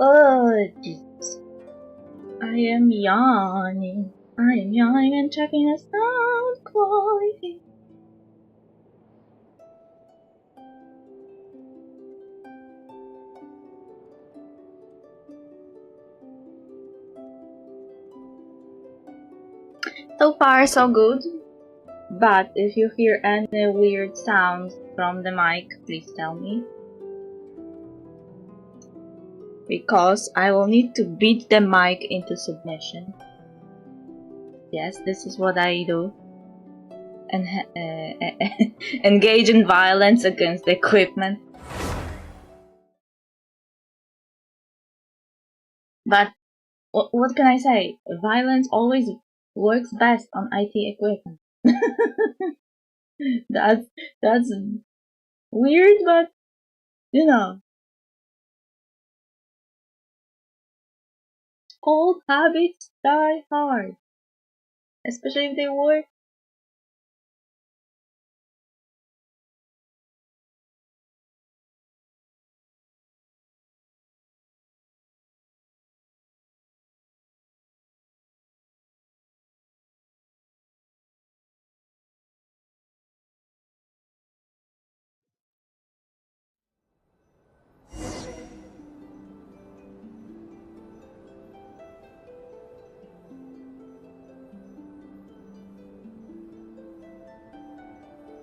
Oh, Jesus. I am yawning. I am yawning and checking the sound quality. So far, so good. But if you hear any weird sounds from the mic, please tell me. Because I will need to beat the mic into submission. Yes, this is what I do. And engage in violence against the equipment. But what can I say? Violence always works best on IT equipment. That's weird, but you know, old habits die hard, especially if they work.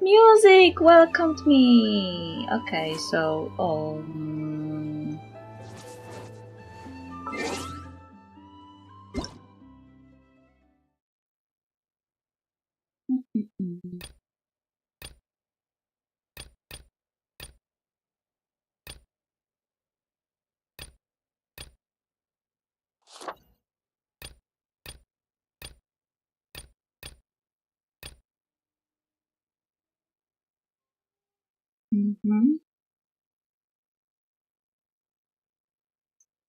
Music welcomed me. Okay, so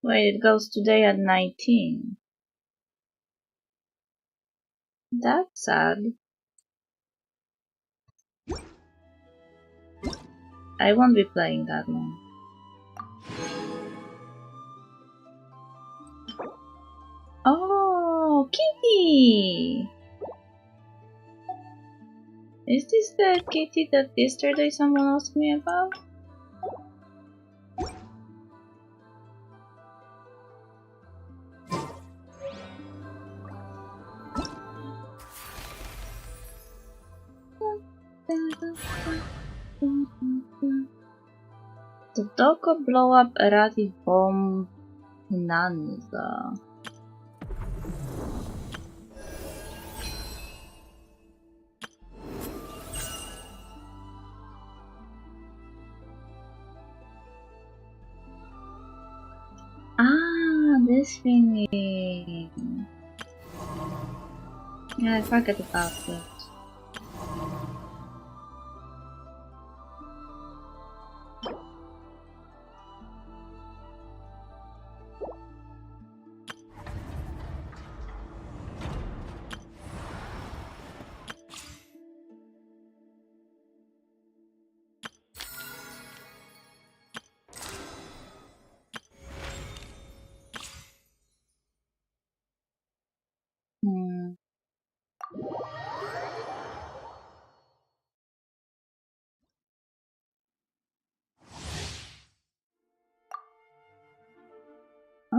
Wait, it goes today at 19. That's sad. I won't be playing that long. Oh, kitty! Is this the kitty that yesterday someone asked me about? The Doko blow up erratic bomb Bonanza. Ah, this thingy. Yeah, I forgot about it.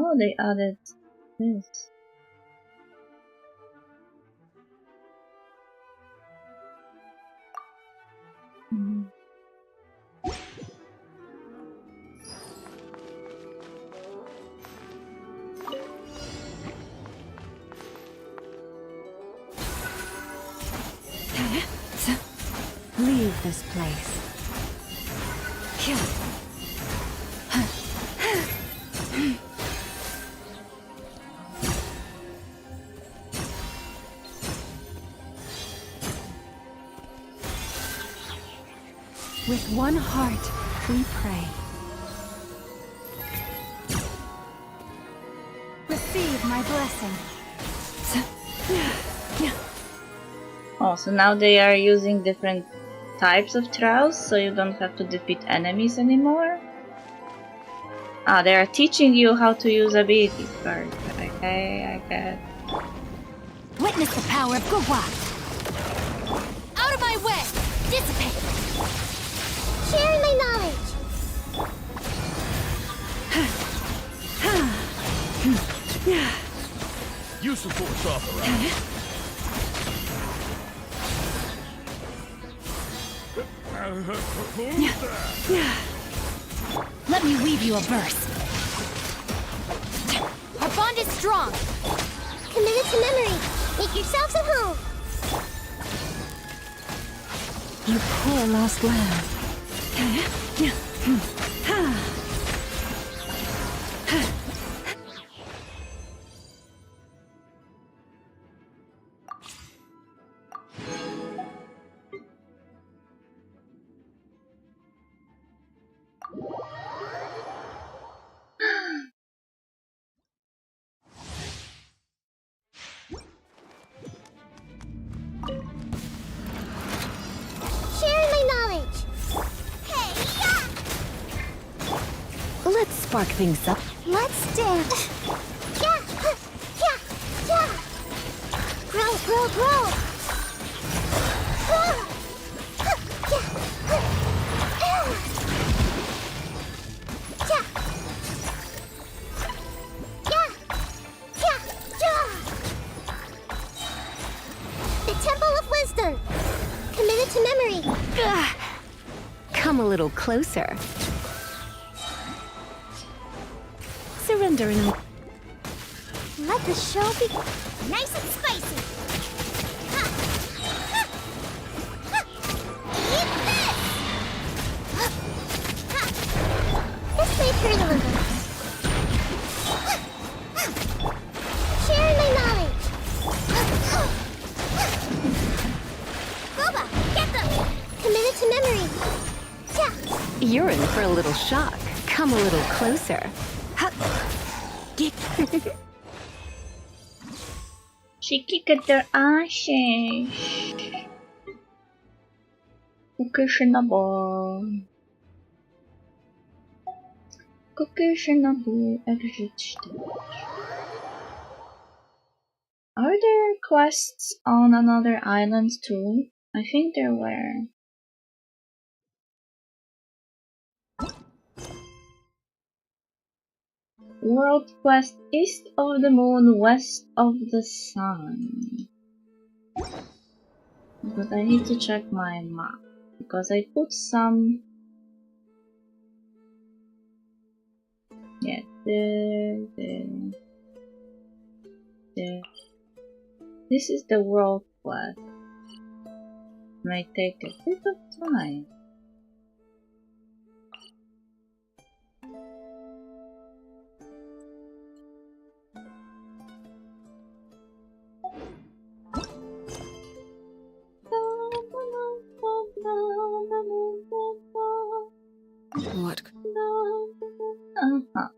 Oh, they added this. Leave this place. With one heart, we pray. Receive my blessing. Oh, so now they are using different types of trials, so you don't have to defeat enemies anymore? Ah, they are teaching you how to use abilities first. Okay, I get. Witness the power of Gugwa! Out of my way! Dissipate! Sharing my knowledge! You support soft around. Let me weave you a verse. Our bond is strong. Committed to memory. May Make yourselves at home. You poor lost lamb. Sharing my knowledge. Hey, yeah! Let's spark things up. Let's dance. Yeah, yeah, yeah. Grow, grow, grow. Yeah. The Temple of Wisdom. Committed to memory. Ugh. Come a little closer. Surrender in a... Let the show be nice and spicy. Ha! Ha! Ha! Eat this! Ha! Ha! This may hurt a little. Ha! Ha! Sharing my knowledge. Ha! Ha! Boba, get them! Committed to memory. Yeah. You're in for a little shock. Come a little closer. Ha! Get... She kicked their ashes. Questionable. Questionable. Are there quests on another island too? I think there were. World quest east of the moon, west of the sun. But I need to check my map because I put some. Yeah, there. This is the world quest. Might take a bit of time. What?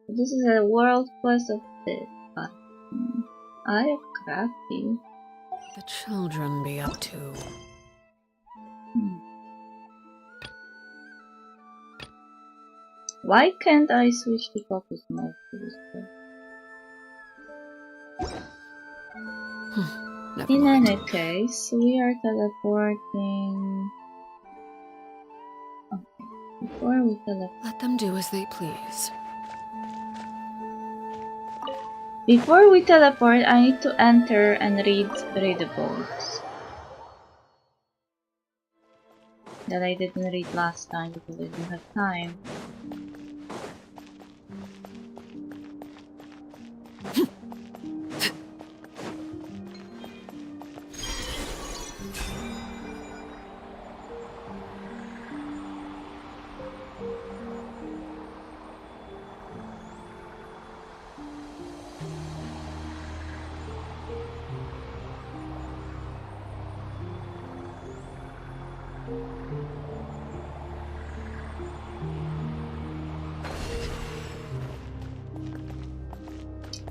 This is a world quest of this, but I am crafty. The children be up to. Why can't I switch the focus mode to this one? Never In mind. any case, we are teleporting. Okay, before we teleport. Let them do as they please. Before we teleport, I need to enter and read readables that I didn't read last time because I didn't have time.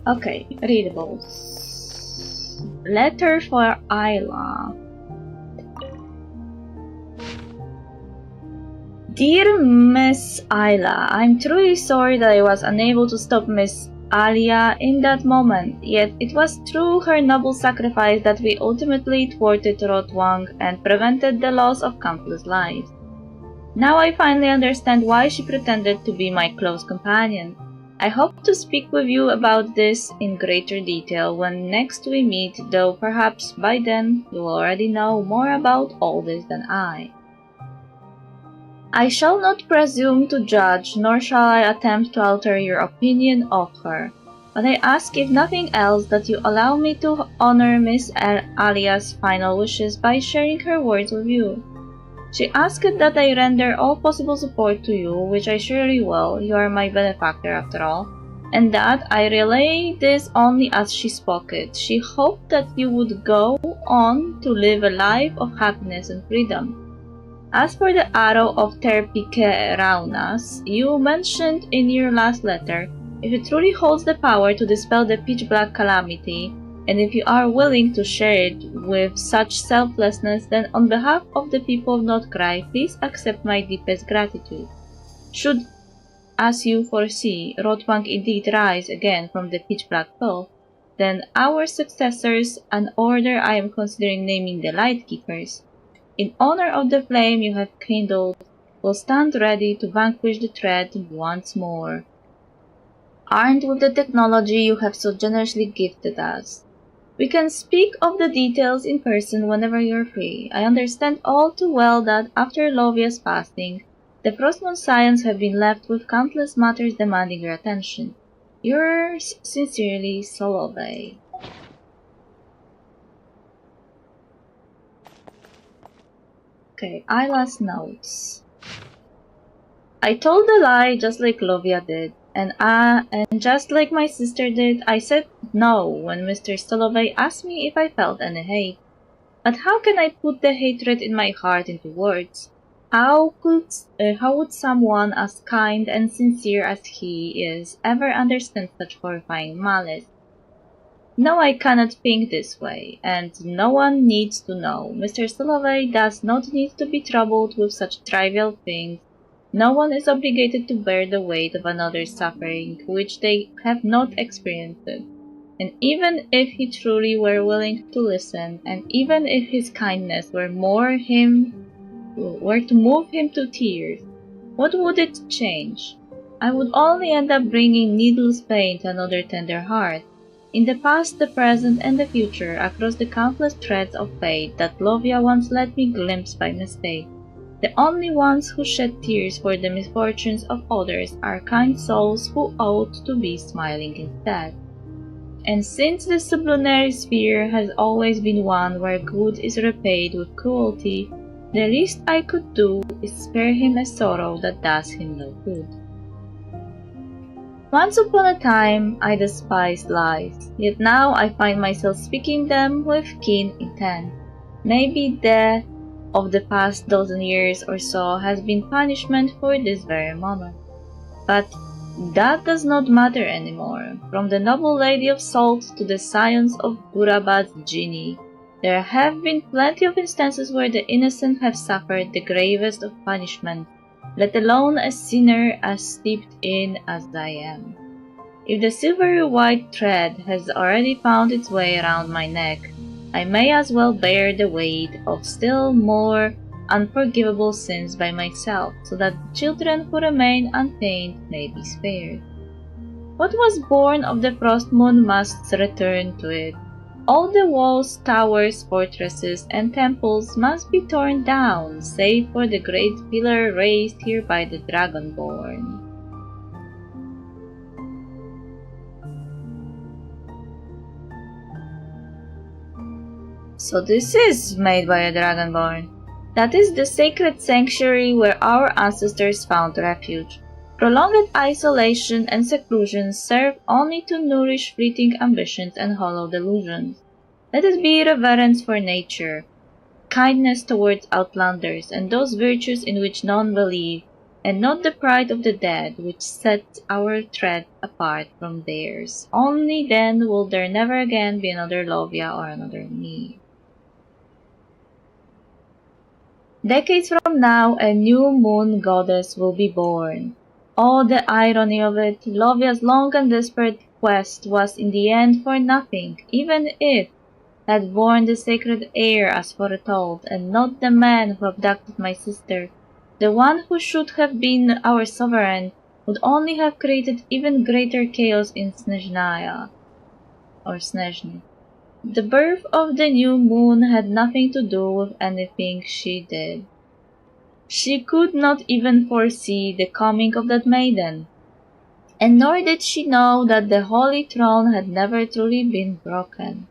Okay, readables. Letter for Isla. Dear Miss Isla, I'm truly sorry that I was unable to stop Miss Alia in that moment, yet it was through her noble sacrifice that we ultimately thwarted Rotwang and prevented the loss of countless lives. Now I finally understand why she pretended to be my close companion. I hope to speak with you about this in greater detail when next we meet, though perhaps by then you already know more about all this than I. I shall not presume to judge, nor shall I attempt to alter your opinion of her. but I ask if nothing else that you allow me to honor Miss Alia's final wishes by sharing her words with you. She asked that I render all possible support to you, which I surely will, you are my benefactor after all, and that I relay this only as she spoke it. She hoped that you would go on to live a life of happiness and freedom. As for the arrow of Terpike Raunas, you mentioned in your last letter, if it truly holds the power to dispel the pitch-black calamity, and if you are willing to share it with such selflessness, then on behalf of the people of Notcry, please accept my deepest gratitude. Should, as you foresee, Rotwang indeed rise again from the pitch-black pole, then our successors, an order I am considering naming the Lightkeepers, in honor of the flame you have kindled, will stand ready to vanquish the threat once more, armed with the technology you have so generously gifted us. We can speak of the details in person whenever you're free. I understand all too well that after Lovia's passing, the Frostmoon Scions have been left with countless matters demanding your attention. Yours sincerely, Solove. Okay, Isla's notes. I told a lie just like Lovia did, and just like my sister did, I said no when Mr. Solovey asked me if I felt any hate. But how can I put the hatred in my heart into words? How would someone as kind and sincere as he is ever understand such horrifying malice? No, I cannot think this way, and no one needs to know. Mr. Solovey does not need to be troubled with such trivial things. No one is obligated to bear the weight of another's suffering which they have not experienced. And even if he truly were willing to listen, and even if his kindness were to move him to tears, what would it change? I would only end up bringing needless pain to another tender heart. In the past, the present, and the future, across the countless threads of fate that Lovia once let me glimpse by mistake, the only ones who shed tears for the misfortunes of others are kind souls who ought to be smiling instead. And since the sublunary sphere has always been one where good is repaid with cruelty, the least I could do is spare him a sorrow that does him no good. Once upon a time I despised lies, yet now I find myself speaking them with keen intent. Maybe death of the past dozen years or so has been punishment for this very moment. But that does not matter anymore. From the noble lady of Salt to the scions of Burabad's genie, there have been plenty of instances where the innocent have suffered the gravest of punishment, let alone a sinner as steeped in as I am. If the silvery white thread has already found its way around my neck, I may as well bear the weight of still more unforgivable sins by myself, so that the children who remain untainted may be spared. What was born of the frost moon must return to it. All the walls, towers, fortresses, and temples must be torn down, save for the great pillar raised here by the Dragonborn. So this is made by a Dragonborn. That is the sacred sanctuary where our ancestors found refuge. Prolonged isolation and seclusion serve only to nourish fleeting ambitions and hollow delusions. Let it be reverence for nature, kindness towards outlanders, and those virtues in which none believe, and not the pride of the dead which sets our thread apart from theirs. Only then will there never again be another Lovia or another me. Decades from now, a new moon goddess will be born. Oh, the irony of it! Lovia's long and desperate quest was in the end for nothing, even if had borne the sacred heir as foretold, and not the man who abducted my sister. The one who should have been our sovereign would only have created even greater chaos in Snezhnaya, or Snezhny. The birth of the new moon had nothing to do with anything she did. She could not even foresee the coming of that maiden. and nor did she know that the holy throne had never truly been broken.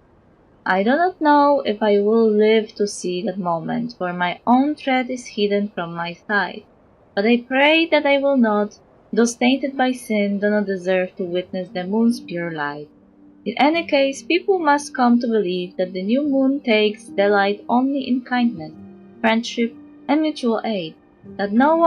I do not know if I will live to see that moment, for my own thread is hidden from my sight, but I pray that I will not. Those tainted by sin do not deserve to witness the moon's pure light. In any case, people must come to believe that the new moon takes delight only in kindness, friendship, and mutual aid, that no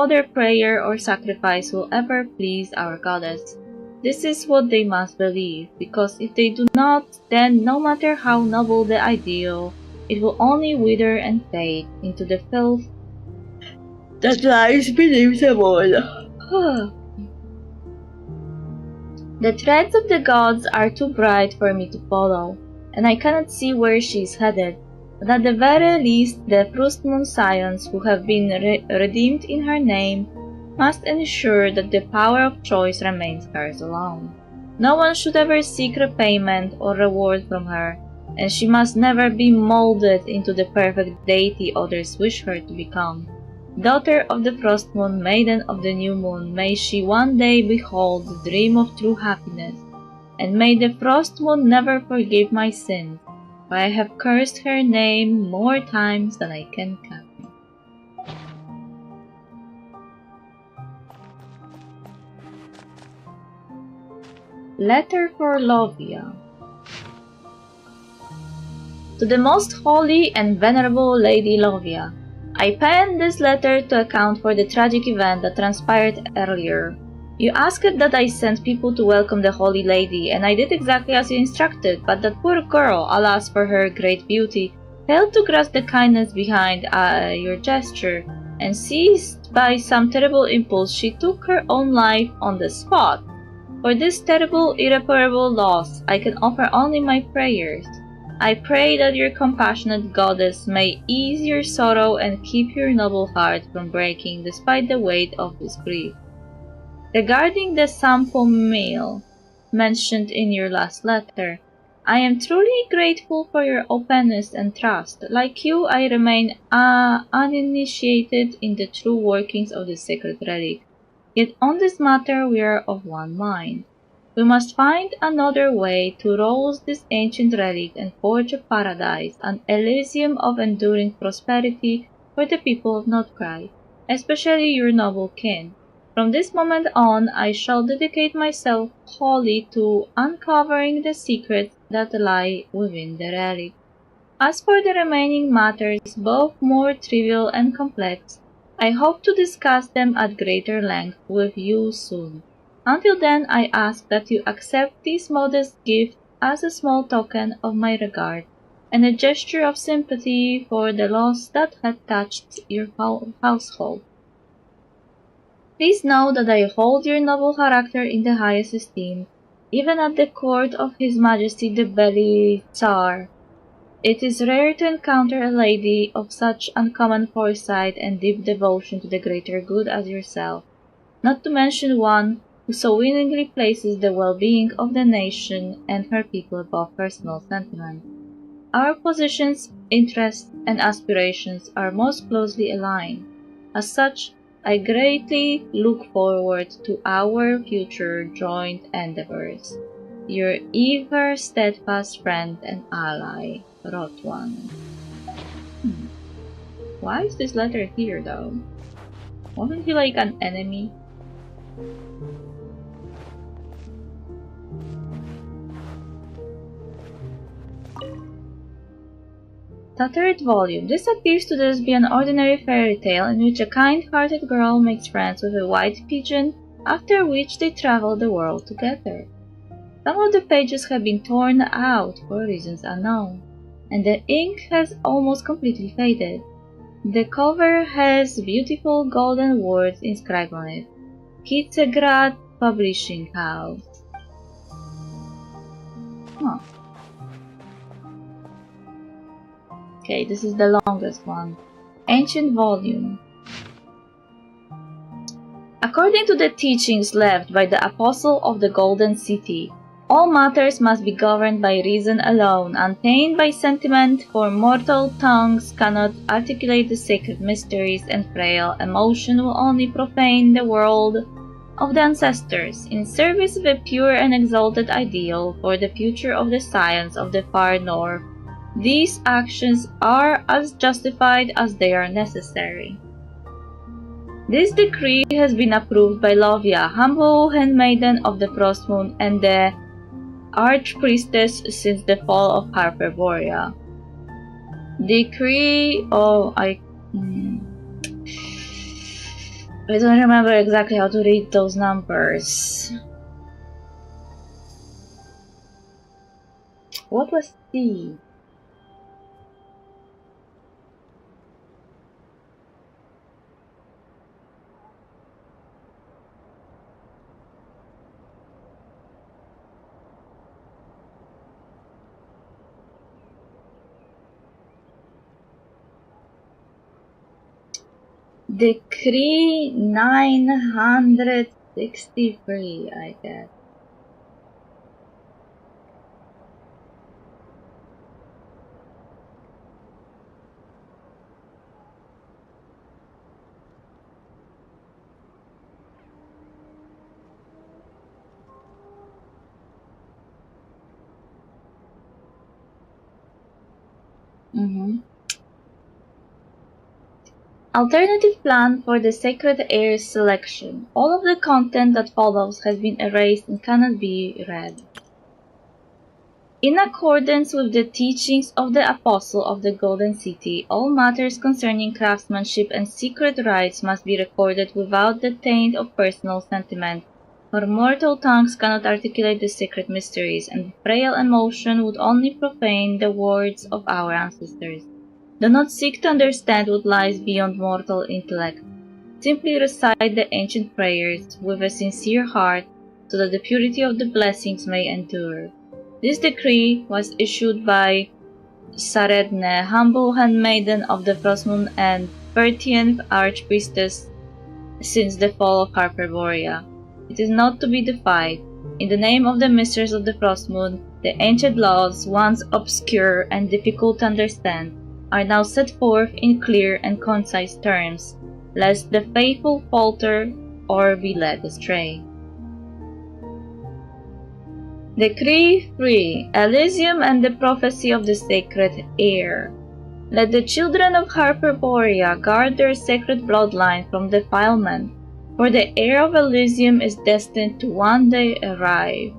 other prayer or sacrifice will ever please our goddess. This is what they must believe, because if they do not, then no matter how noble the ideal, it will only wither and fade into the filth that lies beneath the moon. The threads of the gods are too bright for me to follow, and I cannot see where she is headed, but at the very least the first moon scions who have been redeemed in her name must ensure that the power of choice remains hers alone. No one should ever seek repayment or reward from her, and she must never be molded into the perfect deity others wish her to become. Daughter of the frost moon, maiden of the new moon, may she one day behold the dream of true happiness, and may the frost moon never forgive my sins, for I have cursed her name more times than I can count. Letter for Lovia. To the most holy and venerable Lady Lovia, I pen this letter to account for the tragic event that transpired earlier. You asked that I send people to welcome the Holy Lady, and I did exactly as you instructed, but that poor girl, alas for her great beauty, failed to grasp the kindness behind your gesture, and seized by some terrible impulse, she took her own life on the spot. For this terrible, irreparable loss, I can offer only my prayers. I pray that your compassionate goddess may ease your sorrow and keep your noble heart from breaking despite the weight of this grief. Regarding the Sampo meal mentioned in your last letter, I am truly grateful for your openness and trust. Like you, I remain uninitiated in the true workings of the sacred relic. Yet on this matter we are of one mind. We must find another way to rouse this ancient relic and forge a paradise, an Elysium of enduring prosperity for the people of Notcry, especially your noble kin. From this moment on, I shall dedicate myself wholly to uncovering the secrets that lie within the relic. As for the remaining matters, both more trivial and complex, I hope to discuss them at greater length with you soon. Until then, I ask that you accept this modest gift as a small token of my regard and a gesture of sympathy for the loss that had touched your household. Please know that I hold your noble character in the highest esteem, even at the court of His Majesty the Beli Tsar. It is rare to encounter a lady of such uncommon foresight and deep devotion to the greater good as yourself, not to mention one who so willingly places the well-being of the nation and her people above personal sentiment. Our positions, interests, and aspirations are most closely aligned. As such, I greatly look forward to our future joint endeavors. Your ever steadfast friend and ally, Rotwan. Why is this letter here, though? Wasn't he like an enemy? The third volume. This appears to us be an ordinary fairy tale in which a kind-hearted girl makes friends with a white pigeon, after which they travel the world together. Some of the pages have been torn out for reasons unknown, and the ink has almost completely faded. The cover has beautiful golden words inscribed on it. Kitzegrad Publishing House. Huh. Okay, this is the longest one. Ancient volume. According to the teachings left by the Apostle of the Golden City, all matters must be governed by reason alone, untainted by sentiment, for mortal tongues cannot articulate the sacred mysteries, and frail emotion will only profane the world of the ancestors, in service of a pure and exalted ideal for the future of the science of the far north. These actions are as justified as they are necessary. This decree has been approved by Lovia, humble handmaiden of the Frost Moon and the Archpriestess since the fall of Hyperborea. Decree... I don't remember exactly how to read those numbers. What was C? Decree 963, I guess. Alternative plan for the Sacred Heirs selection. All of the content that follows has been erased and cannot be read. In accordance with the teachings of the Apostle of the Golden City, all matters concerning craftsmanship and secret rites must be recorded without the taint of personal sentiment, for mortal tongues cannot articulate the secret mysteries, and frail emotion would only profane the words of our ancestors. Do not seek to understand what lies beyond mortal intellect. Simply recite the ancient prayers with a sincere heart, so that the purity of the blessings may endure. This decree was issued by Saredne, humble handmaiden of the Frost Moon and 13th Archpriestess since the fall of Hyperborea. It is not to be defied. In the name of the Mistress of the Frost Moon, the ancient laws, once obscure and difficult to understand, are now set forth in clear and concise terms, lest the faithful falter or be led astray. Decree 3. Elysium and the Prophecy of the Sacred Heir. Let the children of Hyperborea guard their sacred bloodline from defilement, for the heir of Elysium is destined to one day arrive.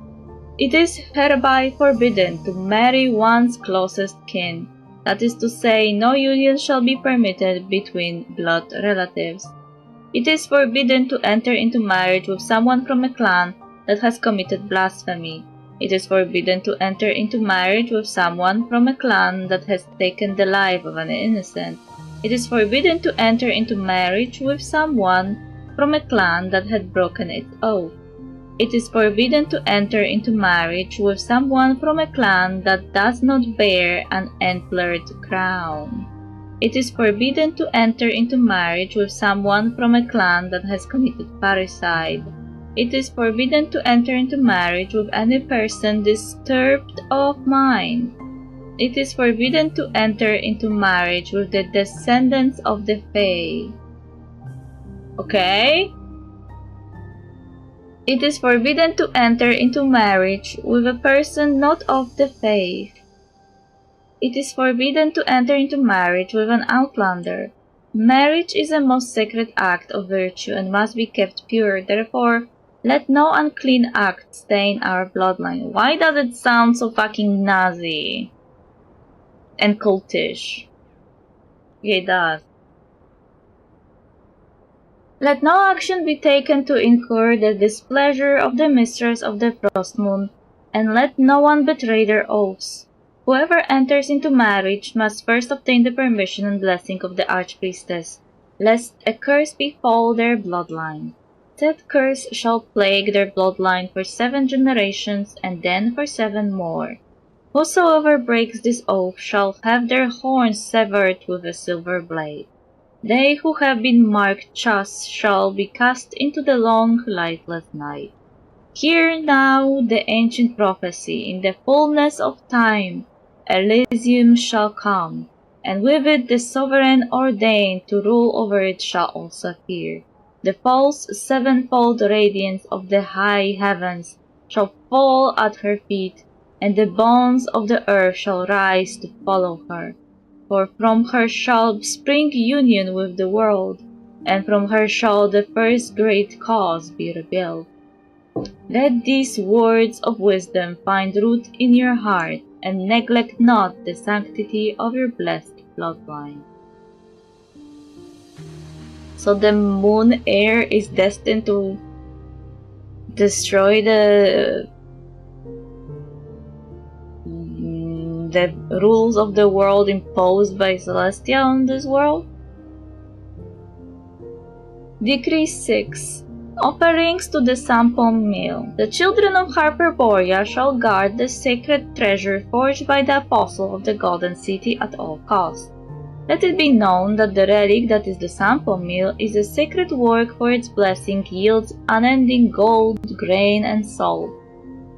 It is hereby forbidden to marry one's closest kin. That is to say, no union shall be permitted between blood relatives. It is forbidden to enter into marriage with someone from a clan that has committed blasphemy. It is forbidden to enter into marriage with someone from a clan that has taken the life of an innocent. It is forbidden to enter into marriage with someone from a clan that had broken its oath. It is forbidden to enter into marriage with someone from a clan that does not bear an antlered crown. It is forbidden to enter into marriage with someone from a clan that has committed parricide. It is forbidden to enter into marriage with any person disturbed of mind. It is forbidden to enter into marriage with the descendants of the Fae. Okay? It is forbidden to enter into marriage with a person not of the faith. It is forbidden to enter into marriage with an outlander. Marriage is a most sacred act of virtue and must be kept pure. Therefore, let no unclean act stain our bloodline. Why does it sound so fucking Nazi and cultish? It does. Let no action be taken to incur the displeasure of the Mistress of the Frost Moon, and let no one betray their oaths. Whoever enters into marriage must first obtain the permission and blessing of the Archpriestess, lest a curse befall their bloodline. Said curse shall plague their bloodline for 7 generations, and then for 7 more. Whosoever breaks this oath shall have their horns severed with a silver blade. They who have been marked Chas shall be cast into the long, lifeless night. Hear now the ancient prophecy. In the fullness of time, Elysium shall come, and with it the sovereign ordained to rule over it shall also appear. The false sevenfold radiance of the high heavens shall fall at her feet, and the bones of the earth shall rise to follow her. For from her shall spring union with the world, and from her shall the first great cause be revealed. Let these words of wisdom find root in your heart, and neglect not the sanctity of your blessed bloodline. So the moon heir is destined to destroy the rules of the world imposed by Celestia on this world. Decree 6. Offerings to the sample mill. The children of Hyperborea shall guard the sacred treasure forged by the apostle of the Golden City at all costs. Let it be known that the relic that is the sample mill is a sacred work, for its blessing yields unending gold, grain, and salt.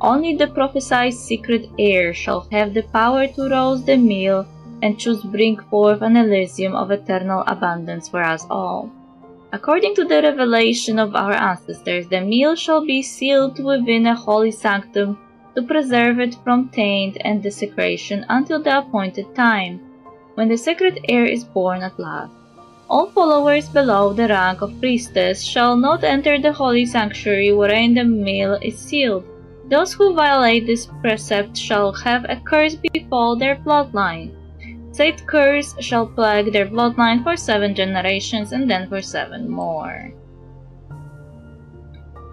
Only the prophesied secret heir shall have the power to rouse the mill and choose bring forth an Elysium of eternal abundance for us all. According to the revelation of our ancestors, the meal shall be sealed within a holy sanctum to preserve it from taint and desecration until the appointed time, when the sacred heir is born at last. All followers below the rank of priestess shall not enter the holy sanctuary wherein the meal is sealed. Those who violate this precept shall have a curse befall their bloodline. Said curse shall plague their bloodline for 7 generations and then for 7 more.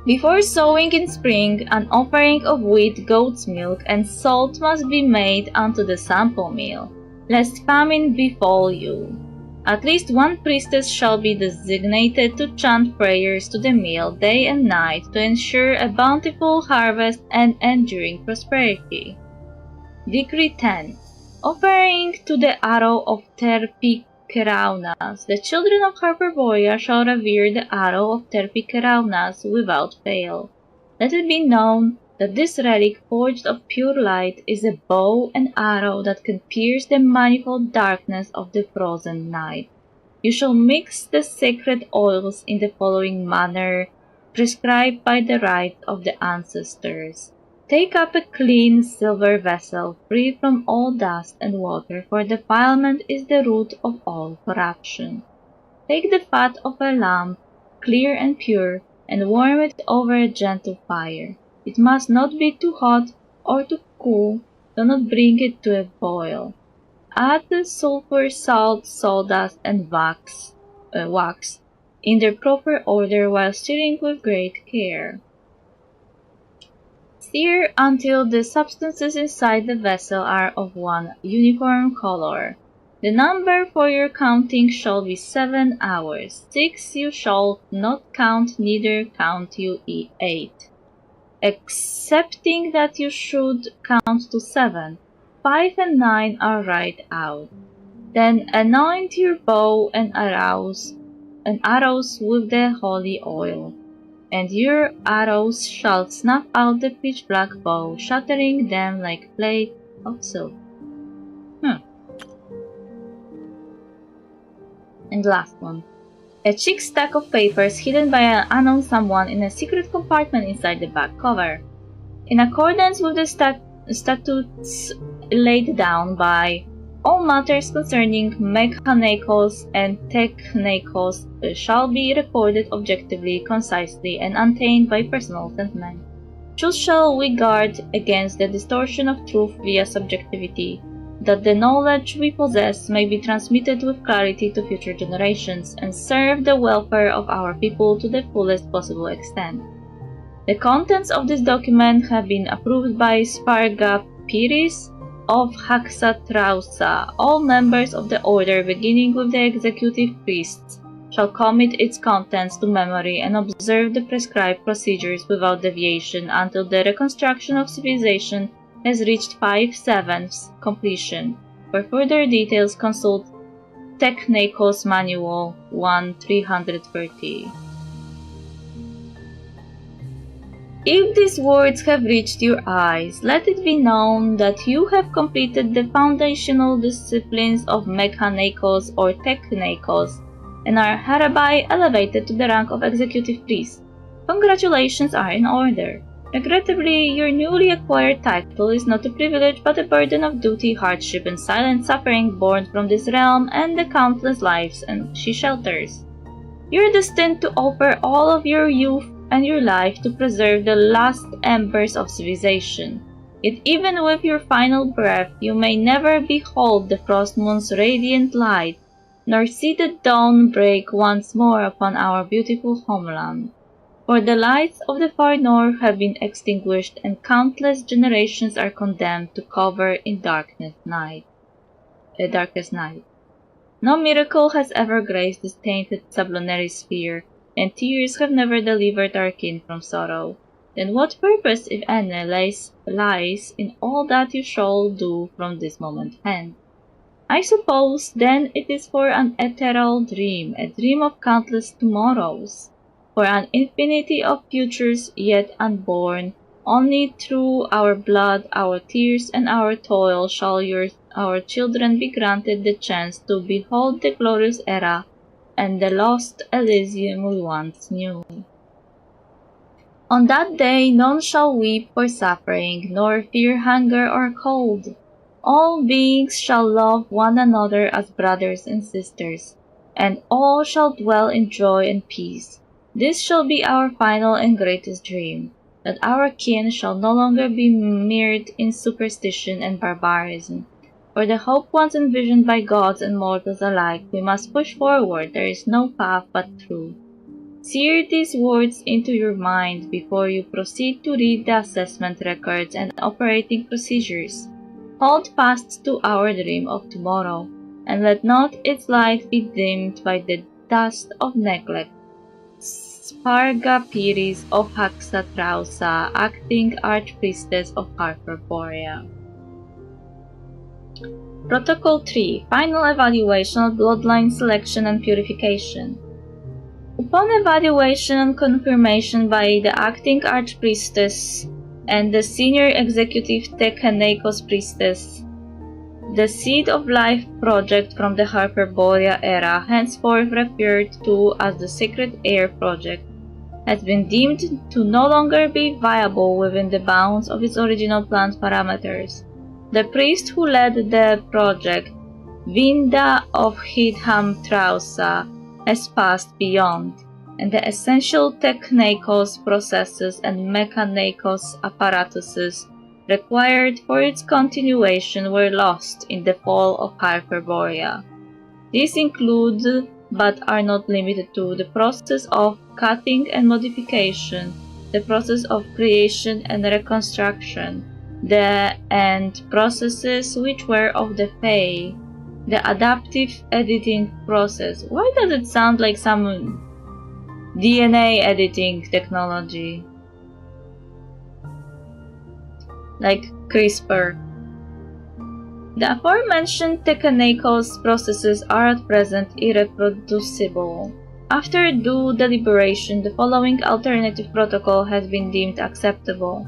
Before sowing in spring, an offering of wheat, goat's milk, and salt must be made unto the sample meal, lest famine befall you. At least one priestess shall be designated to chant prayers to the meal day and night to ensure a bountiful harvest and enduring prosperity. Decree 10. Offering to the arrow of Terpikeraunas. The children of Hyperborea shall revere the arrow of Terpikeraunas without fail. Let it be known that this relic forged of pure light is a bow and arrow that can pierce the manifold darkness of the frozen night. You shall mix the sacred oils in the following manner, prescribed by the rite of the ancestors. Take up a clean silver vessel, free from all dust and water, for defilement is the root of all corruption. Take the fat of a lamb, clear and pure, and warm it over a gentle fire. It must not be too hot or too cool, do not bring it to a boil. Add the sulphur, salt, sawdust, and wax in their proper order while stirring with great care. Stir until the substances inside the vessel are of one uniform color. The number for your counting shall be 7 hours. 6 you shall not count, neither count you 8. Excepting that you should count to 7. 5 and 9 are right out. Then anoint your bow and arrows with the holy oil. And your arrows shall snuff out the pitch-black bow, shattering them like plate of silver. And last one. A chic stack of papers hidden by an unknown someone in a secret compartment inside the back cover. In accordance with the statutes laid down by all matters concerning mechanicals and technicals shall be recorded objectively, concisely, and untainted by personal sentiment. Thus shall we guard against the distortion of truth via subjectivity, that the knowledge we possess may be transmitted with clarity to future generations, and serve the welfare of our people to the fullest possible extent. The contents of this document have been approved by Sparga Piris of Haxatrausa. All members of the order, beginning with the executive priests, shall commit its contents to memory and observe the prescribed procedures without deviation until the reconstruction of civilization has reached 5/7 completion. For further details, consult Technicals Manual 1-330. If these words have reached your eyes, let it be known that you have completed the foundational disciplines of mechanicals or technicals and are hereby elevated to the rank of executive priest. Congratulations are in order. Regrettably, your newly acquired title is not a privilege but a burden of duty, hardship, and silent suffering born from this realm and the countless lives she shelters. You are destined to offer all of your youth and your life to preserve the last embers of civilization. Yet even with your final breath, you may never behold the frost moon's radiant light, nor see the dawn break once more upon our beautiful homeland. For the lights of the far north have been extinguished, and countless generations are condemned to cover in darkest night. No miracle has ever graced this tainted sublunary sphere, and tears have never delivered our kin from sorrow. Then what purpose, if any, lies in all that you shall do from this moment hence? I suppose, then, it is for an ethereal dream, a dream of countless tomorrows, for an infinity of futures yet unborn. Only through our blood, our tears, and our toil shall our children be granted the chance to behold the glorious era and the lost Elysium we once knew. On that day none shall weep for suffering, nor fear hunger or cold. All beings shall love one another as brothers and sisters, and all shall dwell in joy and peace. This shall be our final and greatest dream, that our kin shall no longer be mired in superstition and barbarism. For the hope once envisioned by gods and mortals alike, we must push forward. There is no path but through. Sear these words into your mind before you proceed to read the assessment records and operating procedures. Hold fast to our dream of tomorrow, and let not its light be dimmed by the dust of neglect. Sparga Piris of Haxatrausa, acting Archpriestess of Hyperborea. Protocol 3. Final Evaluation of Bloodline Selection and Purification. Upon evaluation and confirmation by the acting Archpriestess and the Senior Executive Tekanekos Priestess, the Seed of Life project from the Hyperborea era, henceforth referred to as the Sacred Air Project, has been deemed to no longer be viable within the bounds of its original planned parameters. The priest who led the project, Vinda of Hidham Trausa, has passed beyond, and the essential technikos processes and mechanikos apparatuses required for its continuation were lost in the fall of Hyperborea. These include, but are not limited to, the process of cutting and modification, the process of creation and reconstruction, the end processes which were of the Fae, the adaptive editing process. Why does it sound like some DNA editing technology? Like CRISPR. The aforementioned Tekanekos processes are at present irreproducible. After due deliberation, the following alternative protocol has been deemed acceptable.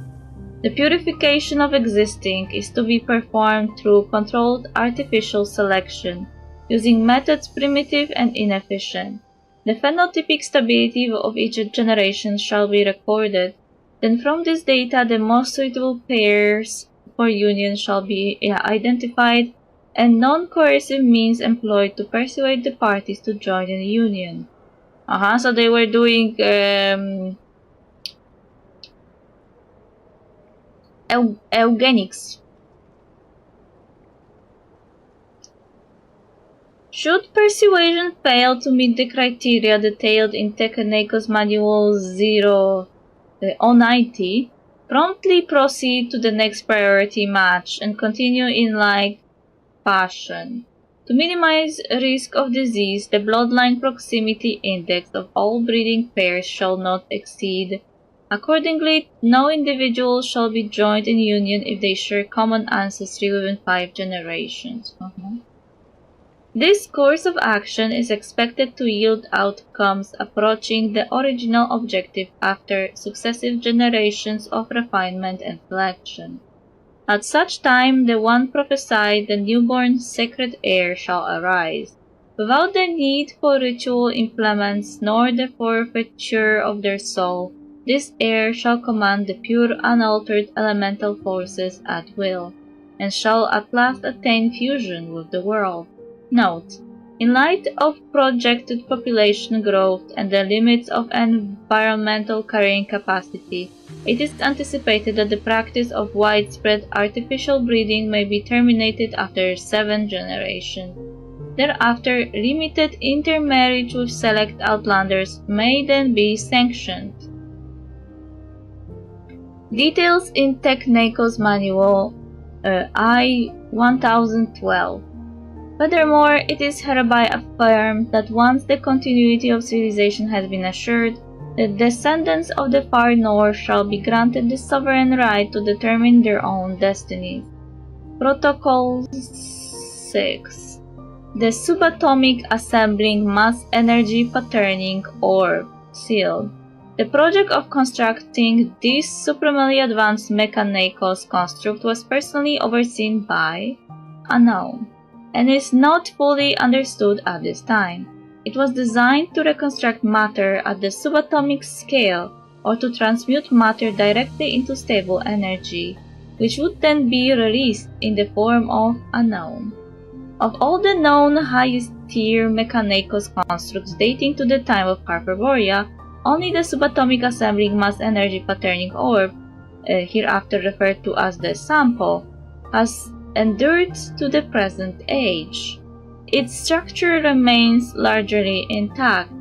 The purification of existing is to be performed through controlled artificial selection, using methods primitive and inefficient. The phenotypic stability of each generation shall be recorded. Then from this data, the most suitable pairs for union shall be identified, and non-coercive means employed to persuade the parties to join in the union. So they were doing eugenics. Should persuasion fail to meet the criteria detailed in Tekanekos Manual 090, promptly proceed to the next priority match and continue in like fashion. To minimize risk of disease, the bloodline proximity index of all breeding pairs shall not exceed. Accordingly, no individual shall be joined in union if they share common ancestry within 5 generations. This course of action is expected to yield outcomes approaching the original objective after successive generations of refinement and selection. At such time, the one prophesied, the newborn sacred heir, shall arise. without the need for ritual implements nor the forfeiture of their soul. This heir shall command the pure unaltered elemental forces at will, and shall at last attain fusion with the world. Note: in light of projected population growth and the limits of environmental carrying capacity, it is anticipated that the practice of widespread artificial breeding may be terminated after 7 generations. Thereafter, limited intermarriage with select outlanders may then be sanctioned. Details in Technaco's Manual I-1012. Furthermore, it is hereby affirmed that once the continuity of civilization has been assured, the descendants of the far north shall be granted the sovereign right to determine their own destinies. Protocol 6. The Subatomic Assembling Mass Energy Patterning Orb, sealed. The project of constructing this supremely advanced Mechanicos construct was personally overseen by unknown, and is not fully understood at this time. It was designed to reconstruct matter at the subatomic scale, or to transmute matter directly into stable energy, which would then be released in the form of unknown. Of all the known highest-tier Mechanicos constructs dating to the time of Hyperborea, only the Subatomic Assembling Mass Energy Patterning Orb, hereafter referred to as the Sampo, has endured to the present age. Its structure remains largely intact,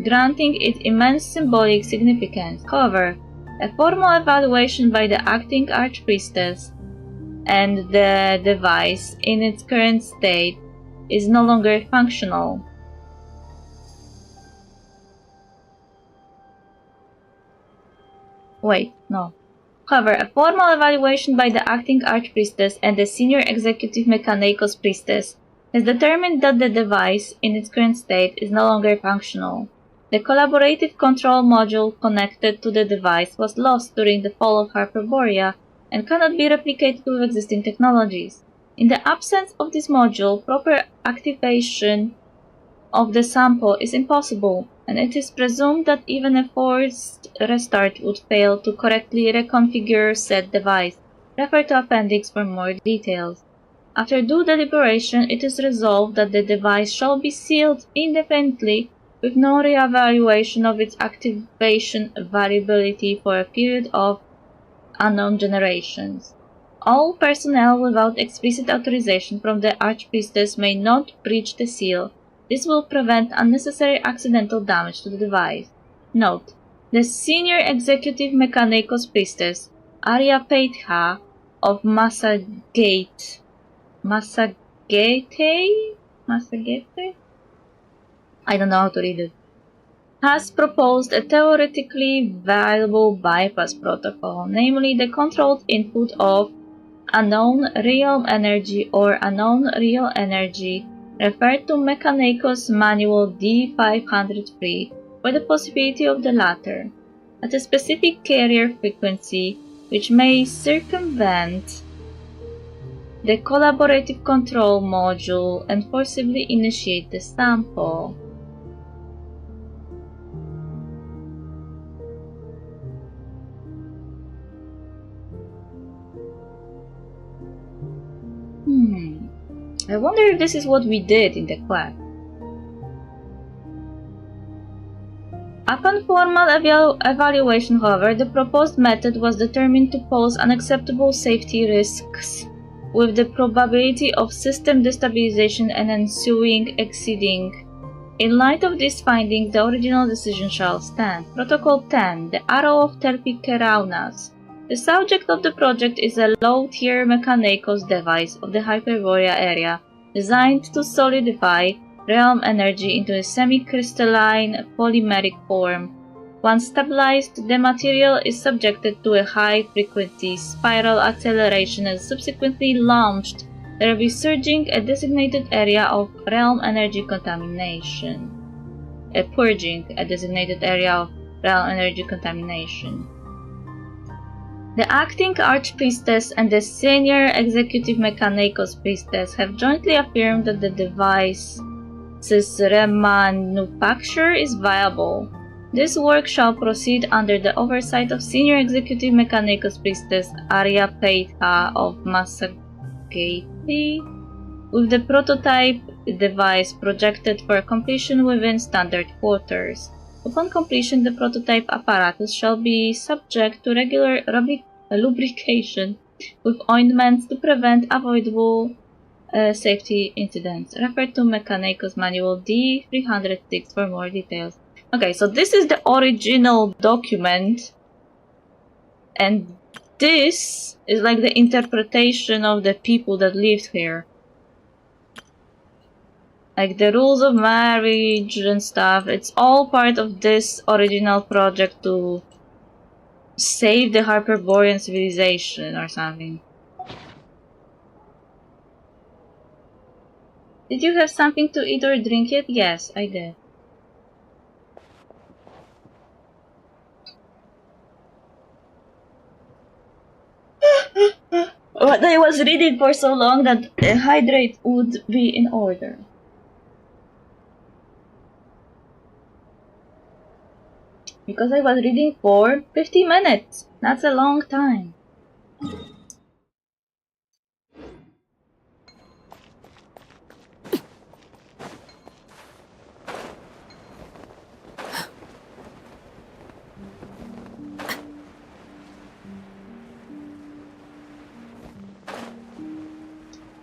granting it immense symbolic significance. However, a formal evaluation by the acting Archpriestess and the device in its current state is no longer functional. However, a formal evaluation by the acting Archpriestess and the senior executive Mechanicos Priestess has determined that the device, in its current state, is no longer functional. The collaborative control module connected to the device was lost during the fall of Hyperborea and cannot be replicated with existing technologies. In the absence of this module, proper activation of the sample is impossible, and it is presumed that even a forced restart would fail to correctly reconfigure said device. Refer to appendix for more details. After due deliberation, it is resolved that the device shall be sealed indefinitely with no re-evaluation of its activation variability for a period of unknown generations. All personnel without explicit authorization from the Archpriestess may not breach the seal. This will prevent unnecessary accidental damage to the device. Note: the senior executive Mechanicos Priestess, Arya Peitha of Massagete? I don't know how to read it. Has proposed a theoretically viable bypass protocol, namely the controlled input of unknown realm energy or unknown real energy, referred to Mechanicos Manual D503, for the possibility of the latter, at a specific carrier frequency which may circumvent the collaborative control module and forcibly initiate the sample. I wonder if this is what we did in the quest. Upon formal evaluation, however, the proposed method was determined to pose unacceptable safety risks, with the probability of system destabilization and ensuing exceeding. In light of these findings, the original decision shall stand. Protocol 10. The Arrow of Terpikeraunas. The subject of the project is a low-tier Mechanicos device of the Hyperborea area, designed to solidify realm energy into a semi-crystalline polymeric form. Once stabilized, the material is subjected to a high-frequency spiral acceleration and subsequently launched, thereby surging a designated area of realm energy contamination. Purging a designated area of realm energy contamination. The acting Archpriestess and the senior executive Mechanicos Priestess have jointly affirmed that the device This remanufacture is viable. This work shall proceed under the oversight of Senior Executive Mechanicus Priestess Arya Peita of Masagati, with the prototype device projected for completion within standard quarters. Upon completion, the prototype apparatus shall be subject to regular lubrication with ointments to prevent avoidable safety incidents. Refer to Mechanicus Manual D306 for more details. Okay, so this is the original document, and this is like the interpretation of the people that lived here. Like the rules of marriage and stuff, it's all part of this original project to save the Hyperborean civilization or something. Did you have something to eat or drink yet? Yes, I did. But I was reading for so long that hydrate would be in order. Because I was reading for 50 minutes. That's a long time.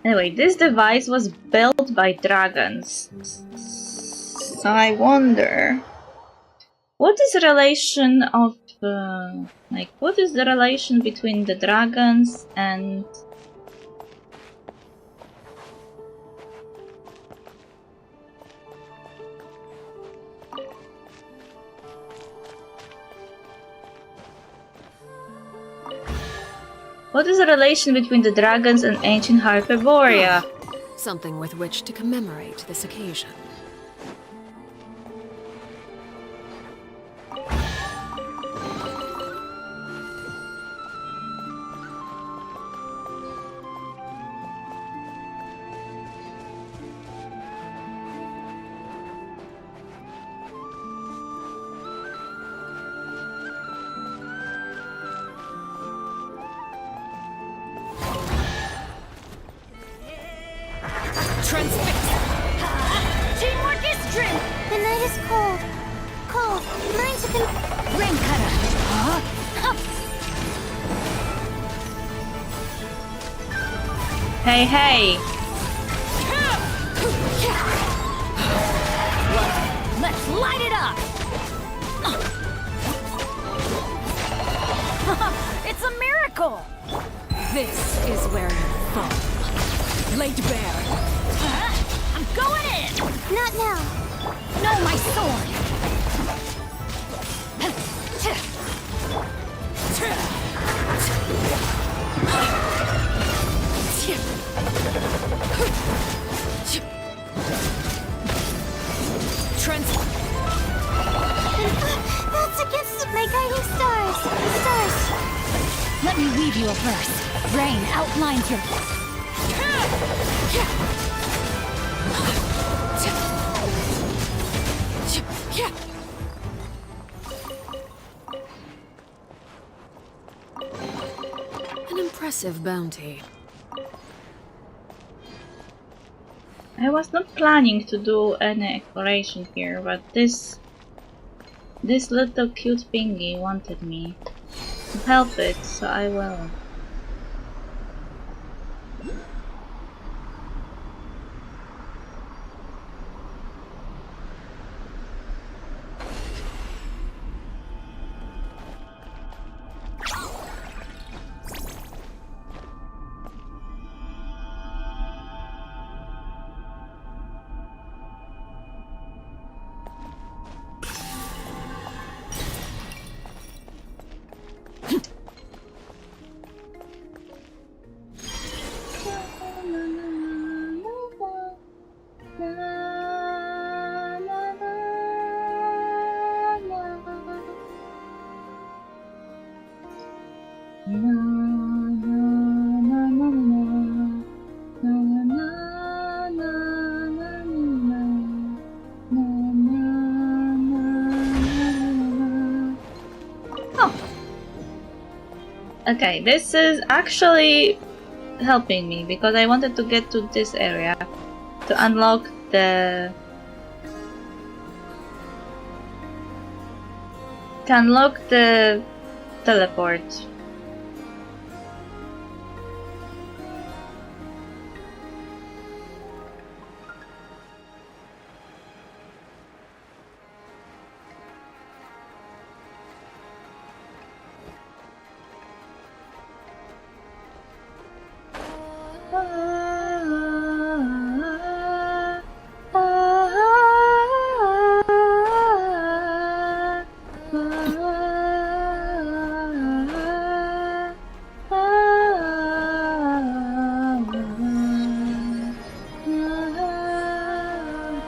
Anyway, this device was built by dragons. So I wonder, what is the relation of, what is the relation between the dragons and... What is the relation between the dragons and ancient Hyperborea? Something with which to commemorate this occasion. Teamwork is strength! The night is cold. Cold. Learn to Rain cutter! Hey, hey! Let's light it up! It's a miracle! This is where you fall. Laid bare. I'm going in! Not now. No, my sword! That's against my guiding stars. Stars. Let me weave you a verse. Rain outlines your... An impressive bounty. I was not planning to do any exploration here, but this little cute thingy wanted me to help it, so I will. Okay, this is actually helping me because I wanted to get to this area to unlock the teleport.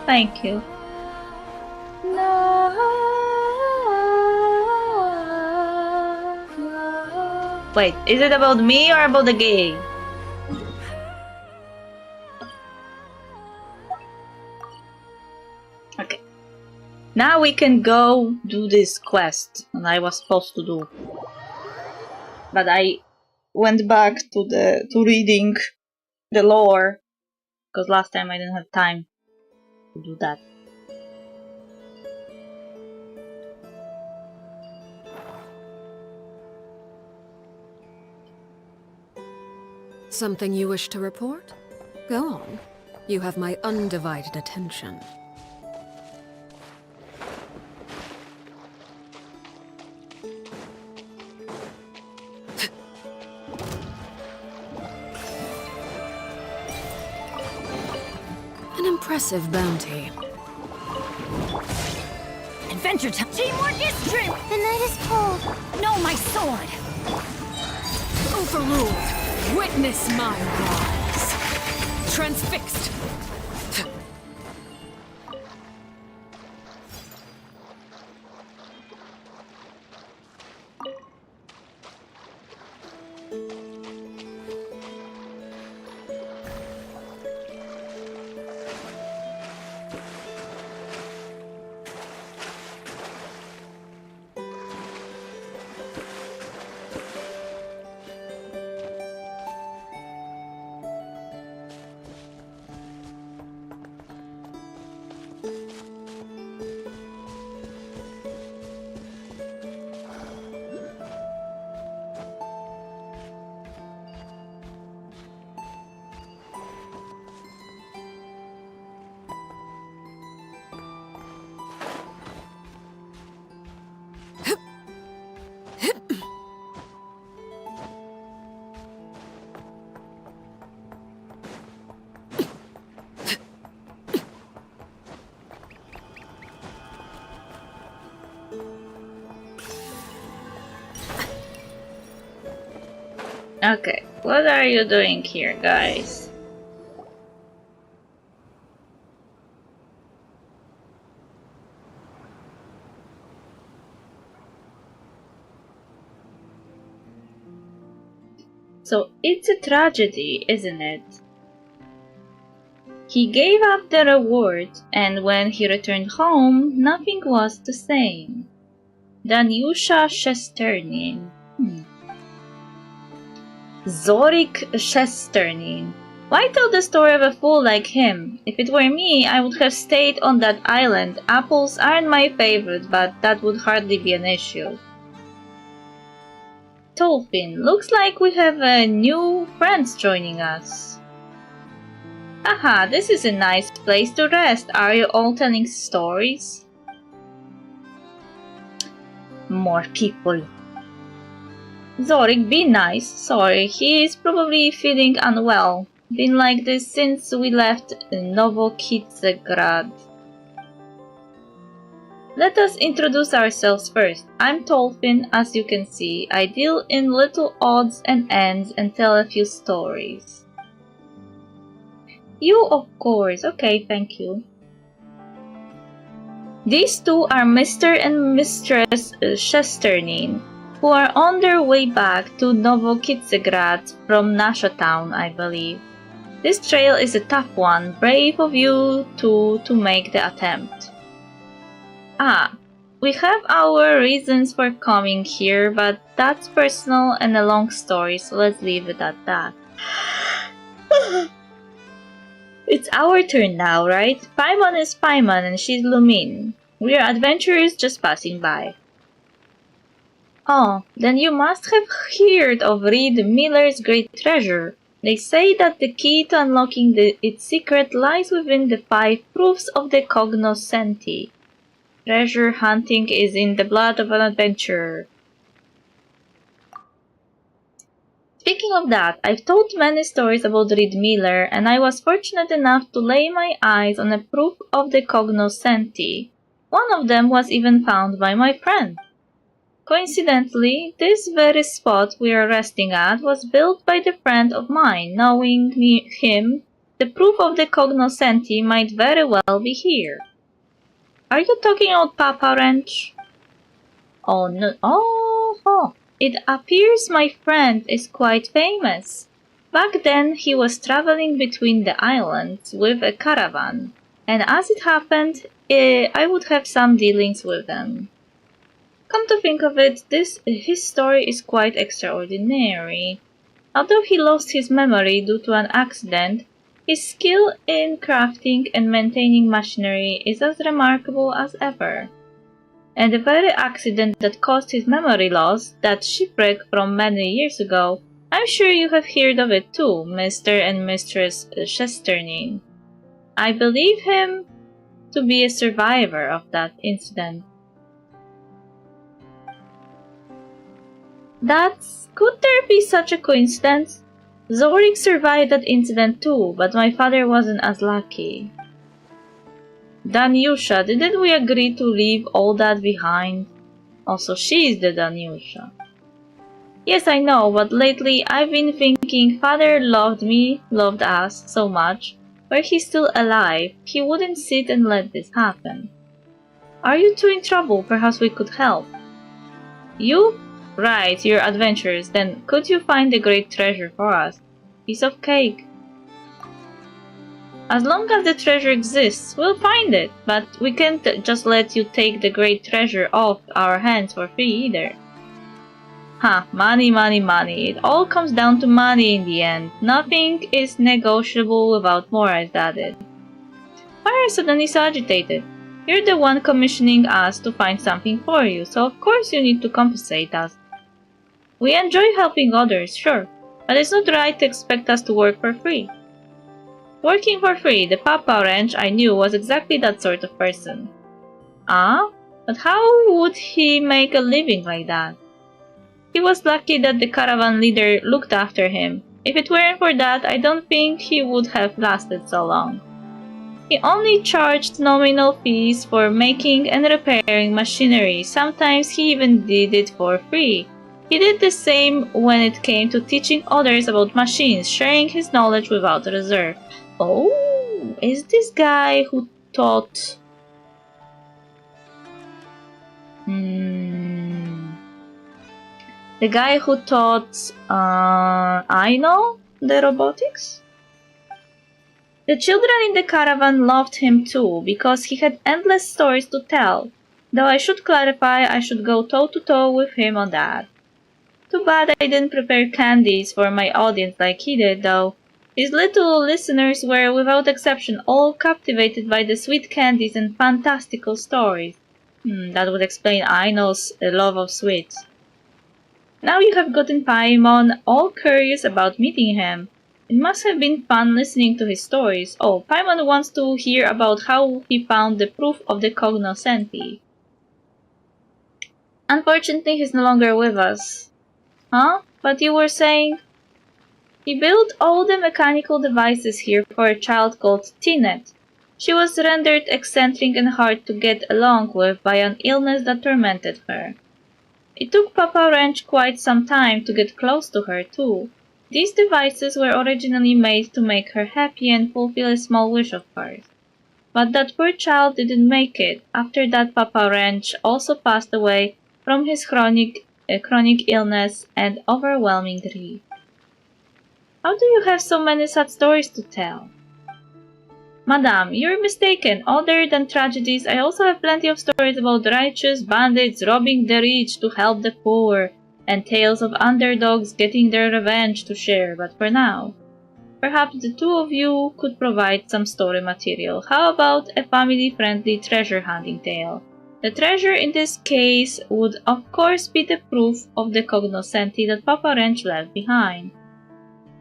Thank you. Wait, is it about me or about the game? Okay. Now we can go do this quest that I was supposed to do. But I went back to reading the lore because last time I didn't have time to do that. Something you wish to report? Go on. You have my undivided attention. An impressive bounty. Adventure time. Teamwork is strength. The night is cold. No, my sword. Overruled. Witness my rise. Transfixed. Okay, what are you doing here, guys? So it's a tragedy, isn't it? He gave up the reward, and when he returned home, nothing was the same. Danyusha Shesternin. Zorik Shesternin. Why tell the story of a fool like him? If it were me, I would have stayed on that island. Apples aren't my favorite, but that would hardly be an issue. Tolfin, looks like we have new friends joining us. Aha, this is a nice place to rest. Are you all telling stories? More people. Zorik, be nice. Sorry, he is probably feeling unwell. Been like this since we left Novokitzegrad. Let us introduce ourselves first. I'm Tolfin, as you can see. I deal in little odds and ends and tell a few stories. You, of course. Okay, thank you. These two are Mr. and Mistress Shesternin, who are on their way back to Novokitzegrad from Nasha town, I believe. This trail is a tough one. Brave of you two to make the attempt. Ah, We have our reasons for coming here, but that's personal and a long story, so let's leave it at that. It's our turn now, right? Paimon is Paimon and she's Lumin. We are adventurers just passing by. Oh, then you must have heard of Reed Miller's great treasure. They say that the key to unlocking its secret lies within the 5 proofs of the cognoscenti. Treasure hunting is in the blood of an adventurer. Speaking of that, I've told many stories about Reed Miller, and I was fortunate enough to lay my eyes on a proof of the cognoscenti. One of them was even found by my friend. Coincidentally, this very spot we are resting at was built by the friend of mine. Knowing him, the proof of the cognoscenti might very well be here. Are you talking about Papa Wrench? Oh no, oh, it appears my friend is quite famous. Back then he was traveling between the islands with a caravan, and as it happened, I would have some dealings with them. Come to think of it, his story is quite extraordinary. Although he lost his memory due to an accident, his skill in crafting and maintaining machinery is as remarkable as ever. And the very accident that caused his memory loss, that shipwreck from many years ago, I'm sure you have heard of it too, Mr. and Mistress Chesternin. I believe him to be a survivor of that incident. Could there be such a coincidence? Zorik survived that incident too, but my father wasn't as lucky. Danyusha, didn't we agree to leave all that behind? Also, she's the Danyusha. Yes, I know, but lately I've been thinking father loved us so much. Were he still alive, he wouldn't sit and let this happen. Are you two in trouble? Perhaps we could help. You? Right, you're adventurers. Then could you find the great treasure for us? Piece of cake. As long as the treasure exists, we'll find it, but we can't just let you take the great treasure off our hands for free either. Money, money, money. It all comes down to money in the end. Nothing is negotiable without more, is that it? Why are you suddenly so agitated? You're the one commissioning us to find something for you, so of course you need to compensate us. We enjoy helping others, sure, but it's not right to expect us to work for free. Working for free, the Papa Wrench I knew was exactly that sort of person. But how would he make a living like that? He was lucky that the caravan leader looked after him. If it weren't for that, I don't think he would have lasted so long. He only charged nominal fees for making and repairing machinery. Sometimes he even did it for free. He did the same when it came to teaching others about machines, sharing his knowledge without reserve. Oh, is this guy who taught... The guy who taught Aino the robotics? The children in the caravan loved him too, because he had endless stories to tell, though I should clarify I should go toe-to-toe with him on that. Too bad I didn't prepare candies for my audience like he did, though. His little listeners were, without exception, all captivated by the sweet candies and fantastical stories. That would explain Aino's love of sweets. Now you have gotten Paimon all curious about meeting him. It must have been fun listening to his stories. Oh, Paimon wants to hear about how he found the proof of the cognoscenti. Unfortunately, he's no longer with us. But you were saying... He built all the mechanical devices here for a child called Tinet. She was rendered eccentric and hard to get along with by an illness that tormented her. It took Papa Wrench quite some time to get close to her, too. These devices were originally made to make her happy and fulfill a small wish of hers. But that poor child didn't make it. After that, Papa Wrench also passed away from his chronic illness and overwhelming grief. How do you have so many such stories to tell? Madame, you're mistaken. Other than tragedies, I also have plenty of stories about righteous bandits robbing the rich to help the poor, and tales of underdogs getting their revenge to share, but for now, perhaps the two of you could provide some story material. How about a family-friendly treasure hunting tale? The treasure in this case would of course be the proof of the cognoscenti that Papa Wrench left behind.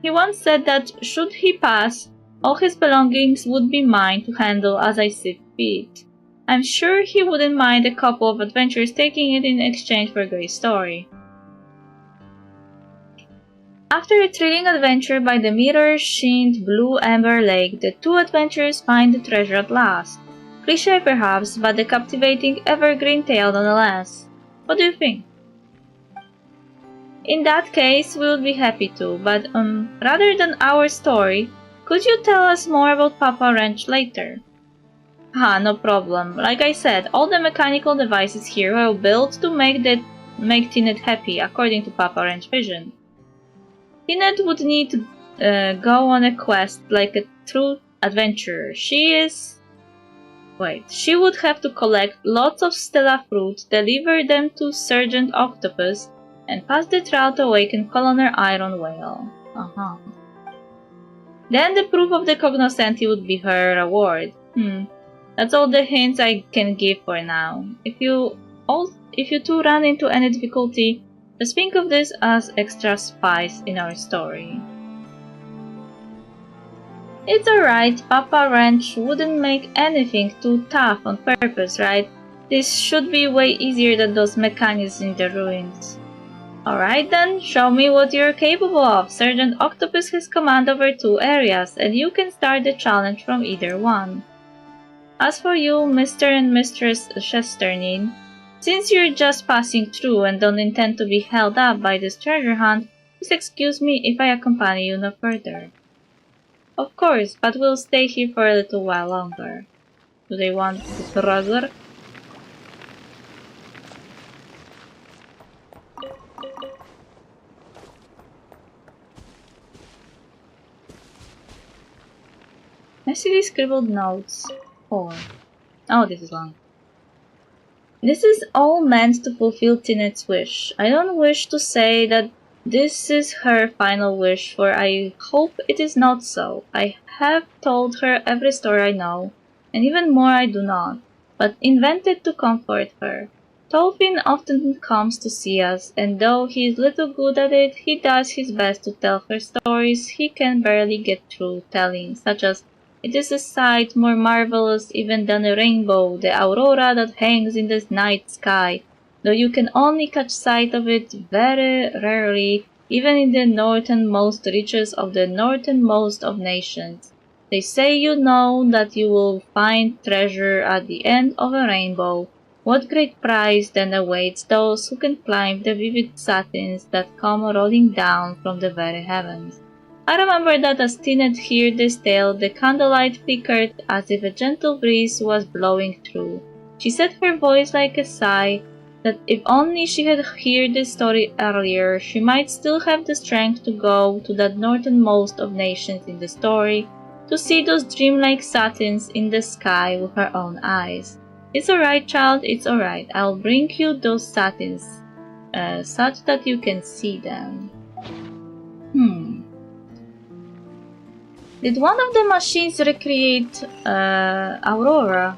He once said that should he pass, all his belongings would be mine to handle as I see fit. I'm sure he wouldn't mind a couple of adventures taking it in exchange for a great story. After a thrilling adventure by the mirror-sheened blue amber lake, the two adventurers find the treasure at last. Cliché perhaps, but a captivating evergreen tale nonetheless. What do you think? In that case, we would be happy to, but rather than our story, could you tell us more about Papa Wrench later? No problem. Like I said, all the mechanical devices here were built to make Tinette happy, according to Papa Wrench's vision. Tinette would need to go on a quest like a true adventurer. She would have to collect lots of Stella fruit, deliver them to Sergeant Octopus, and pass the trial to awaken Colonel Iron Whale. Then the proof of the cognoscenti would be her reward. That's all the hints I can give for now. If you two run into any difficulty, just think of this as extra spice in our story. It's alright, Papa Wrench wouldn't make anything too tough on purpose, right? This should be way easier than those mechanisms in the ruins. Alright then, show me what you're capable of. Sergeant Octopus has command over 2 areas, and you can start the challenge from either one. As for you, Mr. and Mistress Chesternin, since you're just passing through and don't intend to be held up by this treasure hunt, please excuse me if I accompany you no further. Of course, but we'll stay here for a little while longer. Do they want the treasure? I see these scribbled notes. Oh, this is long. This is all meant to fulfill Tinette's wish. I don't wish to say that this is her final wish, for I hope it is not so. I have told her every story I know, and even more I do not, but invented to comfort her. Tolfin often comes to see us, and though he is little good at it, he does his best to tell her stories he can barely get through telling, such as "It is a sight more marvelous even than a rainbow, the aurora that hangs in the night sky, though you can only catch sight of it very rarely, even in the northernmost reaches of the northernmost of nations. They say you know that you will find treasure at the end of a rainbow. What great prize then awaits those who can climb the vivid satins that come rolling down from the very heavens?" I remember that as Tinette heard this tale, the candlelight flickered as if a gentle breeze was blowing through. She set her voice like a sigh, that if only she had heard this story earlier, she might still have the strength to go to that northernmost of nations in the story, to see those dreamlike satins in the sky with her own eyes. It's alright, child, it's alright. I'll bring you those satins, such that you can see them. Did one of the machines recreate Aurora?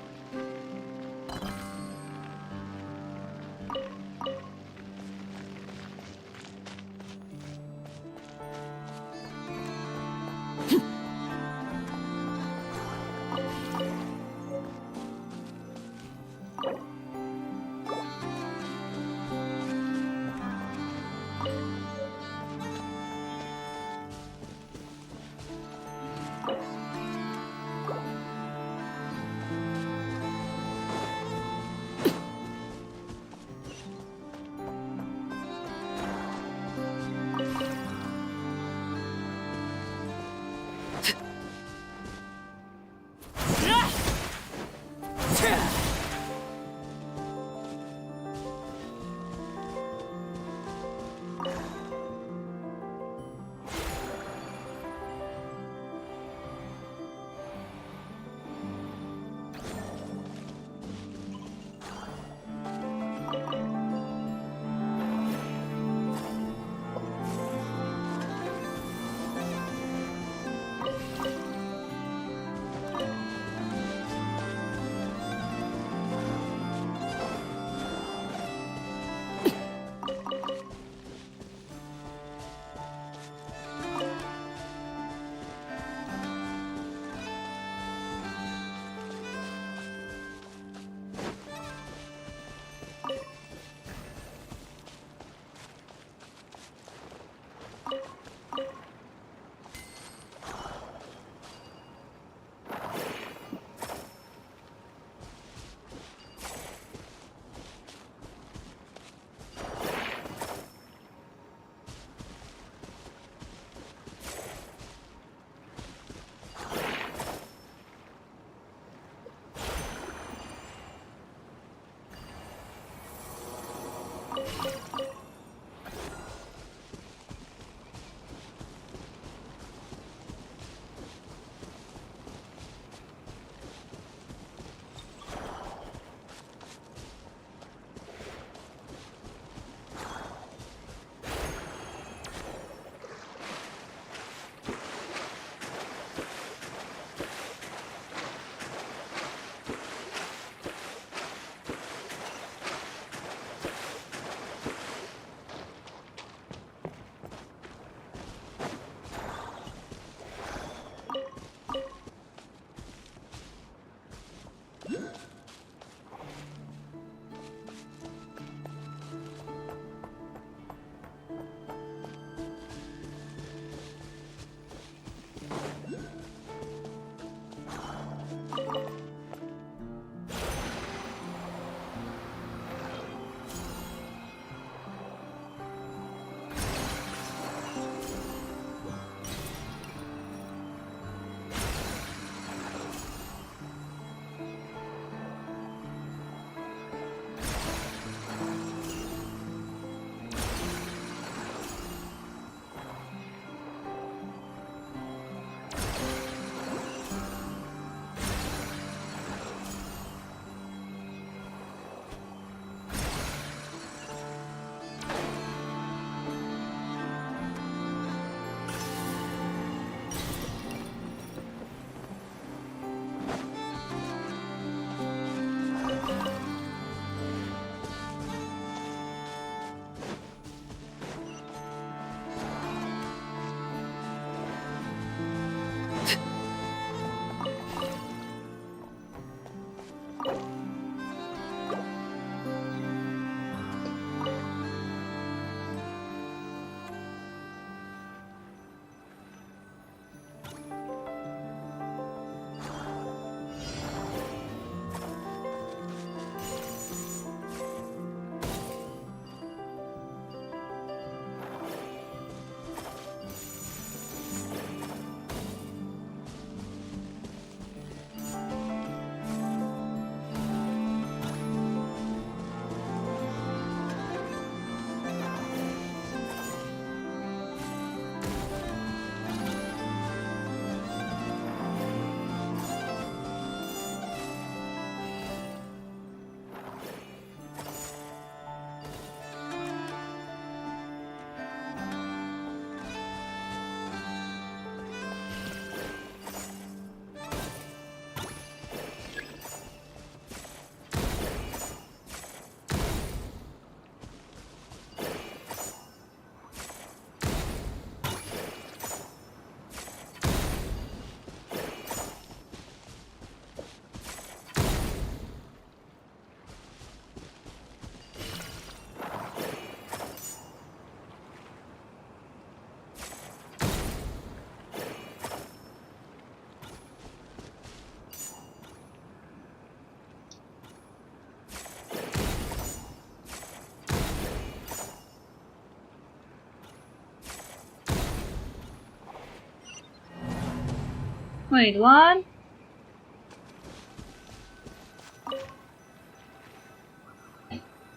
Wait, what?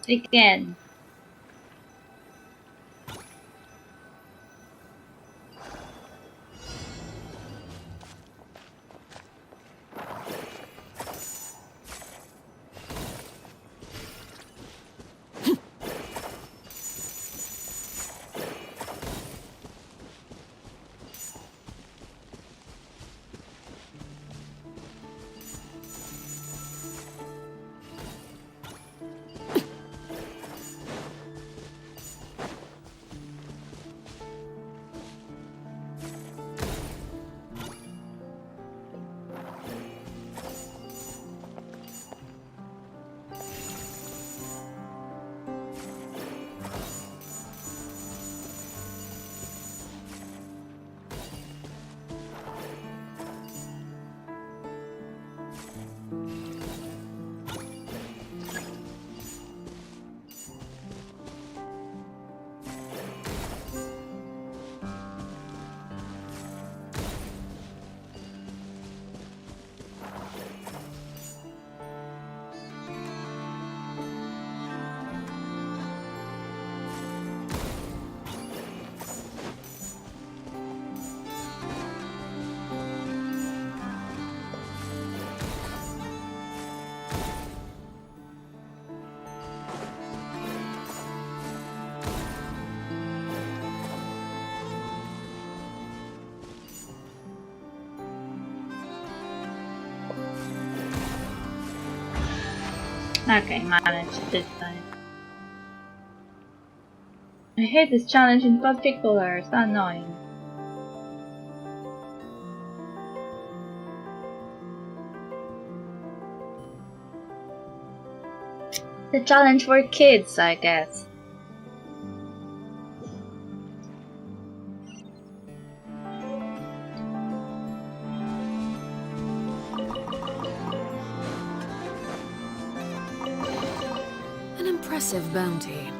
Again. Okay, managed this time. I hate this challenge in particular, it's annoying. The challenge for kids, I guess. An impressive bounty.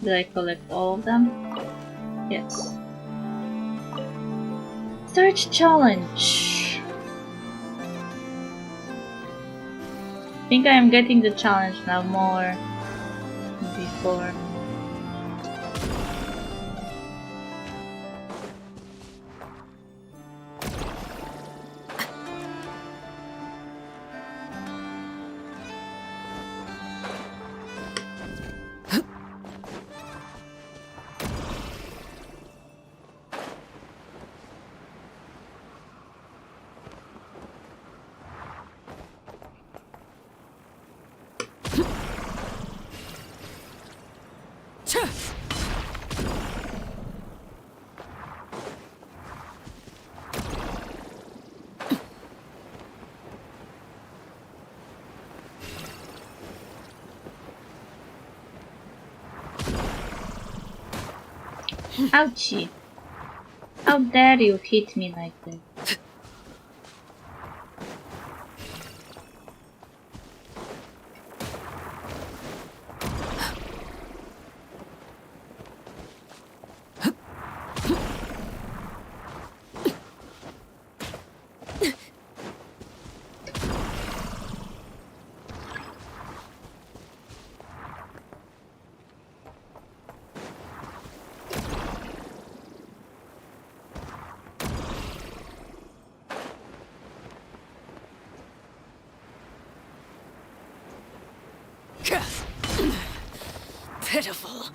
Did I collect all of them? Yes. Search challenge. I think I am getting the challenge now more than before. Ouchie! How dare you hit me like that? Pitiful.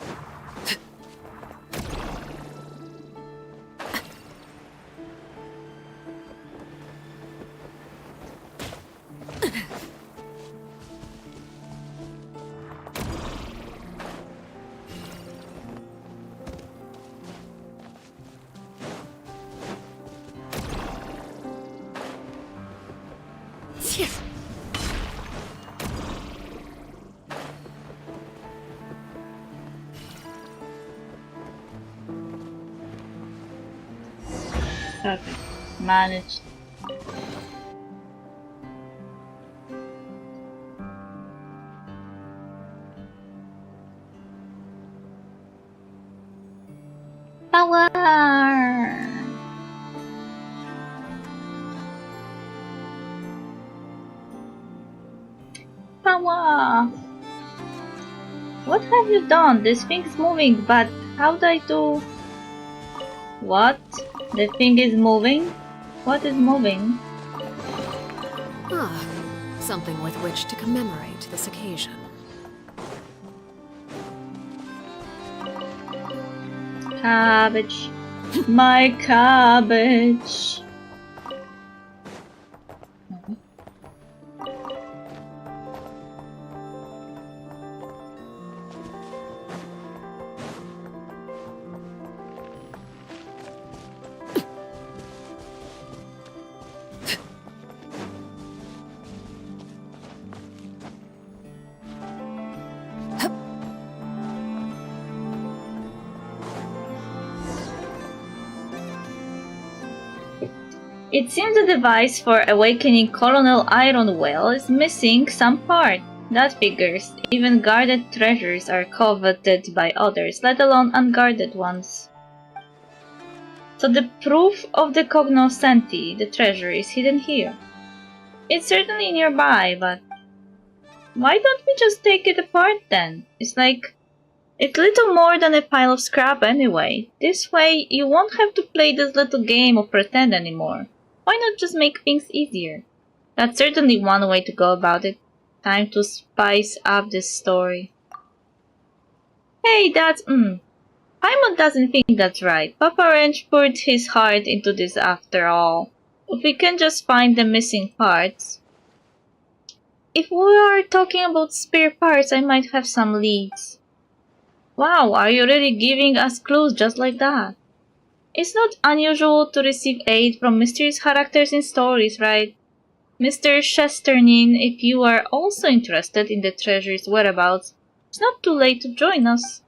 Perfect. Managed. Power! Power! What have you done? This thing is moving, but how do I do... What? The thing is moving? What is moving? Ah, something with which to commemorate this occasion. Cabbage. My cabbage. It seems the device for awakening Colonel Ironwell is missing some part. That figures. Even guarded treasures are coveted by others, let alone unguarded ones. So the proof of the cognoscenti, the treasure, is hidden here. It's certainly nearby, but why don't we just take it apart then? It's little more than a pile of scrap anyway. This way, you won't have to play this little game of pretend anymore. Why not just make things easier? That's certainly one way to go about it. Time to spice up this story. Hey, that's... Paimon doesn't think that's right. Papa Wrench put his heart into this after all. If we can just find the missing parts... If we are talking about spare parts, I might have some leads. Wow, are you really giving us clues just like that? It's not unusual to receive aid from mysterious characters in stories, right? Mr. Chesternin, if you are also interested in the treasure's whereabouts, it's not too late to join us.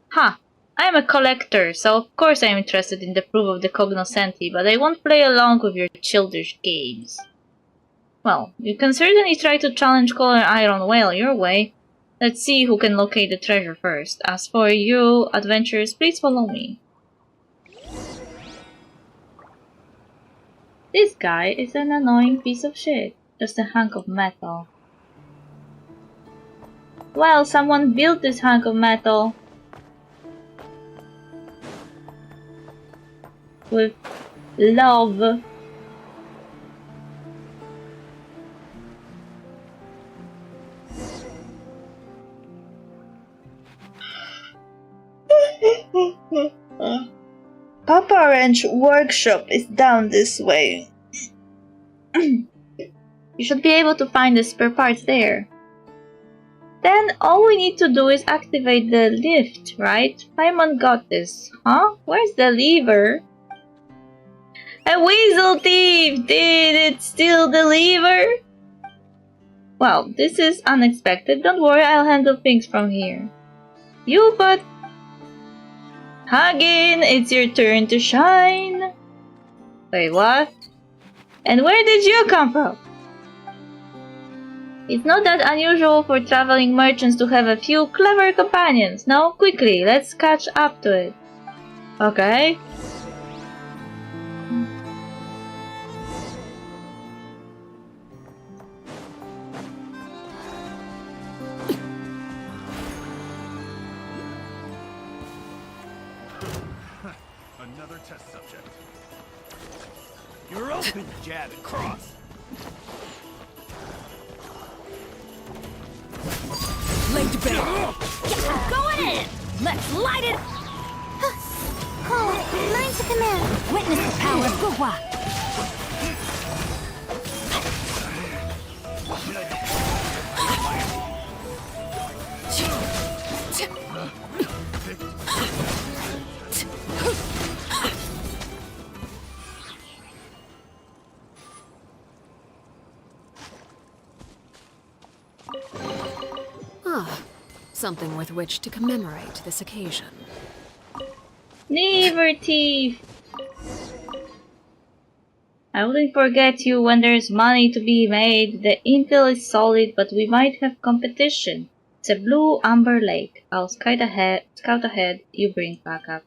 Ha! I am a collector, so of course I am interested in the proof of the cognoscenti, but I won't play along with your childish games. Well, you can certainly try to challenge Color Iron Whale your way. Let's see who can locate the treasure first. As for you, adventurers, please follow me. This guy is an annoying piece of shit. Just a hunk of metal. Well, someone built this hunk of metal. With love. Papa Orange workshop is down this way. You should be able to find the spare parts there. Then all we need to do is activate the lift, right? Paimon got this. Huh? Where's the lever? A weasel thief! Did it steal the lever? Well, this is unexpected. Don't worry, I'll handle things from here. You but... Hagin, it's your turn to shine. Wait, what? And where did you come from? It's not that unusual for traveling merchants to have a few clever companions. No, quickly, let's catch up to it. Okay. Another test subject. You're open, jab and cross. Laid bare. Get going in! Let's light it! Call it. Mine to command. Witness the power of Gugwa. Something with which to commemorate this occasion. Never thief! I wouldn't forget you when there's money to be made. The intel is solid, but we might have competition. It's a blue amber lake. I'll scout ahead, you bring backup.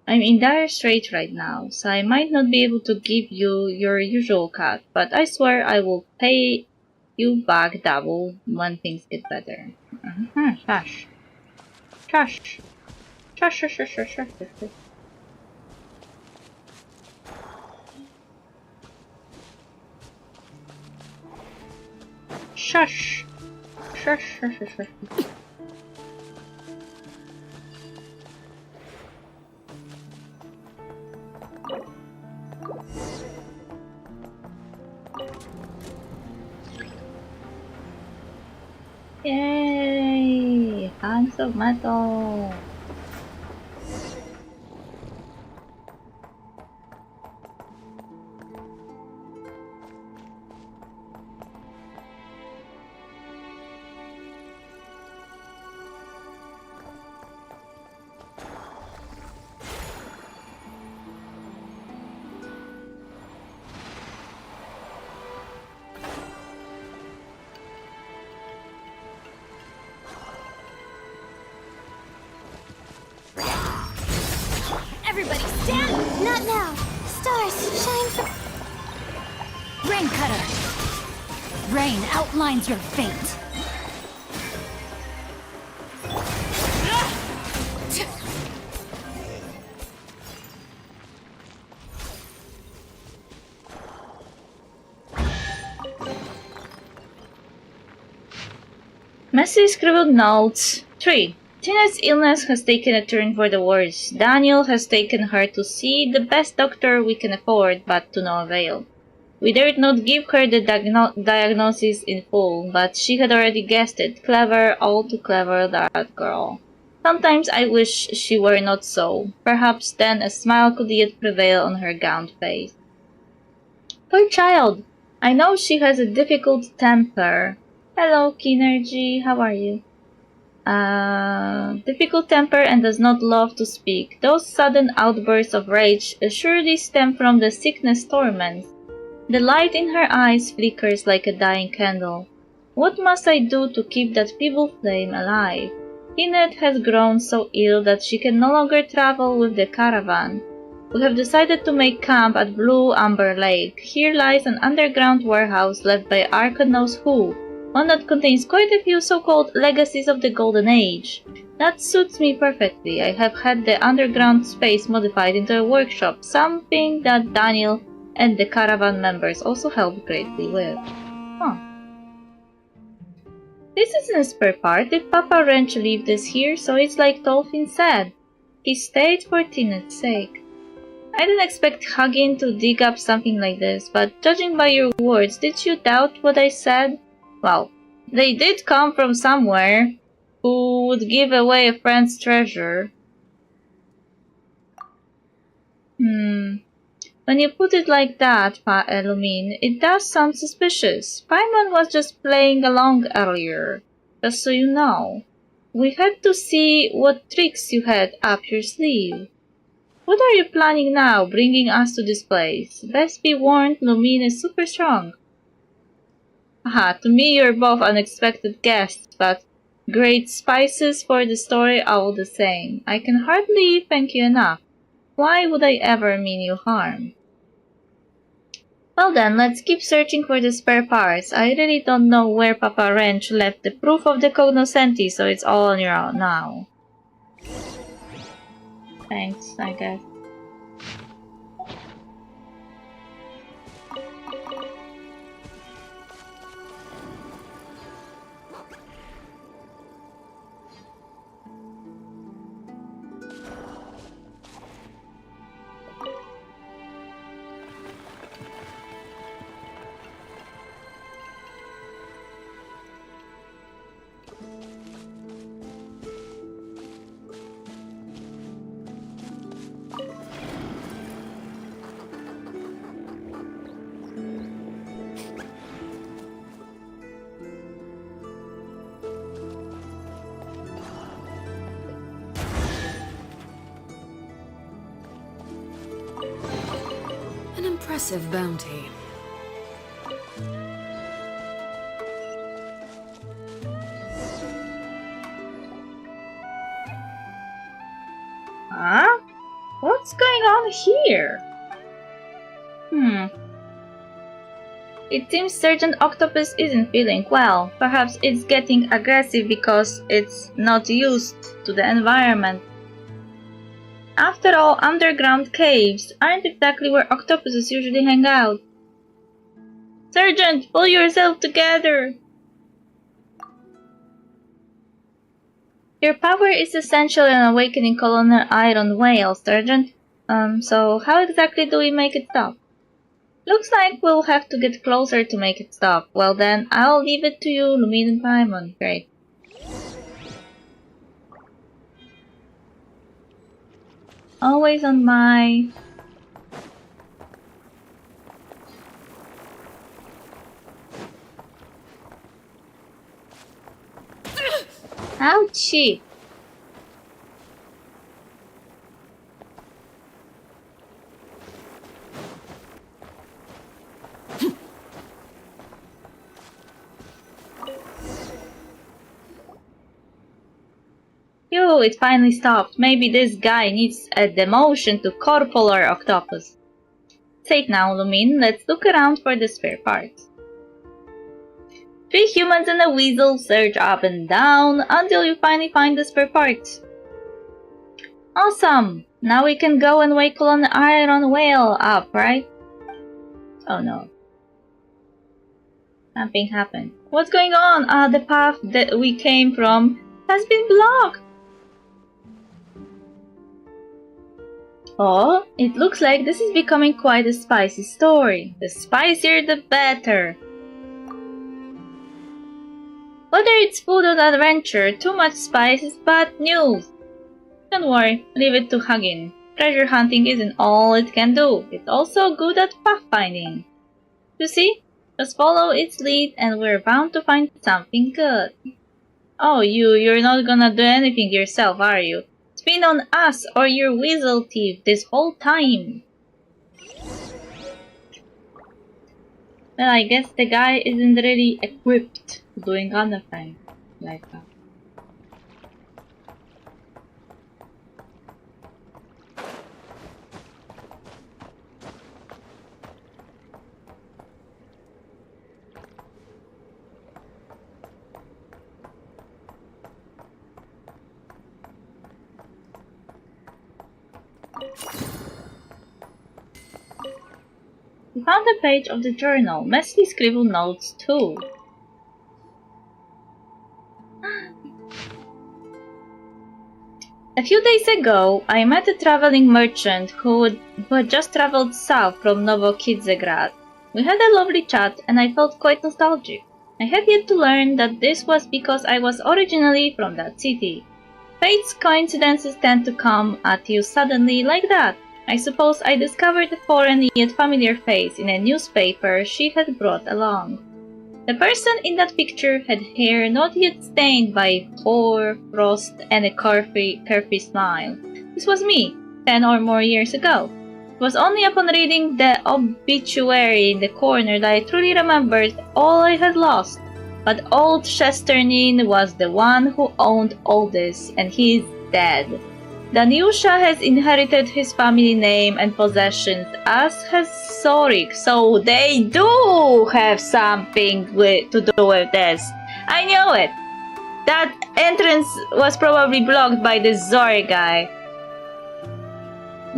I'm in dire straits right now, so I might not be able to give you your usual cut, but I swear I will pay you back double when things get better. Shush. Shush. Shush, shush, shush, shush, shush. Shush. Shush, shush, shush, shush. Yay! Hands of metal! Everybody stand! Not now! Stars, shine for... Rain Cutter. Rain outlines your fate. Messy scribbled notes. 3. Tina's illness has taken a turn for the worse. Daniel has taken her to see the best doctor we can afford, but to no avail. We dared not give her the diagnosis in full, but she had already guessed it. Clever, all too clever, that girl. Sometimes I wish she were not so. Perhaps then a smile could yet prevail on her gowned face. Poor child! I know she has a difficult temper. Hello, Kinergy, how are you? Difficult temper and does not love to speak. Those sudden outbursts of rage surely stem from the sickness torments. The light in her eyes flickers like a dying candle. What must I do to keep that feeble flame alive? Inet has grown so ill that she can no longer travel with the caravan. We have decided to make camp at Blue Amber Lake. Here lies an underground warehouse left by Arca knows who, one that contains quite a few so-called legacies of the Golden Age. That suits me perfectly. I have had the underground space modified into a workshop, something that Daniel and the caravan members also helped greatly with. Huh. This isn't a spare part. If Papa Wrench left this here, so it's like Dolphin said. He stayed for Tinet's sake. I didn't expect Hugin to dig up something like this, but judging by your words, did you doubt what I said? Well, they did come from somewhere. Who would give away a friend's treasure? When you put it like that, Pa Illumine, it does sound suspicious. Paimon was just playing along earlier, just so you know. We had to see what tricks you had up your sleeve. What are you planning now, bringing us to this place? Best be warned, Lumine is super strong. Aha, to me you're both unexpected guests, but great spices for the story all the same. I can hardly thank you enough. Why would I ever mean you harm? Well then, let's keep searching for the spare parts. I really don't know where Papa Wrench left the proof of the cognoscenti, so it's all on your own now. Thanks, I guess. An impressive bounty. Huh? What's going on here? It seems Sergeant Octopus isn't feeling well. Perhaps it's getting aggressive because it's not used to the environment. After all, underground caves aren't exactly where octopuses usually hang out. Sergeant, pull yourself together! Your power is essential in awakening Colonel Iron Whale, Sergeant. So how exactly do we make it stop? Looks like we'll have to get closer to make it stop. Well then, I'll leave it to you, Lumine and Paimon. Great. Always on my... Ouchie! Phew, it finally stopped. Maybe this guy needs a demotion to Corporal Octopus. Safe now, Lumine. Let's look around for the spare parts. 3 humans and a weasel search up and down until you finally find the spare parts. Awesome! Now we can go and wake Colonel Iron Whale up, right? Oh no. Something happened. What's going on? The path that we came from has been blocked! Oh, it looks like this is becoming quite a spicy story. The spicier the better. Whether it's food or adventure, too much spice is bad news. Don't worry, leave it to Hugin. Treasure hunting isn't all it can do. It's also good at pathfinding. You see? Just follow its lead and we're bound to find something good. Oh, you're not gonna do anything yourself, are you? It's been on us or your weasel thief this whole time. Well, I guess the guy isn't really equipped to doing anything like that. We found a page of the journal, messily scribbled notes too. A few days ago, I met a traveling merchant who had just traveled south from Novokidzgrad. We had a lovely chat and I felt quite nostalgic. I had yet to learn that this was because I was originally from that city. Fate's coincidences tend to come at you suddenly like that. I suppose I discovered a foreign yet familiar face in a newspaper she had brought along. The person in that picture had hair not yet stained by hoar frost and a curvy smile. This was me, 10 or more years ago. It was only upon reading the obituary in the corner that I truly remembered all I had lost. But old Chesternin was the one who owned all this, and he is dead. Danyusha has inherited his family name and possessions, as has Zorik, so they do have something to do with this. I knew it! That entrance was probably blocked by the Zorik guy.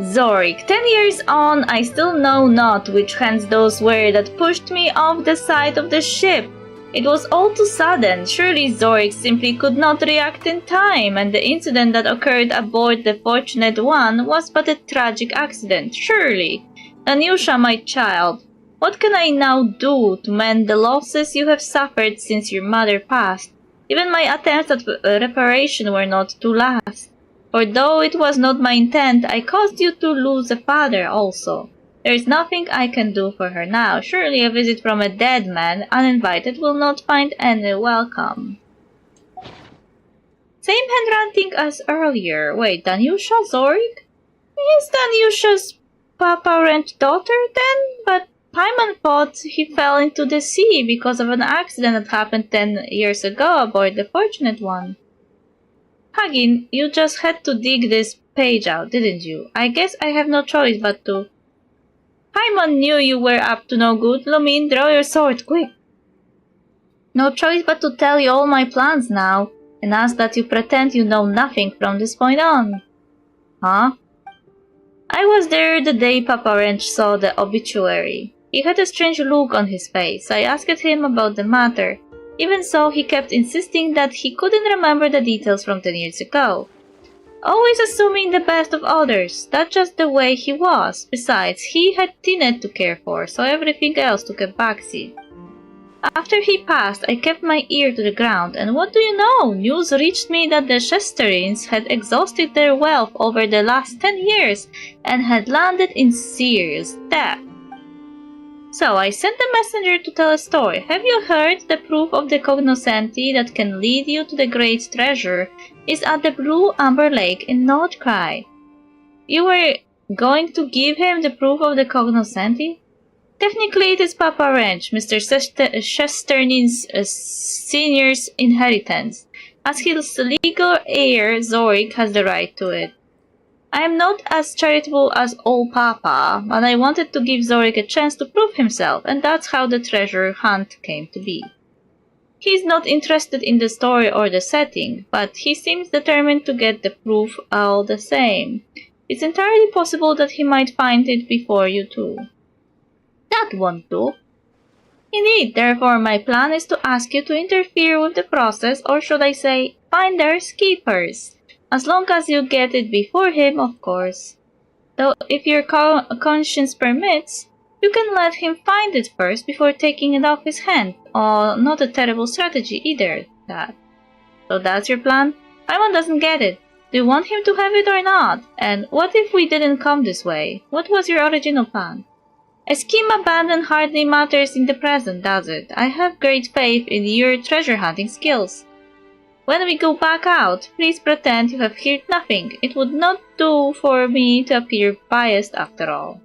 Zorik. 10 years on, I still know not which hands those were that pushed me off the side of the ship. It was all too sudden. Surely Zorik simply could not react in time, and the incident that occurred aboard the Fortunate One was but a tragic accident. Surely. Danyusha, my child, what can I now do to mend the losses you have suffered since your mother passed? Even my attempts at reparation were not to last. For though it was not my intent, I caused you to lose a father also. There is nothing I can do for her now. Surely a visit from a dead man, uninvited, will not find any welcome. Same handwriting as earlier. Wait, Danyusha Zorik? Is Danyusha's Papa Wrench daughter then? But Paimon thought he fell into the sea because of an accident that happened 10 years ago aboard the Fortunate One. Hagin, you just had to dig this page out, didn't you? I guess I have no choice but to. Paimon knew you were up to no good. Lumin, draw your sword, quick! No choice but to tell you all my plans now, and ask that you pretend you know nothing from this point on. Huh? I was there the day Papa Wrench saw the obituary. He had a strange look on his face. I asked him about the matter. Even so, he kept insisting that he couldn't remember the details from 10 years ago. Always assuming the best of others. That's just the way he was. Besides, he had Tinet to care for, so everything else took a backseat. After he passed, I kept my ear to the ground, and what do you know? News reached me that the Chesterins had exhausted their wealth over the last 10 years and had landed in serious debt. So I sent a messenger to tell a story. Have you heard? The proof of the cognoscenti that can lead you to the great treasure is at the Blue Amber Lake in Nordkrai. You were going to give him the proof of the cognoscenti? Technically it is Papa Wrench, Mr. Chesternin's senior's inheritance. As his legal heir, Zorik has the right to it. I am not as charitable as old Papa, but I wanted to give Zorik a chance to prove himself, and that's how the treasure hunt came to be. He's not interested in the story or the setting, but he seems determined to get the proof all the same. It's entirely possible that he might find it before you too. That won't do. Indeed, therefore my plan is to ask you to interfere with the process, or should I say, finders keepers. As long as you get it before him, of course. Though if your conscience permits, you can let him find it first before taking it off his hand. Oh, not a terrible strategy either, that. So that's your plan? Paimon doesn't get it. Do you want him to have it or not? And what if we didn't come this way? What was your original plan? A scheme abandoned hardly matters in the present, does it? I have great faith in your treasure hunting skills. When we go back out, please pretend you have heard nothing. It would not do for me to appear biased after all.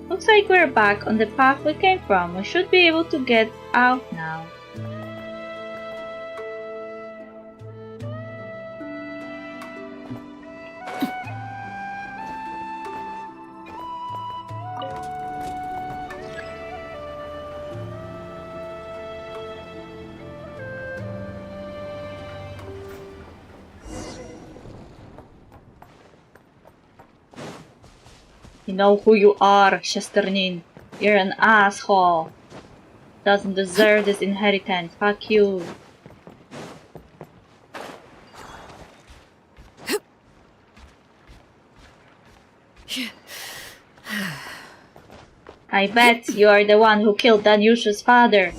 Looks like we're back on the path we came from. We should be able to get out now. You know who you are, Chesternin. You're an asshole. Doesn't deserve this inheritance. Fuck you. I bet you are the one who killed Danyusha's father.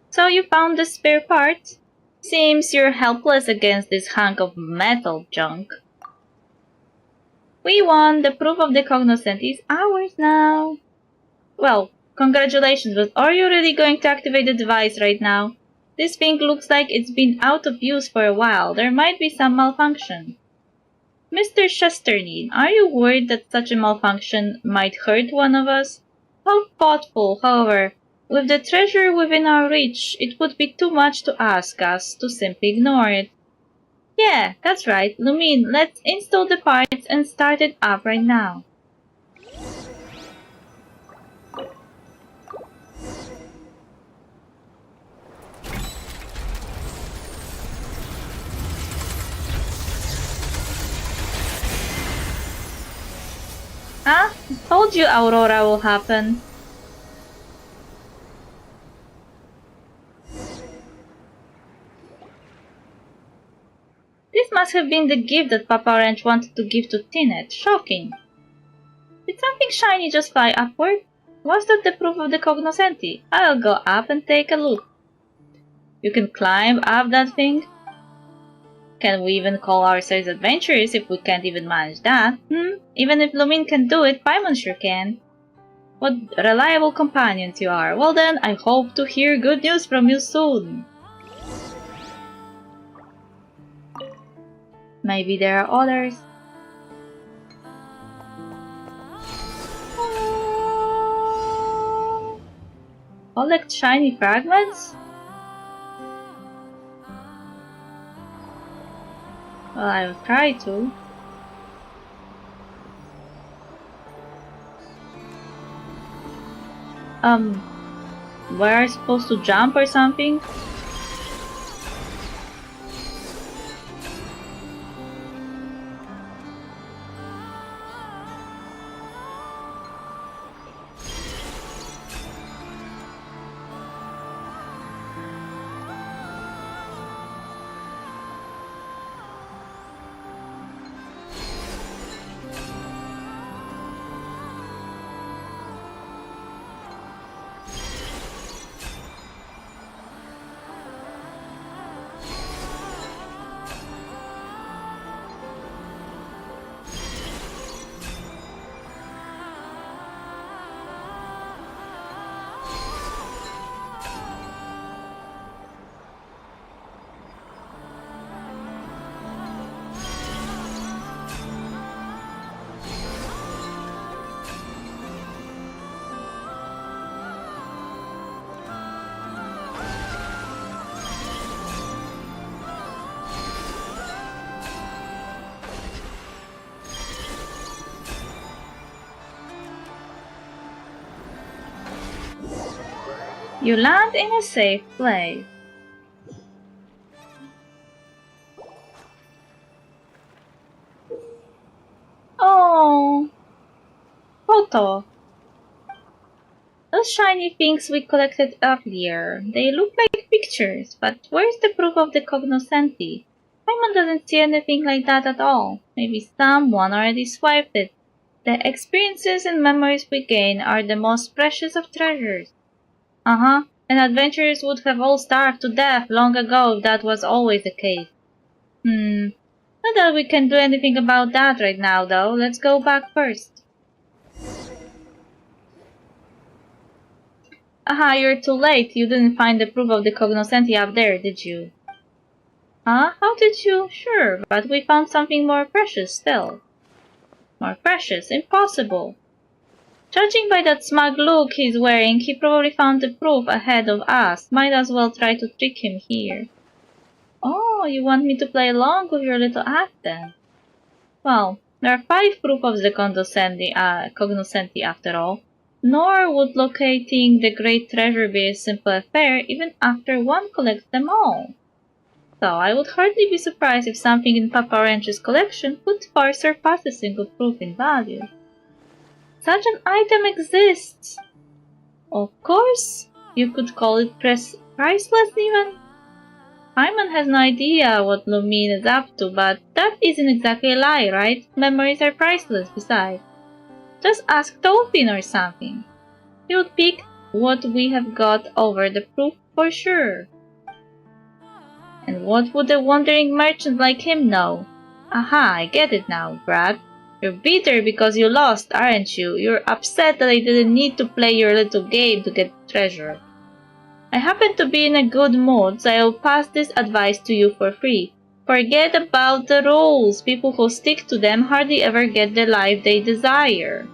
So you found the spare part? Seems you're helpless against this hunk of metal junk. We won! The proof of the cognoscent is ours now! Well, congratulations, but are you really going to activate the device right now? This thing looks like it's been out of use for a while. There might be some malfunction. Mr. Chesternin, are you worried that such a malfunction might hurt one of us? How thoughtful, however. With the treasure within our reach, it would be too much to ask us to simply ignore it. Yeah, that's right. Lumine, let's install the parts and start it up right now. Ah, told you Aurora will happen. This must have been the gift that Papa Orange wanted to give to Tinette. Shocking. Did something shiny just fly upward? Was that the proof of the cognoscenti? I'll go up and take a look. You can climb up that thing? Can we even call ourselves adventurers if we can't even manage that? Even if Lumine can do it, Paimon sure can. What reliable companions you are. Well then, I hope to hear good news from you soon. Maybe there are others. Collect shiny fragments? Well, I will try to. Where are you supposed to jump or something? You land in a safe place. Oh, photo. Those shiny things we collected earlier, they look like pictures, but where's the proof of the cognoscenti? Paimon doesn't see anything like that at all. Maybe someone already swiped it. The experiences and memories we gain are the most precious of treasures. Uh-huh, and adventurers would have all starved to death long ago if that was always the case. Not that we can do anything about that right now, though. Let's go back first. Aha, you're too late. You didn't find the proof of the cognoscenti up there, did you? Huh? How did you? Sure, but we found something more precious still. More precious? Impossible. Judging by that smug look he's wearing, he probably found the proof ahead of us. Might as well try to trick him here. Oh, you want me to play along with your little act then? Well, there are 5 proof of the cognoscenti after all. Nor would locating the great treasure be a simple affair even after one collects them all. So I would hardly be surprised if something in Papa Wrench's collection would far surpass a single proof in value. Such an item exists! Of course, you could call it priceless even. Paimon has no idea what Lumine is up to, but that isn't exactly a lie, right? Memories are priceless besides. Just ask Dolphin or something. He would pick what we have got over the proof for sure. And what would a wandering merchant like him know? Aha, I get it now, brat. You're bitter because you lost, aren't you? You're upset that I didn't need to play your little game to get treasure. I happen to be in a good mood, so I'll pass this advice to you for free. Forget about the rules. People who stick to them hardly ever get the life they desire.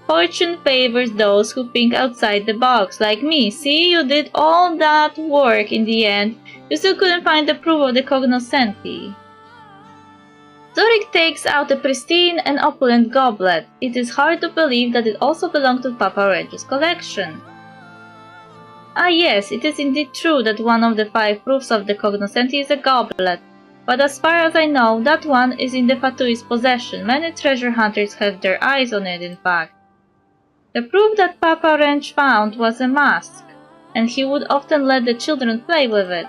Fortune favors those who think outside the box, like me. See, you did all that work in the end. You still couldn't find the proof of the cognoscenti. Zurich takes out a pristine and opulent goblet. It is hard to believe that it also belonged to Papa Wrench's collection. Ah yes, it is indeed true that one of the 5 proofs of the cognoscenti is a goblet. But as far as I know, that one is in the Fatui's possession. Many treasure hunters have their eyes on it, in fact. The proof that Papa Wrench found was a mask, and he would often let the children play with it.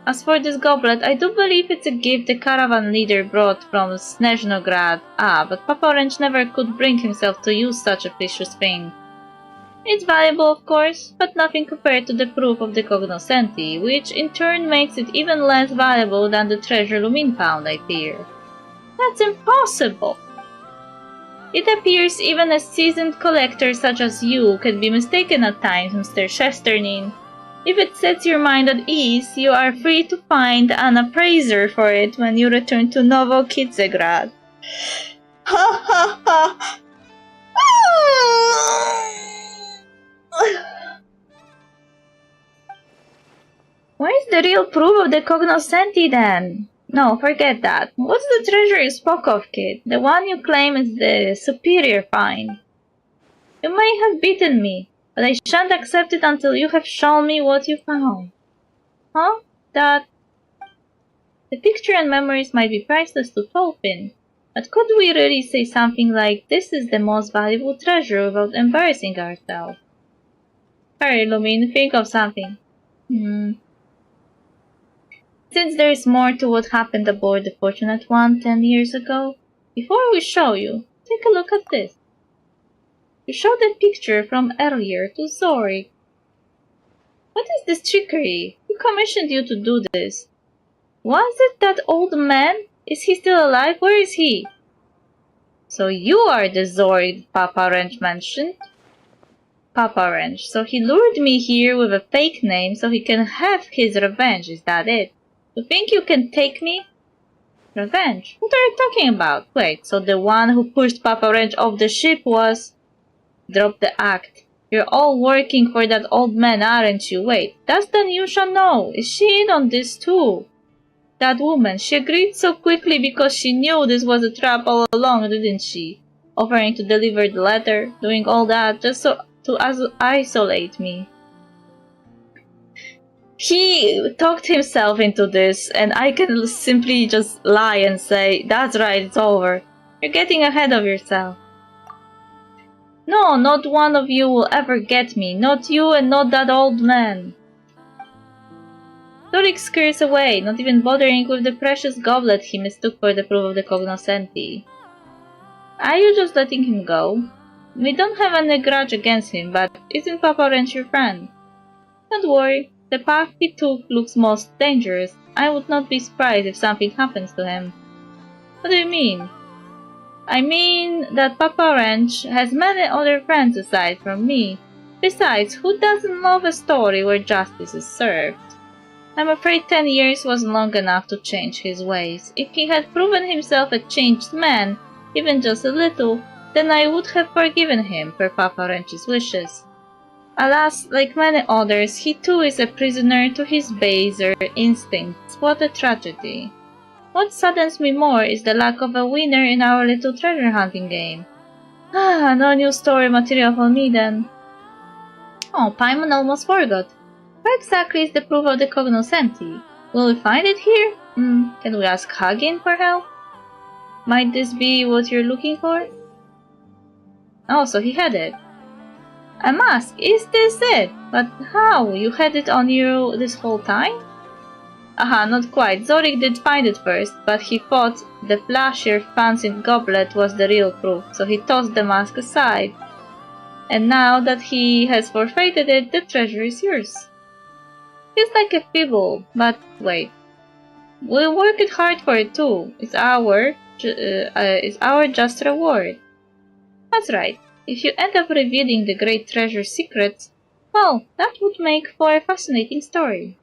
As for this goblet, I do believe it's a gift the caravan leader brought from Snezhnograd. But Papa Wrench never could bring himself to use such a precious thing. It's valuable, of course, but nothing compared to the proof of the cognoscenti, which in turn makes it even less valuable than the treasure Lumine found, I fear. That's impossible! It appears even a seasoned collector such as you can be mistaken at times, Mr. Chesternin. If it sets your mind at ease, you are free to find an appraiser for it when you return to Novokizegrad. Ha ha ha! Where's the real proof of the cognoscenti then? No, forget that. What's the treasure you spoke of, kid? The one you claim is the superior find. You may have beaten me, but I shan't accept it until you have shown me what you found. Huh? That... The picture and memories might be priceless to Tolkien, but could we really say something like, this is the most valuable treasure without embarrassing ourselves? Hurry, Lumine, think of something. Since there is more to what happened aboard the Fortunate One 10 years ago, before we show you, take a look at this. You showed that picture from earlier to Zori. What is this trickery? Who commissioned you to do this? Was it that old man? Is he still alive? Where is he? So you are the Zori Papa Wrench mentioned? Papa Wrench. So he lured me here with a fake name so he can have his revenge, is that it? You think you can take me? Revenge? What are you talking about? Wait, so the one who pushed Papa Wrench off the ship was... Drop the act. You're all working for that old man, aren't you? Wait, that's the Nyusha know. Is she in on this too? That woman, she agreed so quickly because she knew this was a trap all along, didn't she? Offering to deliver the letter, doing all that just so to isolate me. He talked himself into this, and I can simply just lie and say, that's right, it's over. You're getting ahead of yourself. No, not one of you will ever get me. Not you and not that old man. Zorik scurries away, not even bothering with the precious goblet he mistook for the proof of the cognoscenti. Are you just letting him go? We don't have any grudge against him, but isn't Papa Wrench your friend? Don't worry, the path he took looks most dangerous. I would not be surprised if something happens to him. What do you mean? I mean that Papa Wrench has many other friends aside from me. Besides, who doesn't love a story where justice is served? I'm afraid 10 years wasn't long enough to change his ways. If he had proven himself a changed man, even just a little, then I would have forgiven him per Papa Wrench's wishes. Alas, like many others, he too is a prisoner to his baser instincts. What a tragedy. What saddens me more is the lack of a winner in our little treasure hunting game. Ah, no new story material for me then. Oh, Paimon almost forgot. Where exactly is the proof of the cognoscenti? Will we find it here? Can we ask Hagin for help? Might this be what you're looking for? Oh, so he had it. A mask, is this it? But how? You had it on you this whole time? Aha, not quite. Zorik did find it first, but he thought the flashier, fancy goblet was the real proof, so he tossed the mask aside. And now that he has forfeited it, the treasure is yours. Feels like a fibble, but wait. We worked hard for it too. It's our just reward. That's right. If you end up revealing the great treasure secrets, well, that would make for a fascinating story.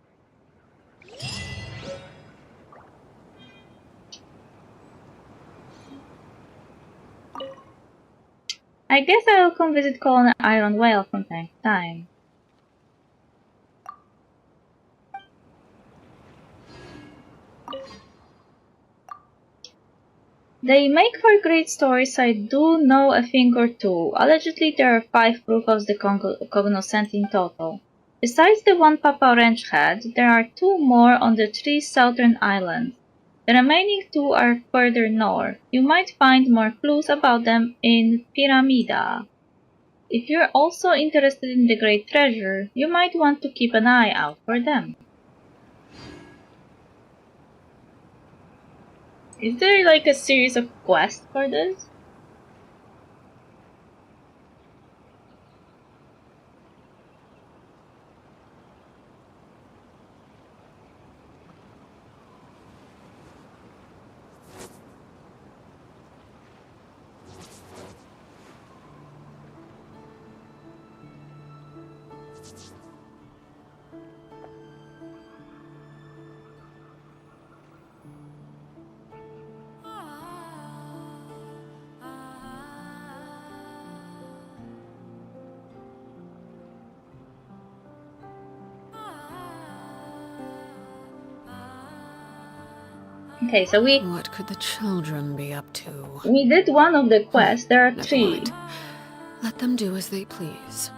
I guess I will come visit Colonel Iron Whale from time to time. They make for great stories, I do know a thing or two. Allegedly there are 5 proofs of the cognoscenti in total. Besides the one Papa Wrench had, there are 2 more on the 3 southern islands. The remaining 2 are further north. You might find more clues about them in Pyramida. If you're also interested in the great treasure, you might want to keep an eye out for them. Is there like a series of quests for this? Okay, so What could the children be up to? we did one of the quests. There are Never 3. mind. Let them do as they please.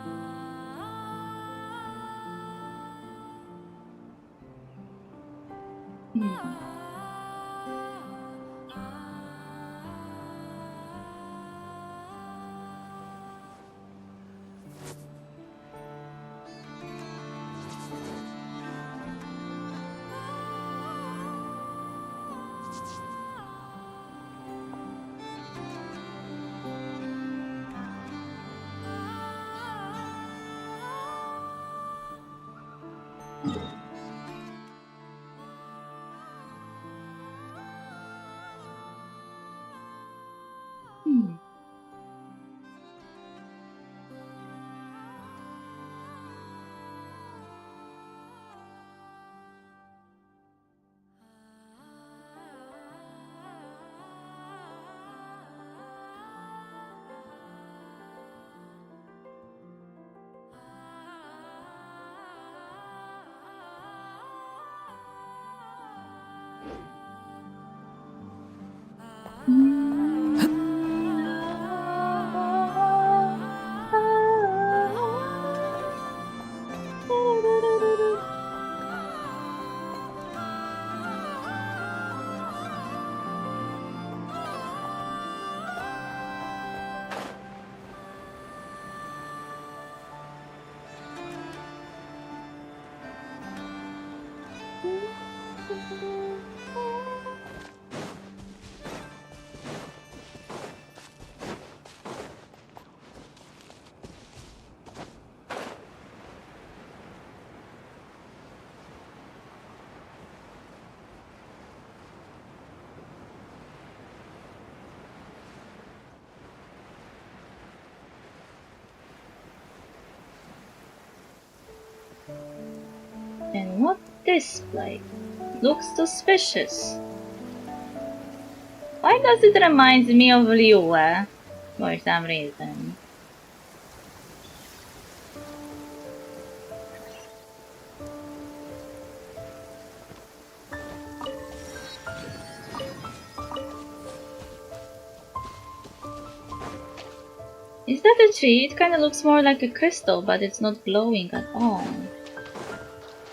And what this place? Looks suspicious. Why does it remind me of Liu for some reason? Is that a tree? It kinda looks more like a crystal, but it's not glowing at all.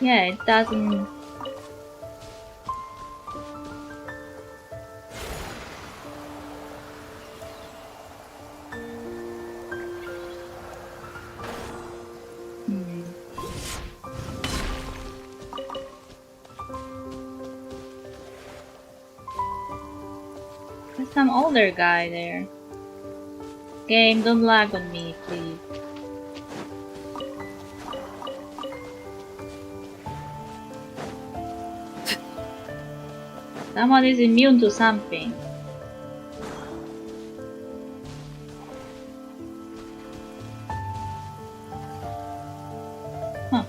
Yeah, it doesn't... There's some older guy there. Game, don't lag on me, please. Someone is immune to something. Huh.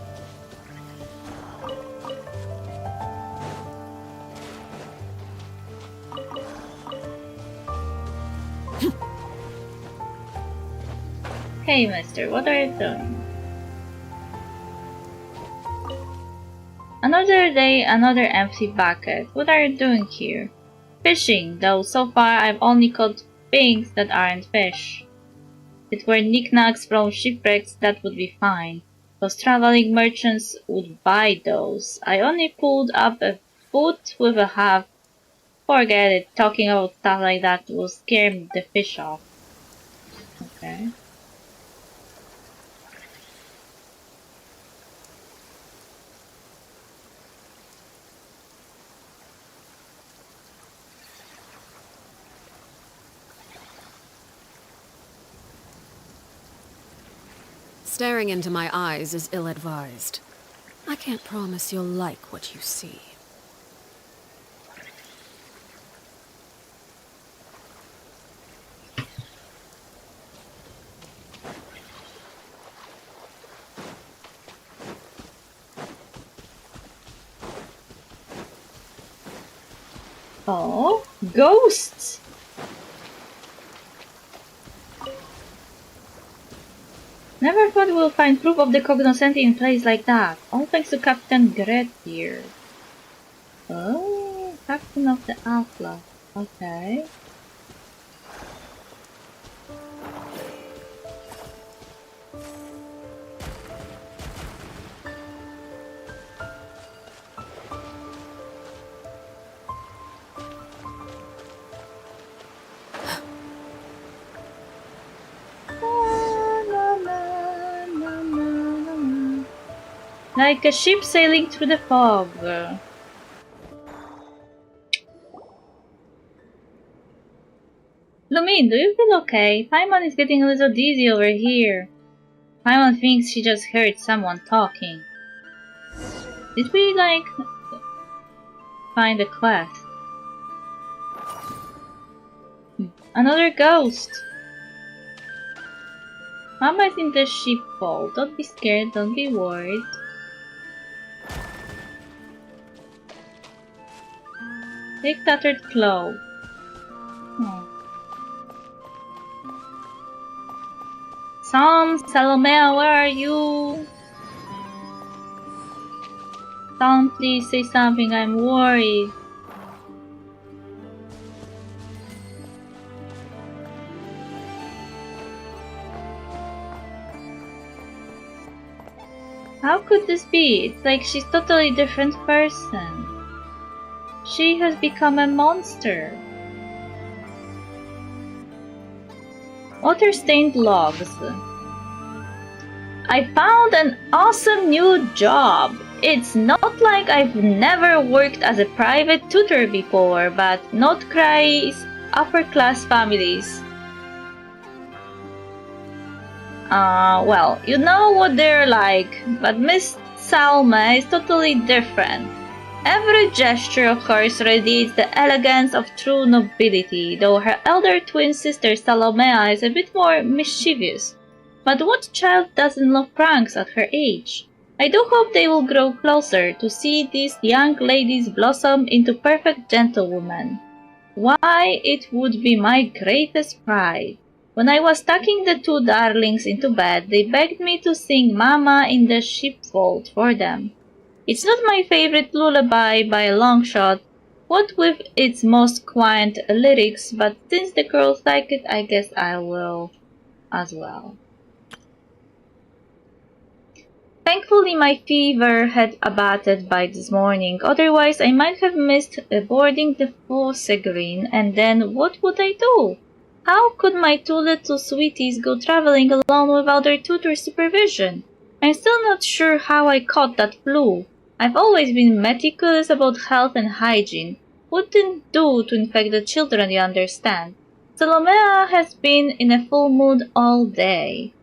Hey, mister, what are you doing? Another day, another empty bucket. What are you doing here? Fishing, though so far I've only caught things that aren't fish. If it were knickknacks from shipwrecks, that would be fine. Those traveling merchants would buy those. I only pulled up a foot with a half. Forget it, talking about stuff like that will scare the fish off. Okay. Staring into my eyes is ill-advised. I can't promise you'll like what you see. Oh, ghosts! Never thought we'll find proof of the cognoscenti in place like that. All thanks to Captain Gret here. Oh, Captain of the Outlaw. Okay. Like a ship sailing through the fog. Lumin, do you feel okay? Paimon is getting a little dizzy over here. Paimon thinks she just heard someone talking. Did we, like, find a quest? Another ghost! Mama is in the sheepfold. Don't be scared, don't be worried. Big tattered claw. Oh. Sam, Salomea, where are you? Sam, please say something, I'm worried. How could this be? It's like she's a totally different person. She has become a monster. Water-stained logs. I found an awesome new job. It's not like I've never worked as a private tutor before, but not cries upper-class families. Well, you know what they're like, but Miss Salma is totally different. Every gesture of hers radiates the elegance of true nobility, though her elder twin sister Salomea is a bit more mischievous. But what child doesn't love pranks at her age? I do hope they will grow closer to see these young ladies blossom into perfect gentlewomen. Why, it would be my greatest pride. When I was tucking the two darlings into bed, they begged me to sing Mama in the Sheepfold for them. It's not my favorite lullaby by a long shot, what with its most quaint lyrics, but since the girls like it, I guess I will as well. Thankfully, my fever had abated by this morning, otherwise I might have missed boarding the Fosse-Green, and then what would I do? How could my two little sweeties go traveling alone without their tutor's supervision? I'm still not sure how I caught that flu. I've always been meticulous about health and hygiene. Wouldn't do to infect the children, you understand. Salomea has been in a full mood all day,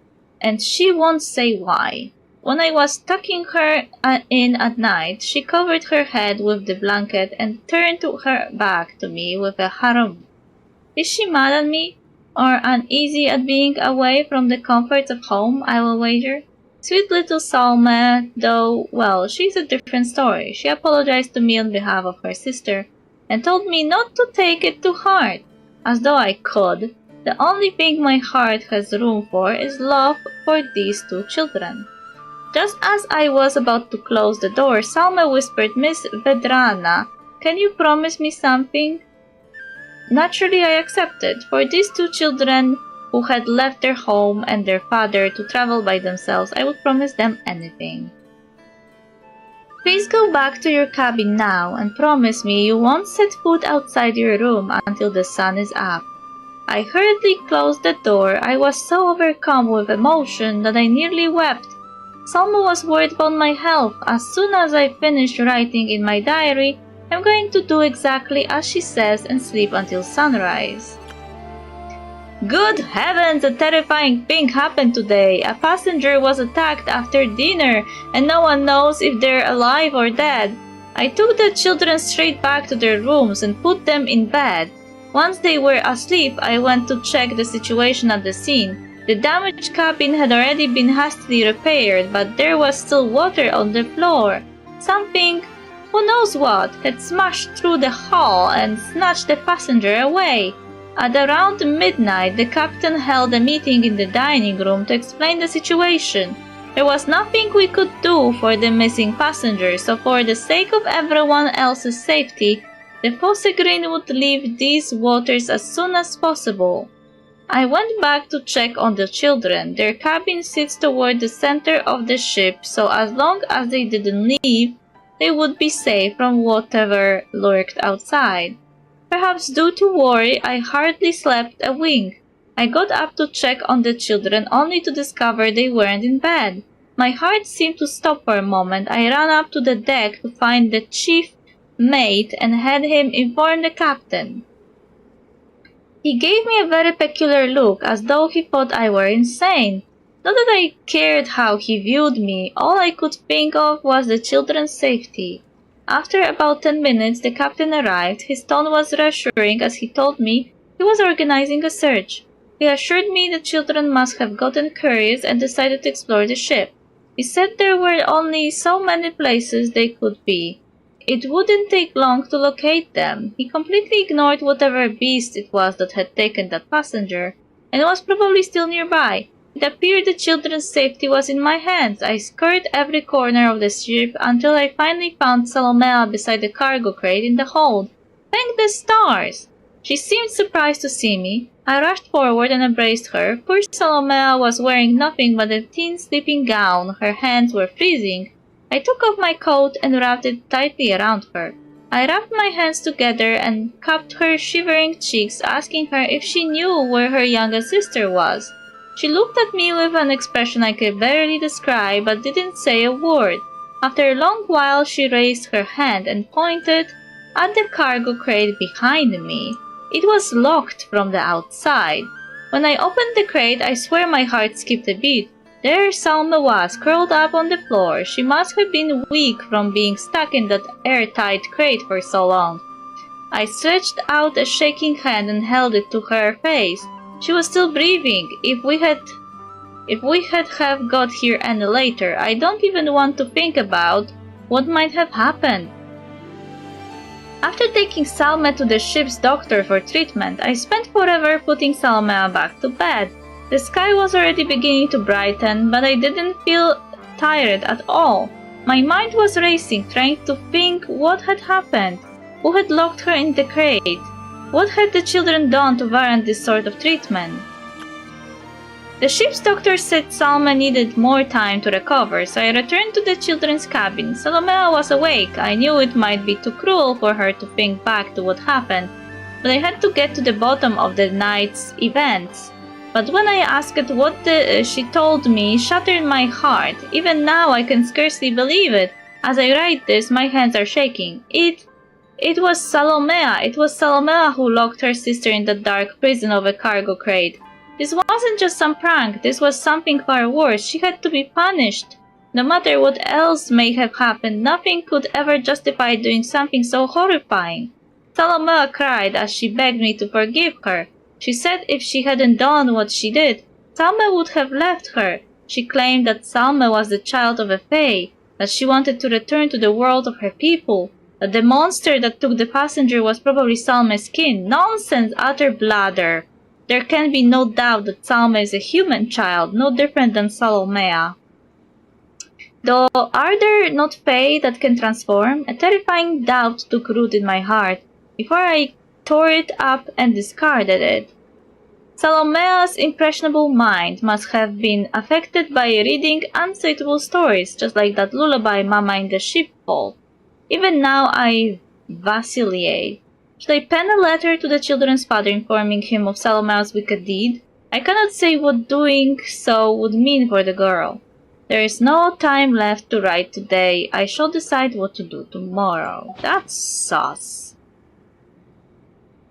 and she won't say why. When I was tucking her in at night, she covered her head with the blanket and turned her back to me with a harum. Is she mad at me, or uneasy at being away from the comforts of home, I will wager? Sweet little Salma, though, well, she's a different story. She apologized to me on behalf of her sister, and told me not to take it to heart, as though I could. The only thing my heart has room for is love for these two children. Just as I was about to close the door, Salma whispered, Miss Vedrana, can you promise me something? Naturally, I accepted. For these two children who had left their home and their father to travel by themselves, I would promise them anything. Please go back to your cabin now and promise me you won't set foot outside your room until the sun is up. I hurriedly closed the door. I was so overcome with emotion that I nearly wept. Salma was worried about my health. As soon as I finished writing in my diary, I'm going to do exactly as she says and sleep until sunrise. Good heavens, a terrifying thing happened today. A passenger was attacked after dinner, and no one knows if they're alive or dead. I took the children straight back to their rooms and put them in bed. Once they were asleep, I went to check the situation at the scene. The damaged cabin had already been hastily repaired, but there was still water on the floor. Something, who knows what, had smashed through the hull and snatched the passenger away. At around midnight, the captain held a meeting in the dining room to explain the situation. There was nothing we could do for the missing passenger, so for the sake of everyone else's safety, the Fosse-Green would leave these waters as soon as possible. I went back to check on the children. Their cabin sits toward the center of the ship, so as long as they didn't leave, they would be safe from whatever lurked outside. Perhaps due to worry, I hardly slept a wink. I got up to check on the children only to discover they weren't in bed. My heart seemed to stop for a moment. I ran up to the deck to find the chief mate and had him inform the captain. He gave me a very peculiar look, as though he thought I were insane. Not that I cared how he viewed me, all I could think of was the children's safety. After about 10 minutes, the captain arrived. His tone was reassuring as he told me he was organizing a search. He assured me the children must have gotten curious and decided to explore the ship. He said there were only so many places they could be. It wouldn't take long to locate them. He completely ignored whatever beast it was that had taken that passenger, and was probably still nearby. It appeared the children's safety was in my hands. I scoured every corner of the ship until I finally found Salomea beside the cargo crate in the hold. Thank the stars! She seemed surprised to see me. I rushed forward and embraced her. Poor Salomea was wearing nothing but a thin sleeping gown. Her hands were freezing. I took off my coat and wrapped it tightly around her. I wrapped my hands together and cupped her shivering cheeks, asking her if she knew where her youngest sister was. She looked at me with an expression I could barely describe, but didn't say a word. After a long while, she raised her hand and pointed at the cargo crate behind me. It was locked from the outside. When I opened the crate, I swear my heart skipped a beat. There Salma was, curled up on the floor. She must have been weak from being stuck in that airtight crate for so long. I stretched out a shaking hand and held it to her face. She was still breathing. If we had If we had have got here any later, I don't even want to think about what might have happened. After taking Salme to the ship's doctor for treatment, I spent forever putting Salmea back to bed. The sky was already beginning to brighten, but I didn't feel tired at all. My mind was racing, trying to think what had happened. Who had locked her in the crate? What had the children done to warrant this sort of treatment? The ship's doctor said Salme needed more time to recover, so I returned to the children's cabin. Salomea was awake. I knew it might be too cruel for her to think back to what happened, but I had to get to the bottom of the night's events. But when I asked what she told me, shattered my heart. Even now I can scarcely believe it. As I write this, my hands are shaking. It was Salomea. It was Salomea who locked her sister in the dark prison of a cargo crate. This wasn't just some prank, this was something far worse. She had to be punished. No matter what else may have happened, nothing could ever justify doing something so horrifying. Salomea cried as she begged me to forgive her. She said if she hadn't done what she did, Salme would have left her. She claimed that Salme was the child of a fae, that she wanted to return to the world of her people, that the monster that took the passenger was probably Salme's kin. Nonsense, utter blather. There can be no doubt that Salme is a human child, no different than Salomea. Though are there not fae that can transform? A terrifying doubt took root in my heart before I tore it up and discarded it. Salomea's impressionable mind must have been affected by reading unsuitable stories, just like that lullaby Mama in the sheepfold. Even now I vacillate. Should I pen a letter to the children's father informing him of Salomea's wicked deed? I cannot say what doing so would mean for the girl. There is no time left to write today. I shall decide what to do tomorrow. That's sus.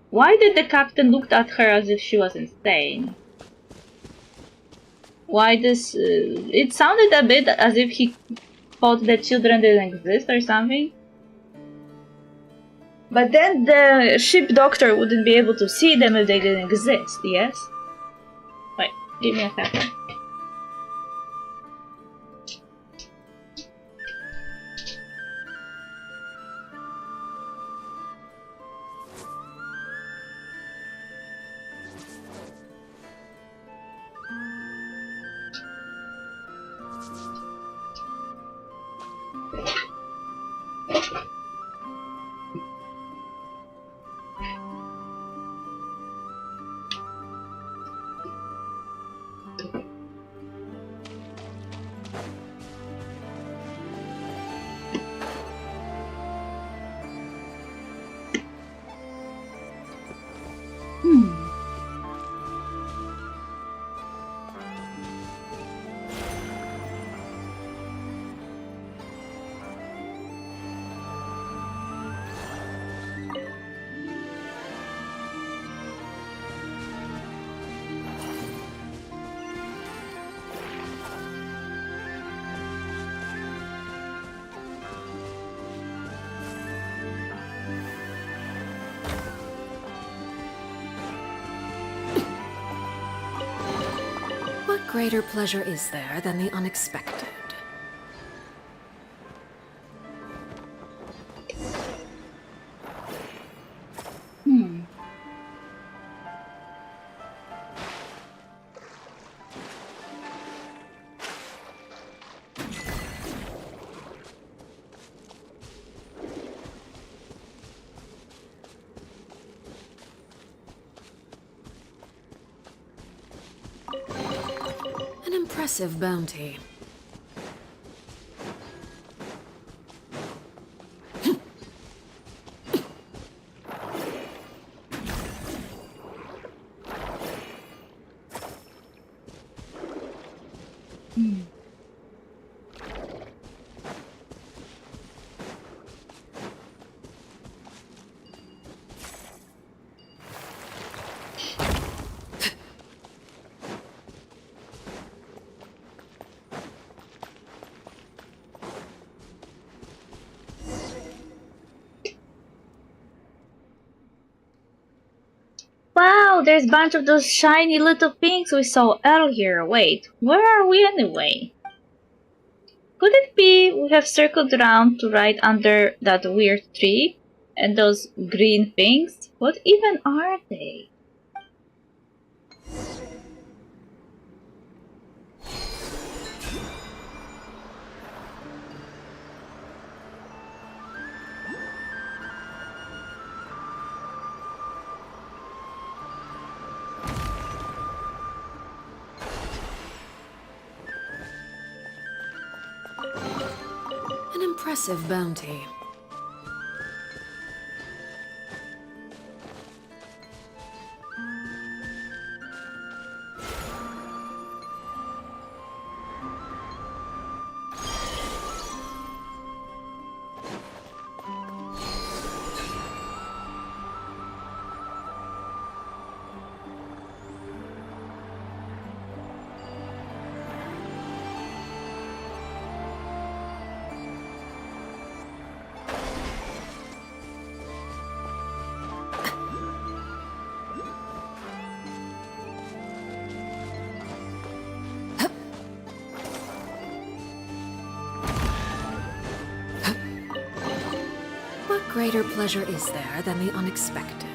Why did the captain look at her as if she was insane? Why this... it sounded a bit as if he thought that children didn't exist or something. But then the ship doctor wouldn't be able to see them if they didn't exist, yes? Wait, give me a second. What greater pleasure is there than the unexpected? An impressive bounty. no, there's a bunch of those shiny little things we saw earlier. Wait, where are we anyway? Could it be we have circled around to right under that weird tree? And those green things? What even are they? An impressive bounty. What greater pleasure is there than the unexpected?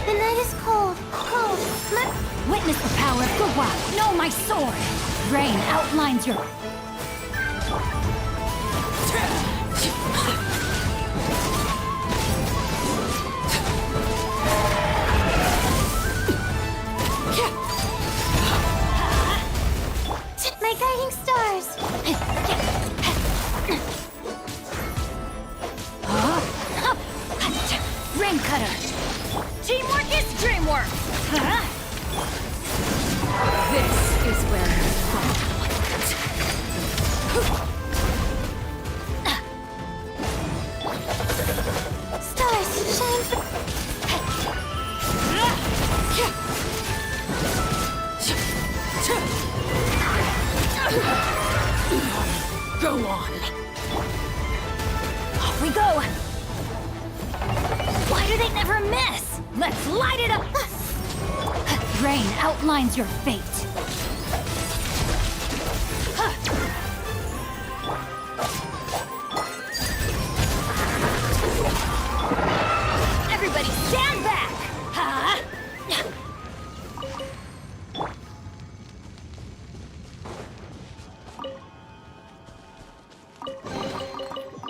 The night is cold, cold. Witness the power of Gugwa. Know my sword. Rain outlines your... My guiding stars. Rain cutter. Teamwork is dreamwork. This is where you fall. Stars, shine for... Go on. Off we go. Why do they never miss? Let's light it up. Rain outlines your fate. Everybody stand back.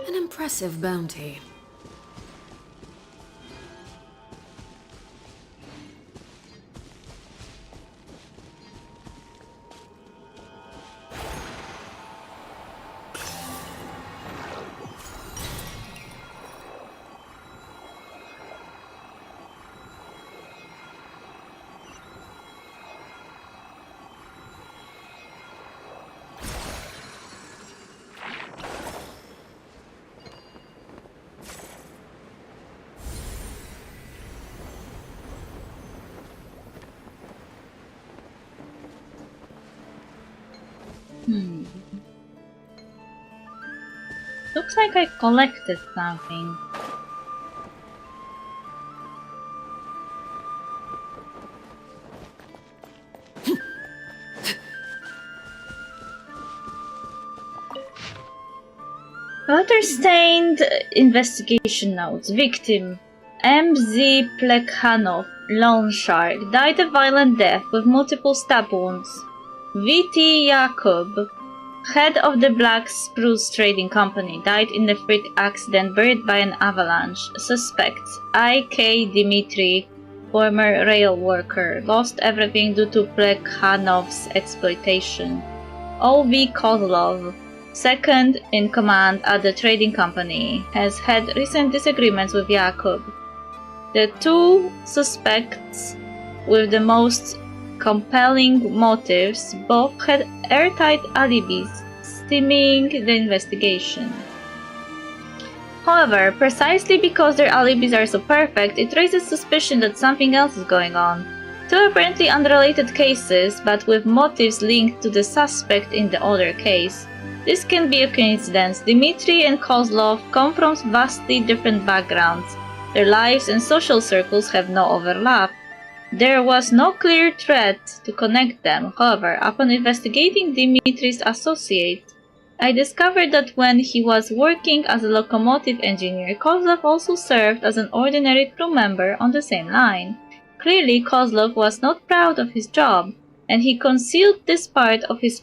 An impressive bounty. Looks like I collected something. Water-stained investigation notes. Victim M.Z. Plekhanov, loan shark, died a violent death with multiple stab wounds. V.T. Yakub, head of the Black Spruce Trading Company, died in a freak accident buried by an avalanche. Suspects I.K. Dmitry, former rail worker, lost everything due to Plekhanov's exploitation. O.V. Kozlov, second in command at the trading company, has had recent disagreements with Yakub. The two suspects with the most compelling motives both had airtight alibis, stemming the investigation. However, precisely because their alibis are so perfect, it raises suspicion that something else is going on. Two apparently unrelated cases, but with motives linked to the suspect in the other case. This can be a coincidence. Dmitry and Kozlov come from vastly different backgrounds. Their lives and social circles have no overlap. There was no clear thread to connect them. However, upon investigating Dmitry's associate, I discovered that when he was working as a locomotive engineer, Kozlov also served as an ordinary crew member on the same line. Clearly, Kozlov was not proud of his job, and he concealed this part of his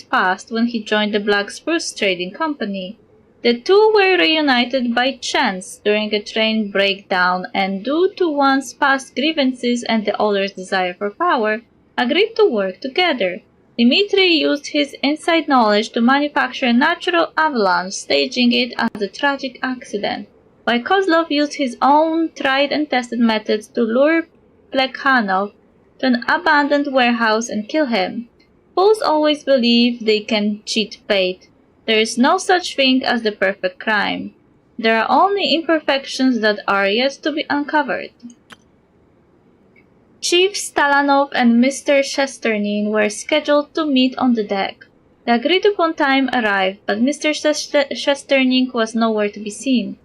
past when he joined the Black Spruce Trading Company. The two were reunited by chance during a train breakdown, and due to one's past grievances and the other's desire for power, agreed to work together. Dmitry used his inside knowledge to manufacture a natural avalanche, staging it as a tragic accident, while Kozlov used his own tried and tested methods to lure Plekhanov to an abandoned warehouse and kill him. Fools always believe they can cheat fate. There is no such thing as the perfect crime. There are only imperfections that are yet to be uncovered. Chief Stalanov and Mr. Shesternin were scheduled to meet on the deck. The agreed-upon time arrived, but Mr. Shesternin was nowhere to be seen.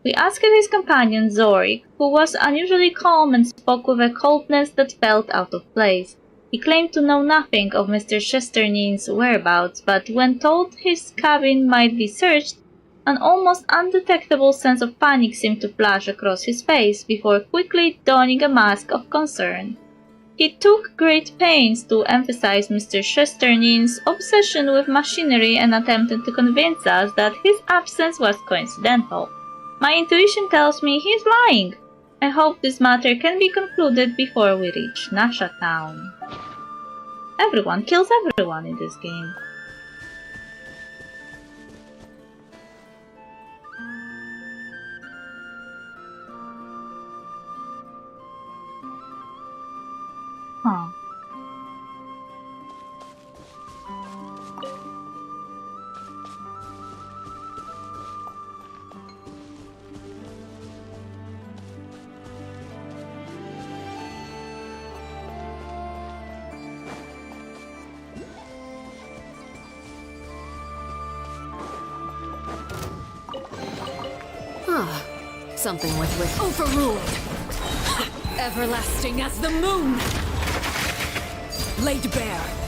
We asked his companion Zorik, who was unusually calm and spoke with a coldness that felt out of place. He claimed to know nothing of Mr. Shesternin's whereabouts, but when told his cabin might be searched, an almost undetectable sense of panic seemed to flash across his face before quickly donning a mask of concern. He took great pains to emphasize Mr. Shesternin's obsession with machinery and attempted to convince us that his absence was coincidental. My intuition tells me he's lying. I hope this matter can be concluded before we reach Nasha Town. Everyone kills everyone in this game. Huh. Something with which Overruled! Everlasting as the moon! Laid bare!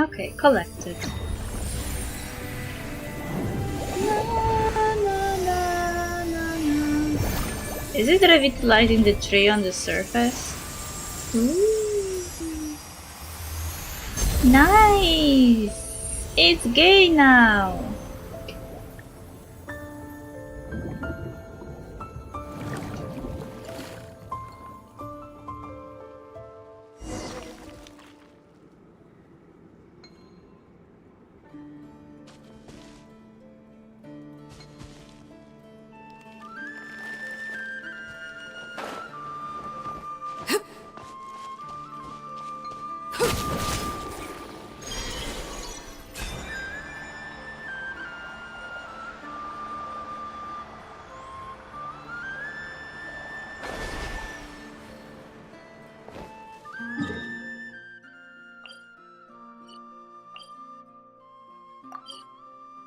Okay, collected. Is it revitalizing the tree on the surface? Ooh. Nice! It's gay now!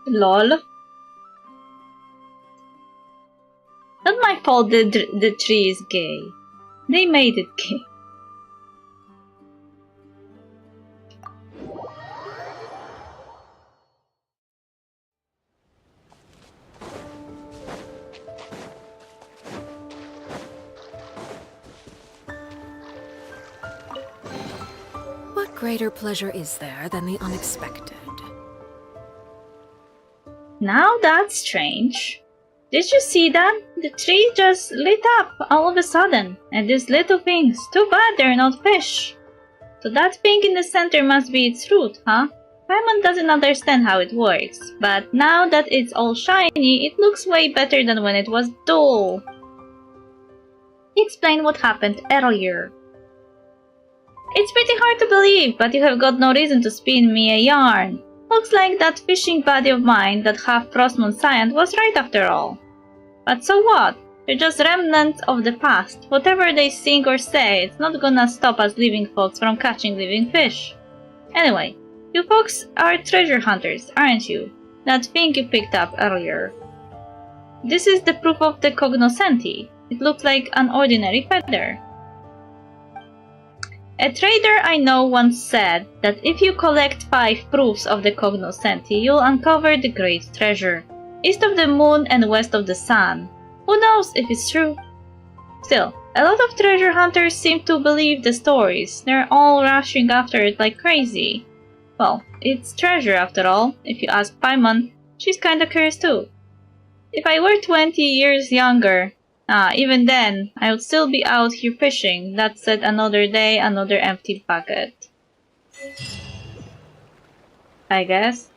LOL. Not my fault the tree is gay. They made it gay. What greater pleasure is there than the unexpected? Now that's strange. Did you see that? The tree just lit up all of a sudden, and these little things, too bad they're not fish. So that pink in the center must be its root, huh? Paimon doesn't understand how it works, but now that it's all shiny, it looks way better than when it was dull. Explain what happened earlier. It's pretty hard to believe, but you have got no reason to spin me a yarn. Looks like that fishing buddy of mine, that half-Frostmoon Scion, was right after all. But so what? They're just remnants of the past. Whatever they think or say, it's not gonna stop us living folks from catching living fish. Anyway, you folks are treasure hunters, aren't you? That thing you picked up earlier. This is the proof of the cognoscenti. It looks like an ordinary feather. A trader I know once said that if you collect 5 proofs of the cognoscenti, you'll uncover the great treasure, east of the moon and west of the sun. Who knows if it's true? Still, a lot of treasure hunters seem to believe the stories. They're all rushing after it like crazy. Well, it's treasure after all. If you ask Paimon, she's kinda curious too. If I were 20 years younger, even then, I would still be out here fishing. That said, another day, another empty bucket. I guess.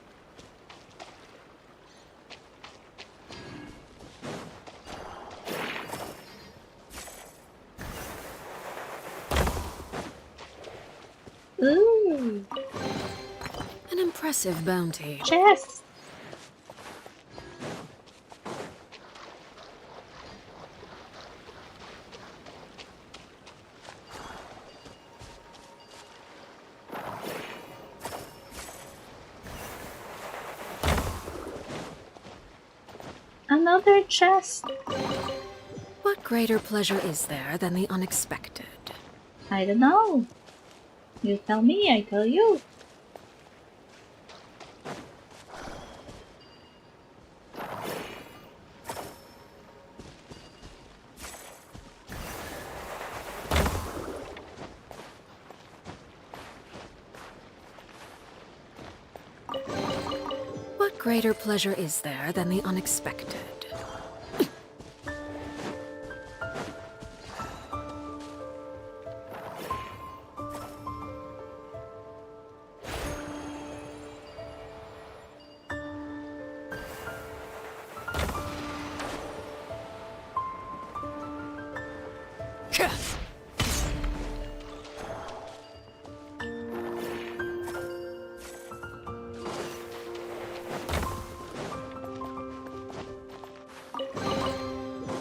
Ooh. An impressive bounty. Chest. Another chest. What greater pleasure is there than the unexpected? I don't know. You tell me, I tell you. What greater pleasure is there than the unexpected?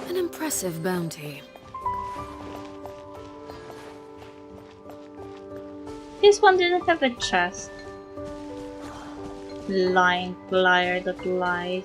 An impressive bounty. This one didn't have a chest. Lying liar that lies.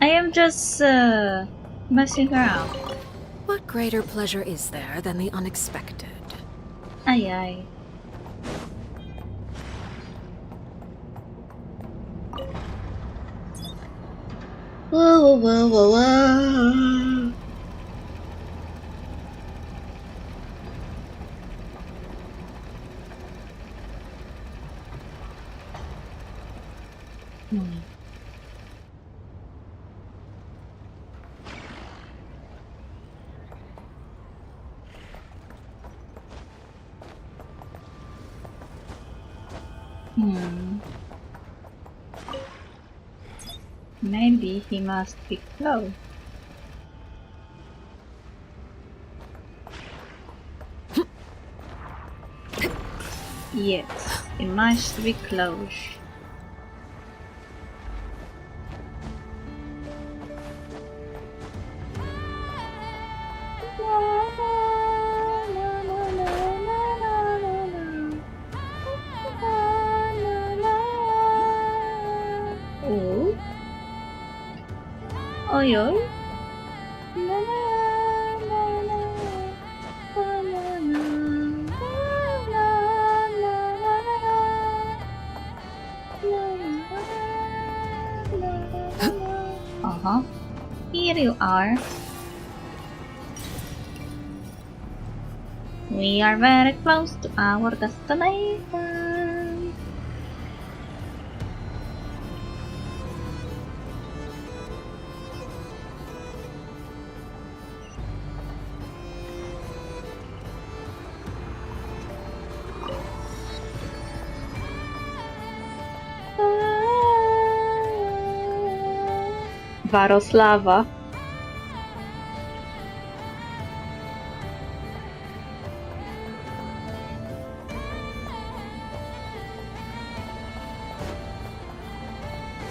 I am just messing around. What greater pleasure is there than the unexpected? Aye aye. Whoa, whoa, whoa, whoa. Maybe he must be close. Yes, it must be close. Oh. Oi, oi. Uh-huh. Here you are. We are very close to our destination. Varoslava.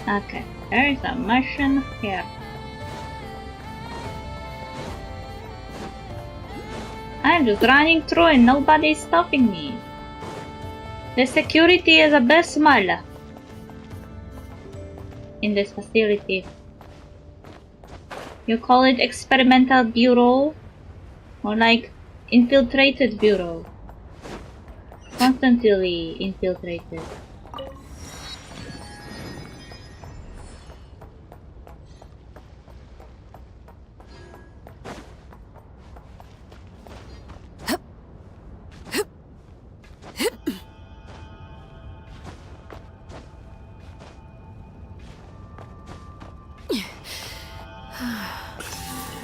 Okay, there is a mission here. I'm just running through and nobody is stopping me. The security is abysmal in this facility. You call it experimental bureau? Or like infiltrated bureau? Constantly infiltrated.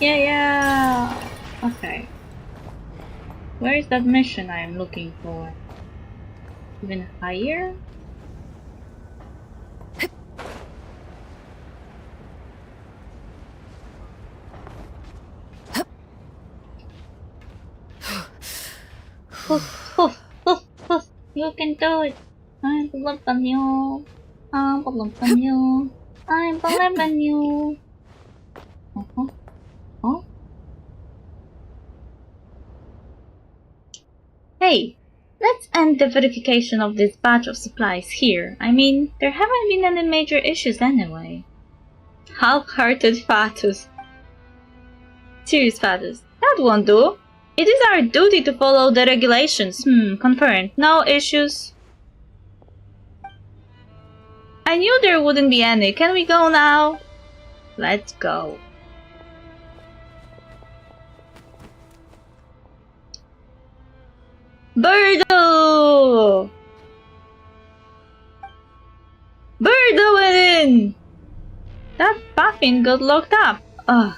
Yeah. Okay. Where is that mission I am looking for? Even higher? You can do it. I believe in you. I believe in you. I believe in you. Huh? Hey, let's end the verification of this batch of supplies here. I mean, there haven't been any major issues anyway. Half-hearted Fatus. Serious Fatus. That won't do. It is our duty to follow the regulations. Confirmed. No issues. I knew there wouldn't be any. Can we go now? Let's go. Birdo! Birdo went in! That puffin got locked up. Ugh.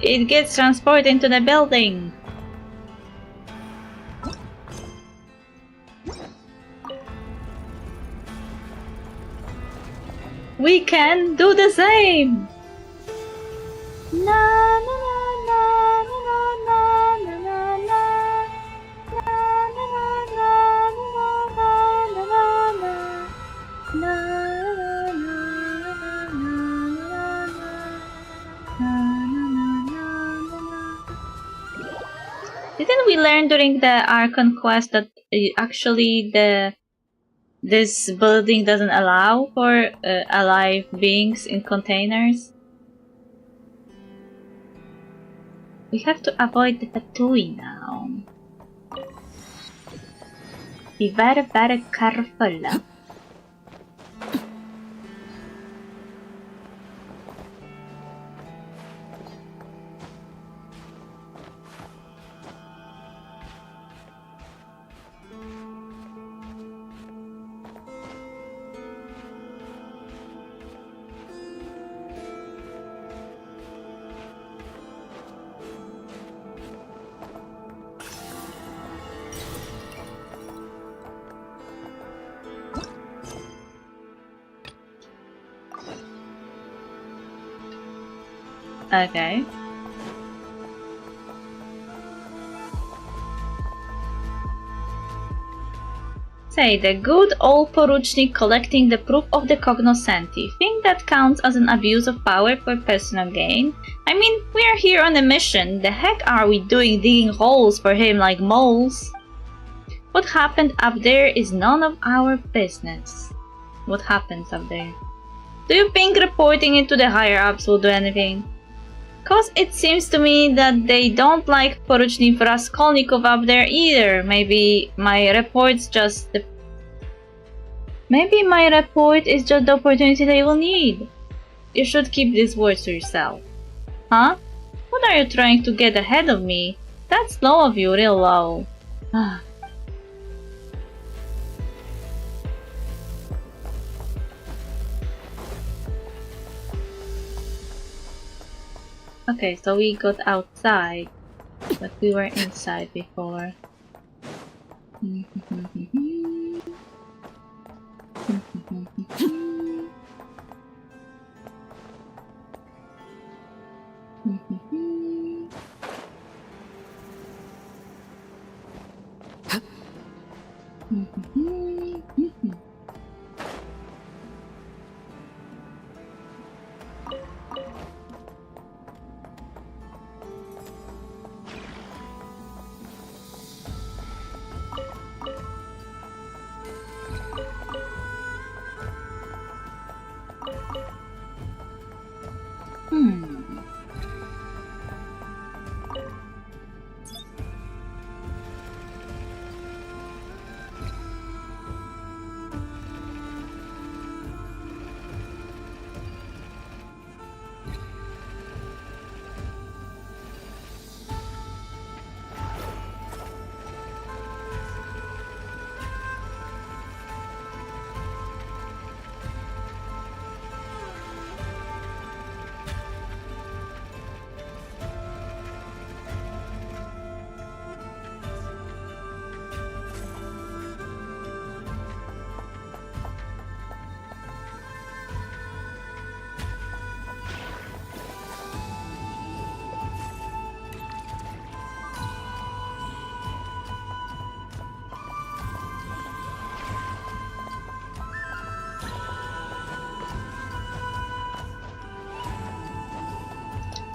It gets transported into the building. We can do the same! Na na na na na na na na na. Na na na na na na na na na. Na na na na na na. Didn't we learn during the Archon quest that actually this building doesn't allow for alive beings in containers? We have to avoid the Fatui now. Be very, very careful. Okay. Say, the good old Poruchnik collecting the proof of the cognoscenti. Think that counts as an abuse of power for personal gain? I mean, we are here on a mission. The heck are we doing digging holes for him like moles? What happened up there is none of our business. What happens up there? Do you think reporting it to the higher-ups will do anything? Cause it seems to me that they don't like Poruchnik Raskolnikov up there either. Maybe my report is just the opportunity they will need. You should keep these words to yourself. Huh? What are you trying to get ahead of me? That's low of you, real low. Okay, so we got outside, but we were inside before.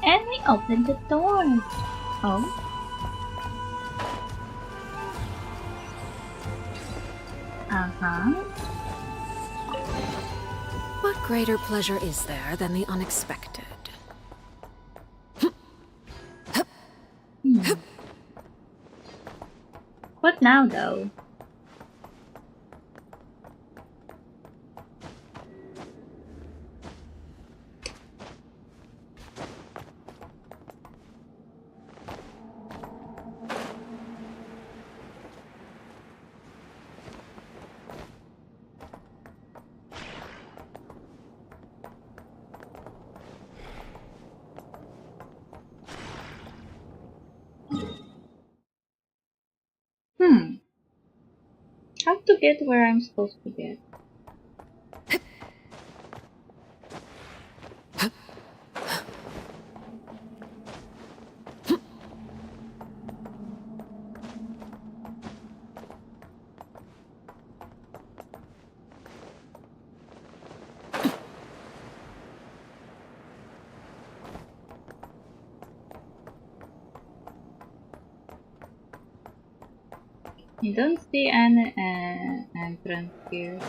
And we opened the door. Oh. Uh-huh. What greater pleasure is there than the unexpected? What now, though? How to get where I'm supposed to get? You don't see any entrance here.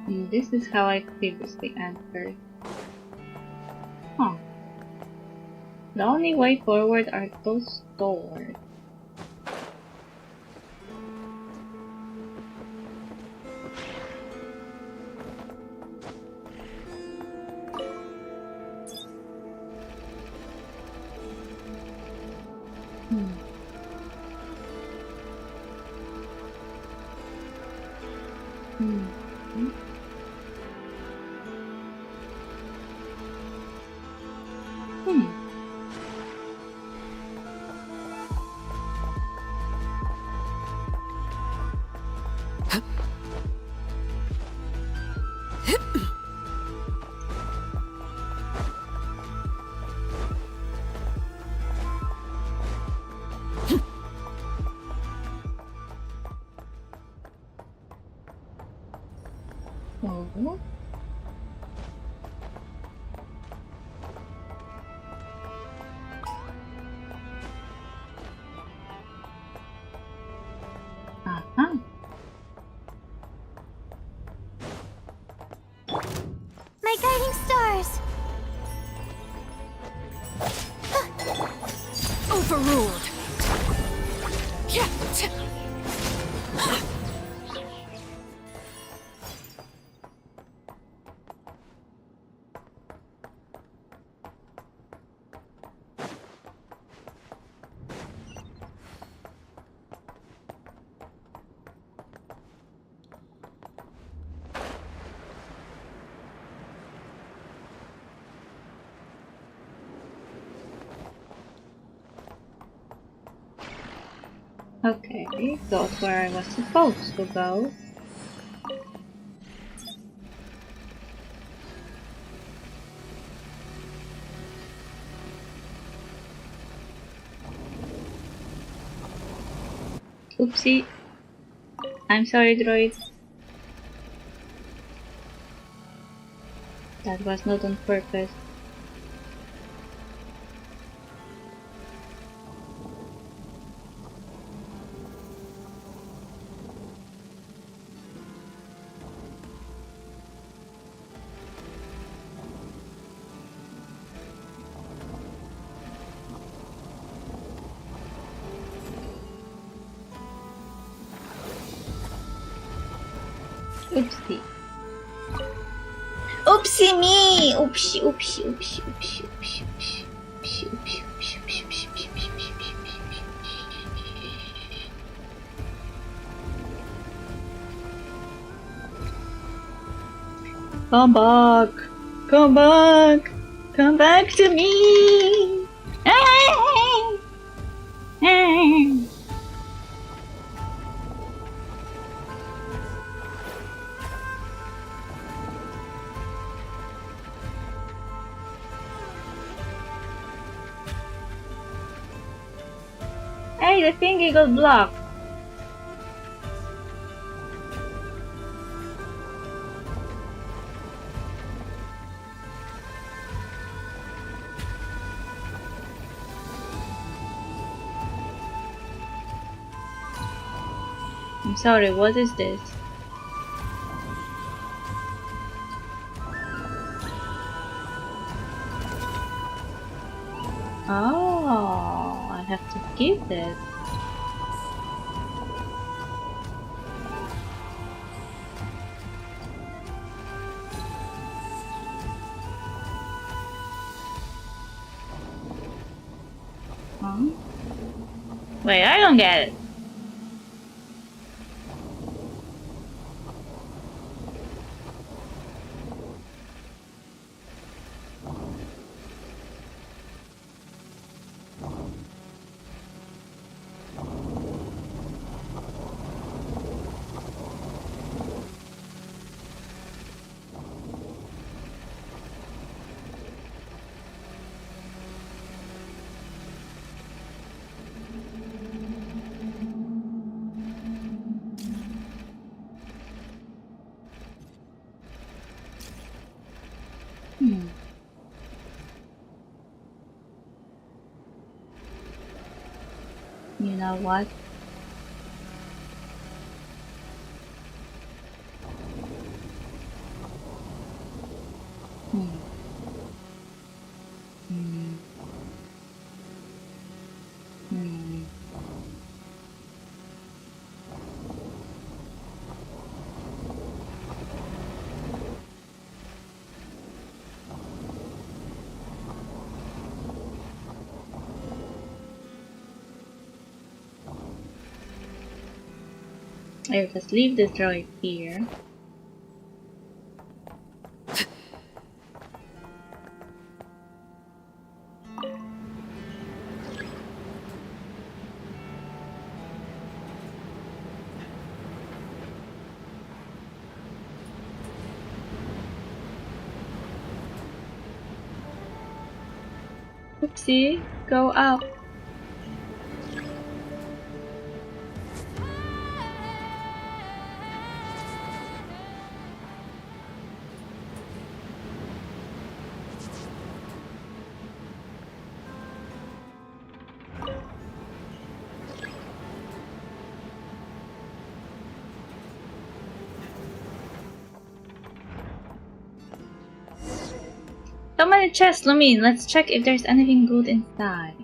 And this is how I previously entered. Huh. The only way forward are those doors. Oh. Uh-huh. My guiding stars! Overruled. Okay, got where I was supposed to go. Oopsie. I'm sorry, droid. That was not on purpose. Oopsie. Oopsie me! Oopsie, oopsie, oopsie, oopsie, oopsie, oopsie, oopsie, oopsie, oopsie, oopsie, oopsie, oopsie, oopsie, oopsie. Come back! Come back! Come back to me! Hey, the thingy got blocked. I'm sorry, what is this? Oh, I have to give it. Huh? Wait, I don't get it. You know what? Hmm. Hmm. Hmm. I'll just leave the droid here. Oopsie, go up. So many chests, Lumin. Let's check if there's anything good inside.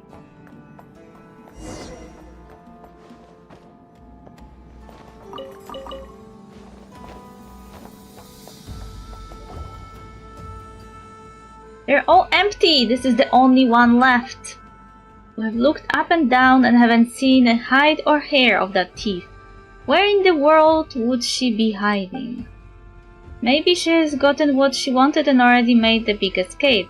They're all empty. This is the only one left. We've looked up and down and haven't seen a hide or hair of that thief. Where in the world would she be hiding? Maybe she has gotten what she wanted and already made the big escape.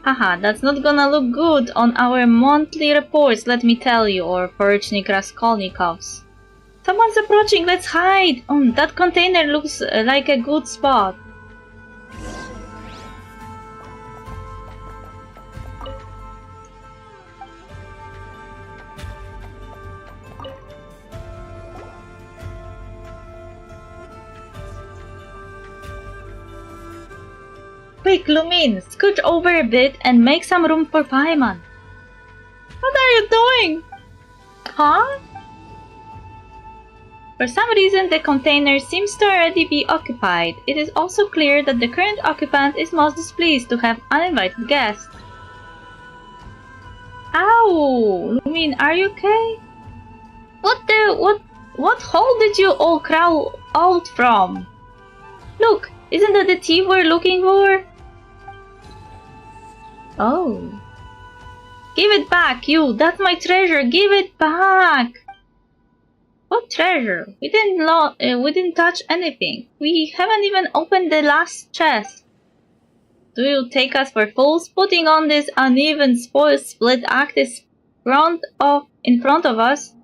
Haha, that's not gonna look good on our monthly reports, let me tell you, or Poruchnik Raskolnikov's. Someone's approaching, let's hide! That container looks like a good spot. Quick, Lumin, scooch over a bit and make some room for Paimon. What are you doing? Huh? For some reason, the container seems to already be occupied. It is also clear that the current occupant is most displeased to have uninvited guests. Ow! Lumin, are you okay? What hole did you all crawl out from? Look, isn't that the thief we're looking for? Oh. Give it back, you! That's my treasure! Give it back! What treasure? We didn't touch anything. We haven't even opened the last chest. Do you take us for fools? Putting on this uneven, spoiled, split act is in front of us.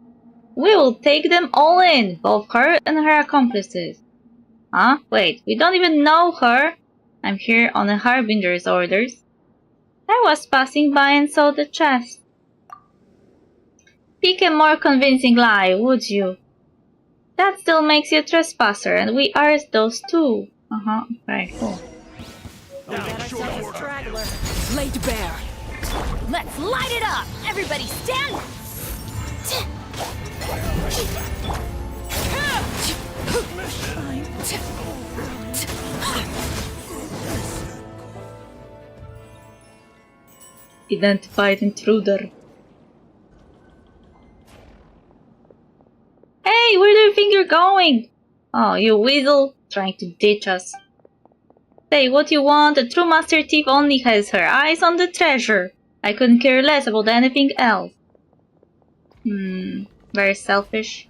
We will take them all in, both her and her accomplices. Huh? Wait, we don't even know her. I'm here on a harbinger's orders. I was passing by and saw the chest. Pick a more convincing lie, would you? That still makes you a trespasser, and we are those two. Okay, cool. Laid bare. Let's light it up! Everybody stand! Identified intruder. Hey, where do you think you're going? Oh, you weasel, trying to ditch us. Say what you want, a true master thief only has her eyes on the treasure. I couldn't care less about anything else. Very selfish.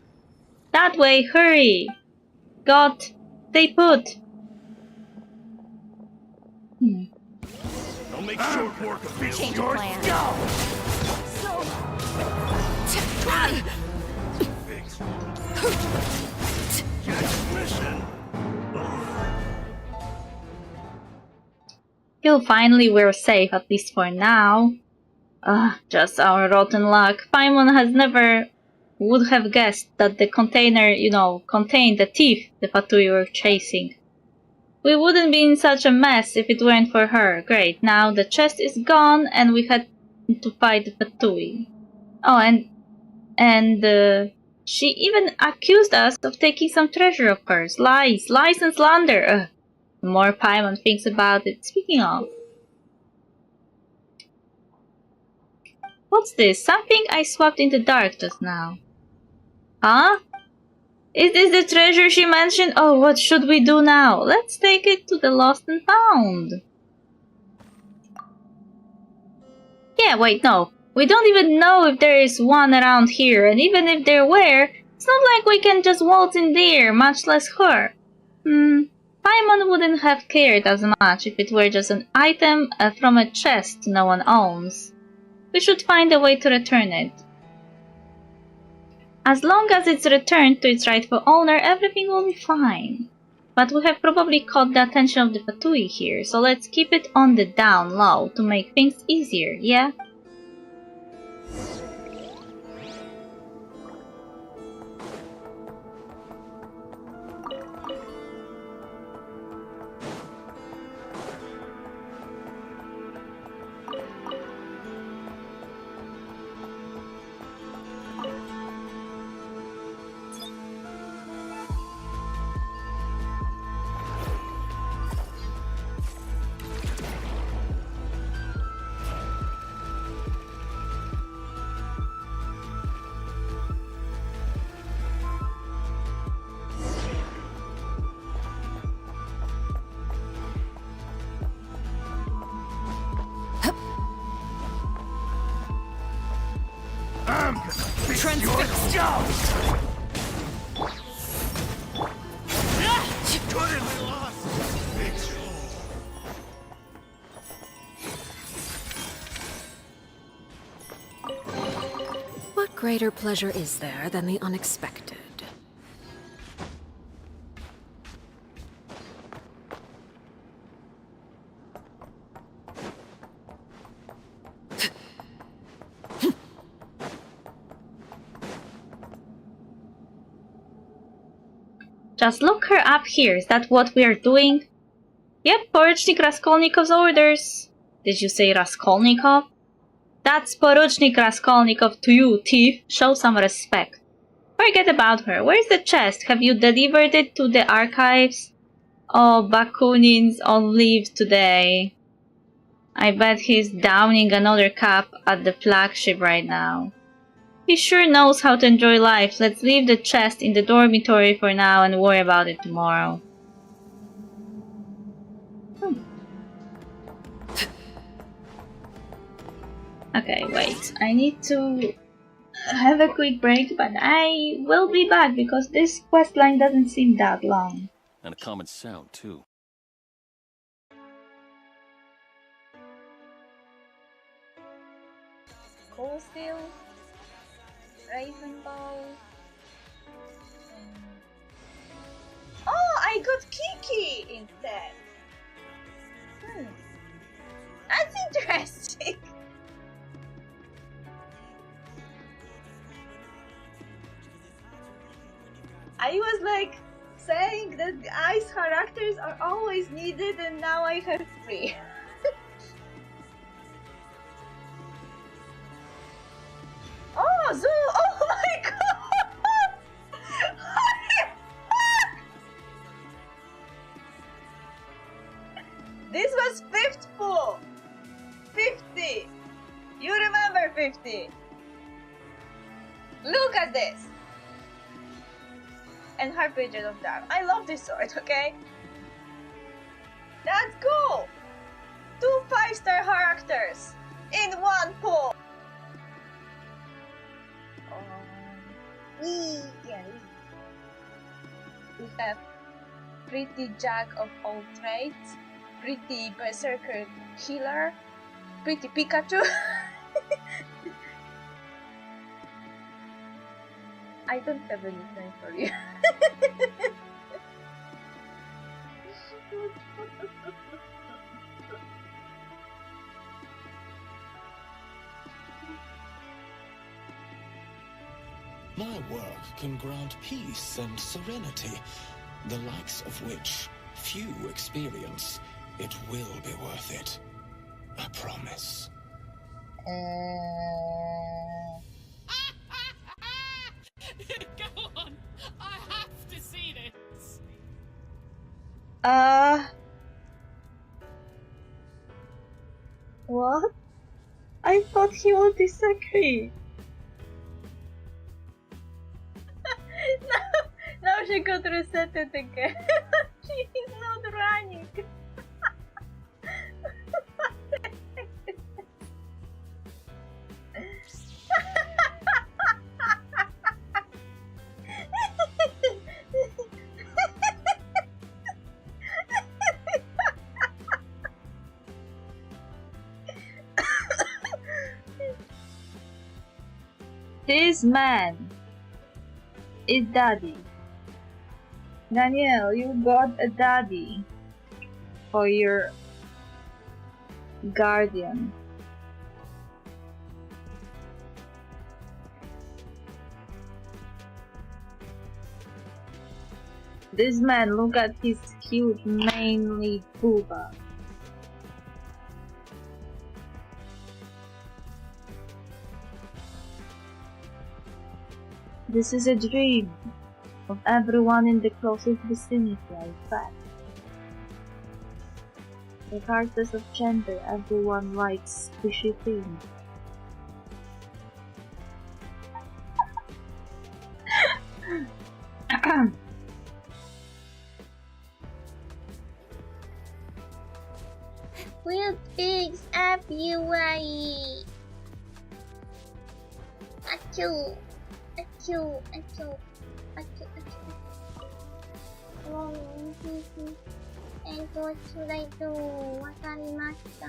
That way, hurry! God, stay put. I'll make short work of this. Change of plan. Feel finally we're safe, at least for now. Just our rotten luck. Paimon has never would have guessed that the container, contained the thief the Fatui were chasing. We wouldn't be in such a mess if it weren't for her. Great, now the chest is gone and we had to fight the Fatui. Oh, and she even accused us of taking some treasure of hers. Lies and slander. Ugh. The more Paimon thinks about it. Speaking of, what's this? Something I swapped in the dark just now. Huh? Is this the treasure she mentioned? Oh, what should we do now? Let's take it to the lost and found. Yeah, wait, no. We don't even know if there is one around here, and even if there were, it's not like we can just waltz in there, much less her. Paimon wouldn't have cared as much if it were just an item from a chest no one owns. We should find a way to return it. As long as it's returned to its rightful owner, everything will be fine. But we have probably caught the attention of the Fatui here, so let's keep it on the down low to make things easier, yeah? I'm gonna fix your skull! Totally lost! Fix What greater pleasure is there than the unexpected? Just look her up here, is that what we are doing? Yep, Poruchnik Raskolnikov's orders. Did you say Raskolnikov? That's Poruchnik Raskolnikov to you, thief. Show some respect. Forget about her. Where's the chest? Have you delivered it to the archives? Oh, Bakunin's on leave today. I bet he's downing another cup at the flagship right now. He sure knows how to enjoy life. Let's leave the chest in the dormitory for now and worry about it tomorrow. Okay, wait. I need to have a quick break, but I will be back because this questline doesn't seem that long. And a common sound, too. Cool Steel, Ravenbow. Oh, I got Kiki instead. That's interesting. I was like saying that ice characters are always needed, and now I have 3. Oh, Zoo! Oh my god! Holy fuck! This was 5th pull! 50! You remember 50! Look at this! And Harbinger of Dark. I love this sword, okay? That's cool! 2 5-star characters in 1 pull! We have pretty jack of all trades, pretty berserker healer, pretty Pikachu. I don't have any time for you. My work can grant peace and serenity, the likes of which few experience. It will be worth it. I promise. Go on! I have to see this! What? I thought he would disagree. Now she could reset it again. She is not running. This man is daddy. Daniel, you got a daddy for your guardian. This man, look at his cute manly booba. This is a dream of everyone in the closest vicinity, I bet. Regardless of gender, everyone likes squishy things. We'll fix everywhere. Achoo. Achoo. Achoo. Achoo. Achoo. Oh, and what should I do? わかりました。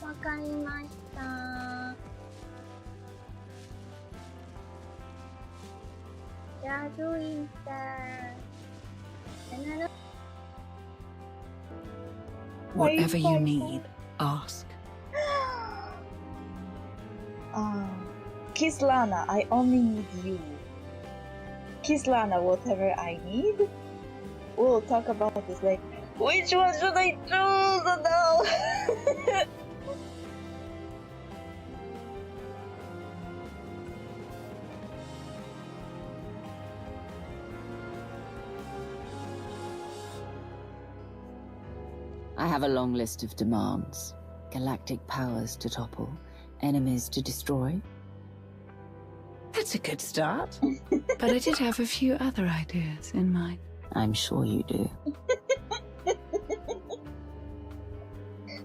わかりました。They're doing that. Whatever you need, ask. Kislana, I only need you. Kislana, whatever I need? We'll talk about this later. Which one should I choose? No! I have a long list of demands. Galactic powers to topple, enemies to destroy. That's a good start. But I did have a few other ideas in mind. I'm sure you do.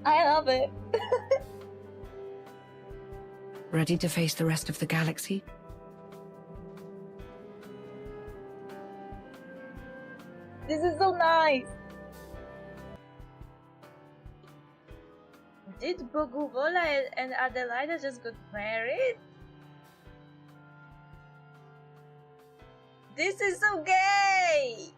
I love it. Ready to face the rest of the galaxy? This is so nice. Did Boguvola and Adelaida just got married? This is so gay!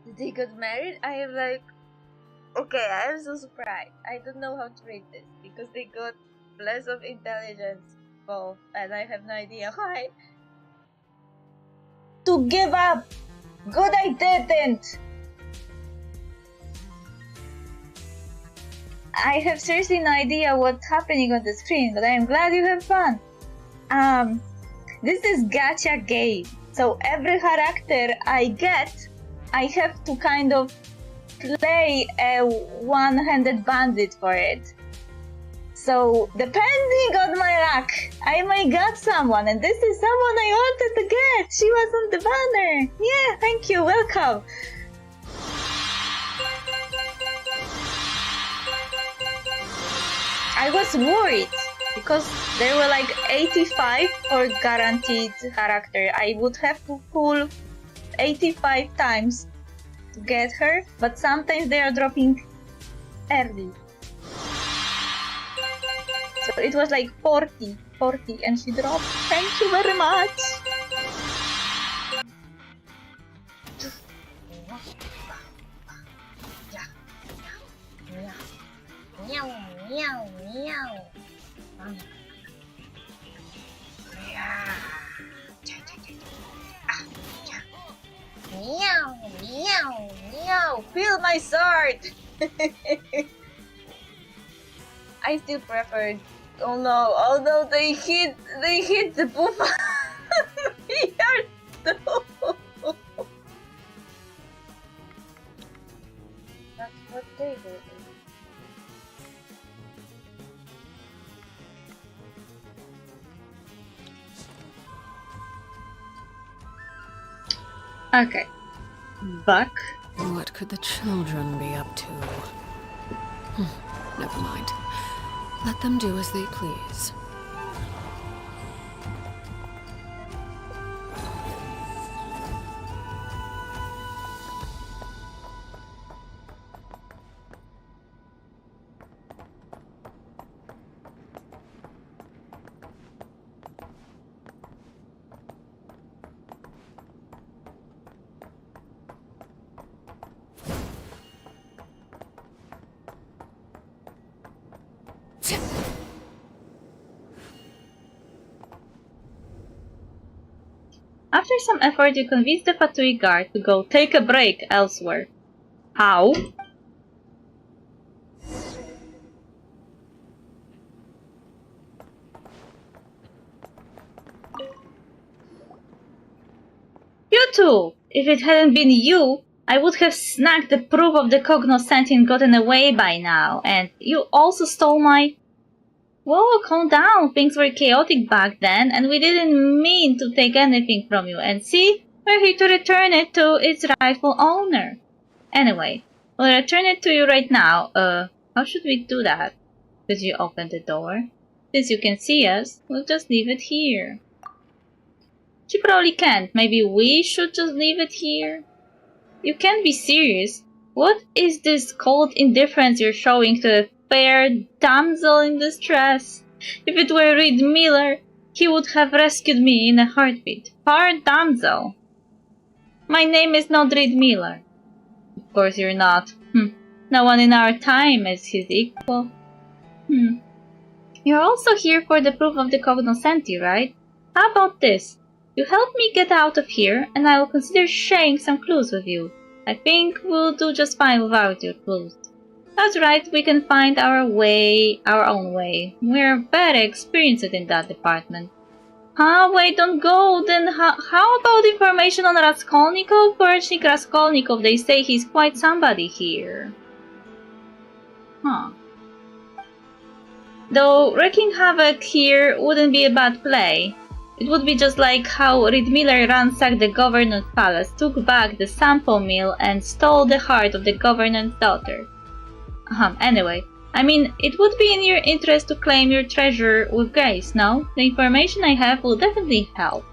Did they get married? I am like... Okay, I am so surprised. I don't know how to read this because they got less of intelligence both and I have no idea why. To give up! Good, I didn't! I have seriously no idea what's happening on the screen, but I am glad you have fun. This is gacha game, so every character I get, I have to kind of play a one-handed bandit for it. So, depending on my luck, I may get someone, and this is someone I wanted to get. She was on the banner. Yeah, thank you, welcome. I was worried because there were like 85 for guaranteed character. I would have to pull 85 times to get her, but sometimes they are dropping early. So it was like 40, and she dropped. Thank you very much. Meow, meow, meow. Meow, meow, meow. Feel my sword. I still preferred Oh no, they hit the buff. We are doomed. That's what they will do. Okay. Buck. What could the children be up to? Never mind. Let them do as they please. After some effort, you convince the Fatui guard to go take a break elsewhere. How? You two! If it hadn't been you, I would have snagged the proof of the cognoscenti and gotten away by now. And you also stole my... Whoa, calm down. Things were chaotic back then, and we didn't mean to take anything from you. And see, we're here to return it to its rightful owner. Anyway, we'll return it to you right now. How should we do that? Could you open the door? Since you can see us, we'll just leave it here. She probably can't. Maybe we should just leave it here? You can't be serious. What is this cold indifference you're showing to a fair damsel in distress? If it were Reed Miller, he would have rescued me in a heartbeat. Fair damsel? My name is not Reed Miller. Of course you're not. No one in our time is his equal. You're also here for the proof of the cognoscenti, right? How about this? You help me get out of here, and I will consider sharing some clues with you. I think we'll do just fine without your clues. That's right, we can find our own way. We're very experienced in that department. Huh? Wait, don't go. Then how about information on Raskolnikov? Porshnik Raskolnikov, they say he's quite somebody here. Huh. Though wreaking havoc here wouldn't be a bad play. It would be just like how Reed Miller ransacked the governor's palace, took back the sample mill, and stole the heart of the governor's daughter. Anyway, I mean, it would be in your interest to claim your treasure with grace, no? The information I have will definitely help.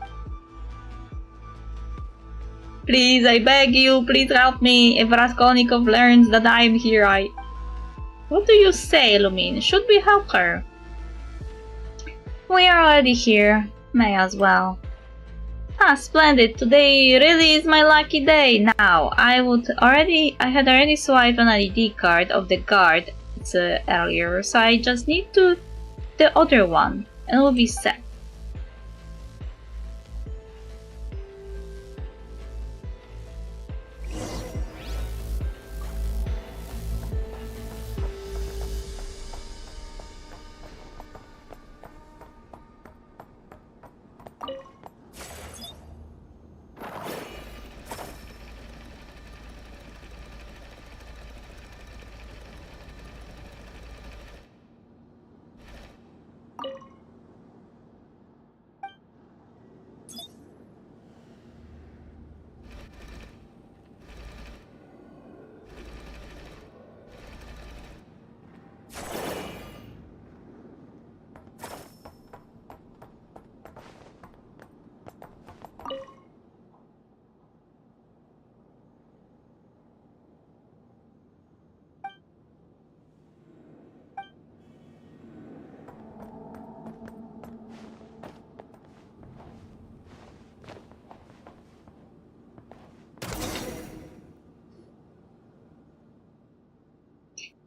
Please, I beg you, please help me. If Raskolnikov learns that I'm here, What do you say, Lumine? Should we help her? We are already here. May as well. Splendid. Today really is my lucky day. Now, I had already swiped an ID card of the guard earlier, so I just need the other one, and we'll be set.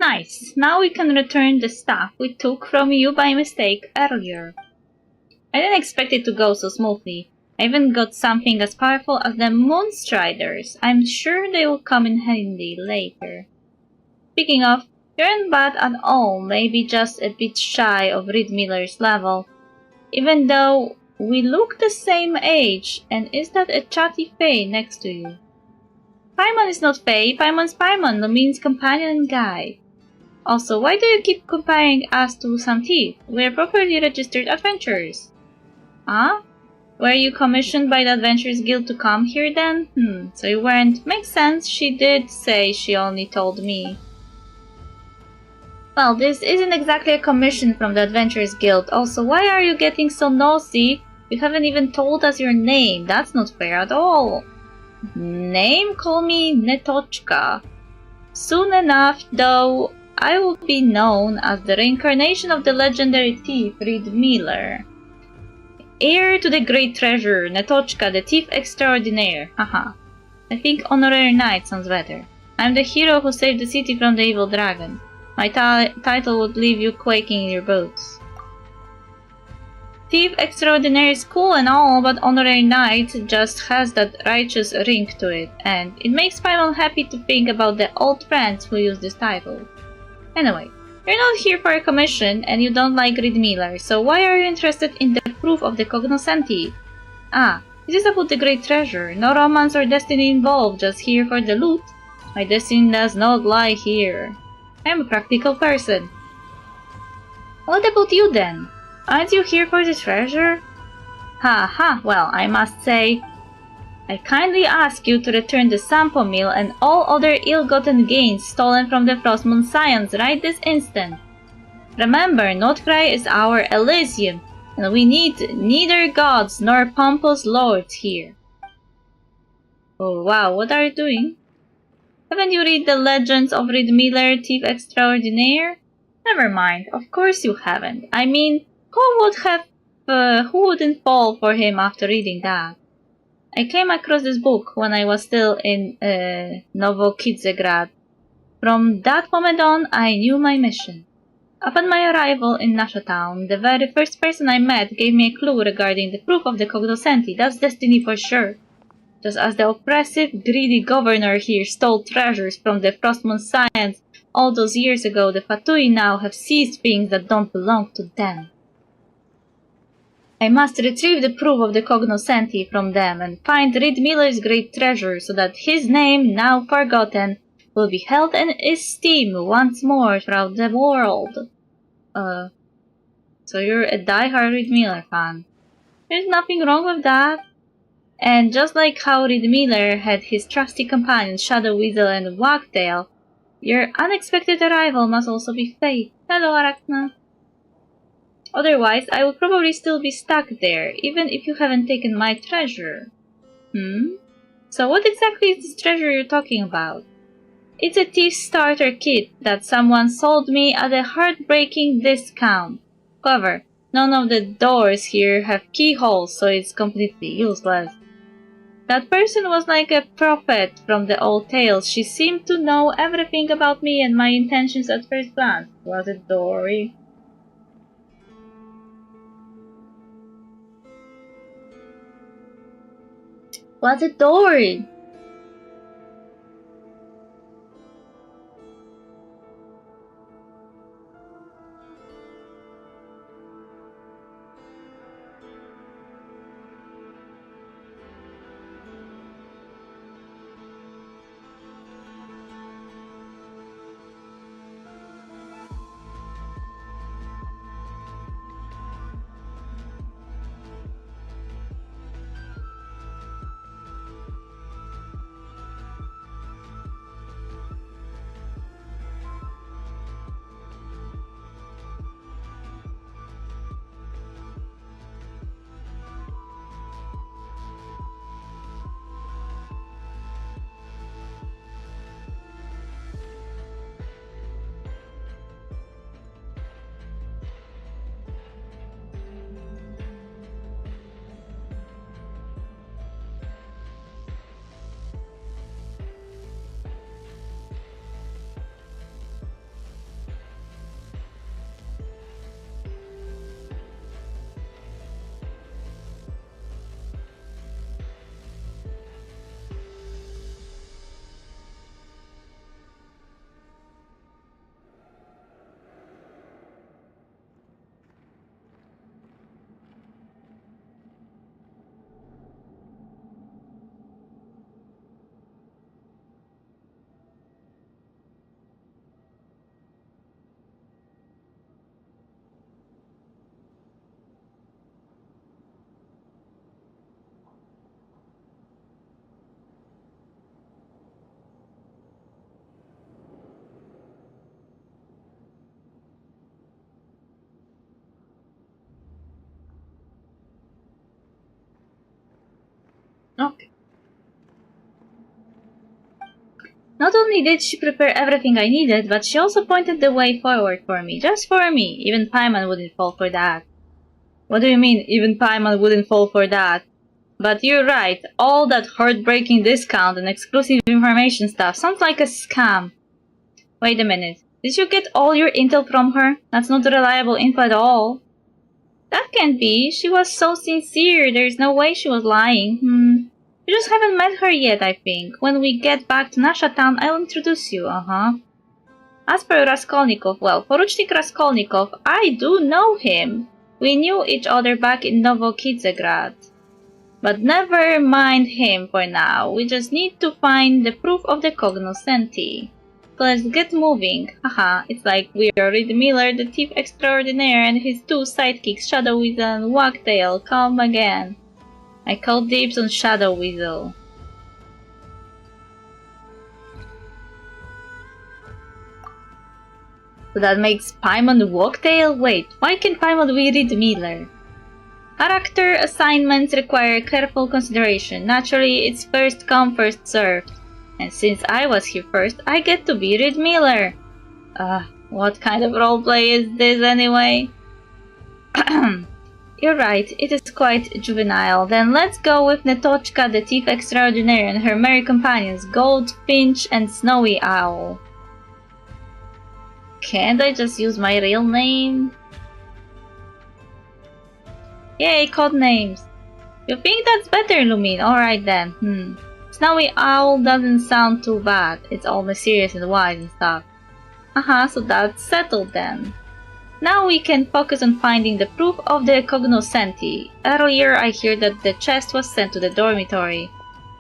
Nice. Now we can return the stuff we took from you by mistake earlier. I didn't expect it to go so smoothly. I even got something as powerful as the Moonstriders. I'm sure they will come in handy later. Speaking of, You aren't bad at all, maybe just a bit shy of Reed Miller's level. Even though we look the same age, and is that a chatty Fae next to you? Paimon is not Fae, Paimon's Paimon, that means companion and guide. Also, why do you keep comparing us to some thief? We're properly registered adventurers. Huh? Were you commissioned by the Adventurers Guild to come here then? So you weren't. Makes sense, she did say she only told me. Well, this isn't exactly a commission from the Adventurers Guild. Also, why are you getting so nosy? You haven't even told us your name. That's not fair at all. Name? Call me Netochka. Soon enough, though, I will be known as the reincarnation of the legendary thief Reed Miller. Heir to the great treasure, Netochka, the thief extraordinaire. Haha. I think honorary knight sounds better. I'm the hero who saved the city from the evil dragon. My title would leave you quaking in your boots. Thief extraordinaire is cool and all, but honorary knight just has that righteous ring to it, and it makes Paimon happy to think about the old friends who use this title. Anyway, you're not here for a commission, and you don't like Reed Miller, so why are you interested in the proof of the cognoscenti? Ah, this is about the great treasure. No romance or destiny involved, just here for the loot. My destiny does not lie here. I am a practical person. What about you then? Aren't you here for the treasure? Well, I must say, I kindly ask you to return the sample mill and all other ill-gotten gains stolen from the Frostmourne Scions right this instant. Remember, Notcry is our Elysium, and we need neither gods nor pompous lords here. Oh wow, what are you doing? Haven't you read the Legends of Reed Miller, Thief Extraordinaire? Never mind, of course you haven't. I mean, who wouldn't fall for him after reading that? I came across this book when I was still in Novokidzgrad. From that moment on, I knew my mission. Upon my arrival in Nasha town, the very first person I met gave me a clue regarding the proof of the cognoscenti. That's destiny for sure. Just as the oppressive, greedy governor here stole treasures from the Frostmourne Scions all those years ago, the Fatui now have seized things that don't belong to them. I must retrieve the proof of the cognoscenti from them and find Reed Miller's great treasure so that his name, now forgotten, will be held in esteem once more throughout the world. So you're a die-hard Reed Miller fan. There's nothing wrong with that. And just like how Reed Miller had his trusty companions Shadow Weasel and Wagtail, your unexpected arrival must also be fate. Hello, Arachna. Otherwise, I would probably still be stuck there, even if you haven't taken my treasure. So what exactly is this treasure you're talking about? It's a thief starter kit that someone sold me at a heartbreaking discount. However, none of the doors here have keyholes, so it's completely useless. That person was like a prophet from the old tales. She seemed to know everything about me and my intentions at first glance. Was it Dory? Was it Dory? Not only did she prepare everything I needed, but she also pointed the way forward for me. Just for me. Even Paimon wouldn't fall for that. What do you mean, even Paimon wouldn't fall for that? But you're right, all that heartbreaking discount and exclusive information stuff sounds like a scam. Wait a minute, did you get all your intel from her? That's not reliable info at all. That can't be, she was so sincere, there's no way she was lying. You just haven't met her yet, I think. When we get back to Nasha Town, I'll introduce you, As per Raskolnikov, well, Poruchnik Raskolnikov, I do know him. We knew each other back in Novokizegrad. But never mind him for now, we just need to find the proof of the cognoscenti. So let's get moving. It's like we are Reed Miller, the thief extraordinaire, and his two sidekicks, Shadow Weasel and Wagtail, come again. I call dibs on Shadow Weasel. So that makes Paimon Wagtail? Wait, why can't Paimon be Reed Miller? Character assignments require careful consideration. Naturally, it's first come, first served. And since I was here first, I get to be Reed Miller. What kind of roleplay is this anyway? You're right, it is quite juvenile. Then let's go with Netochka, the thief extraordinaire, and her merry companions, Goldfinch and Snowy Owl. Can't I just use my real name? Yay, codenames! You think that's better, Lumine? Alright then, Snowy Owl doesn't sound too bad. It's all mysterious and wise and stuff. So that's settled then. Now we can focus on finding the proof of the cognoscenti. Earlier I heard that the chest was sent to the dormitory.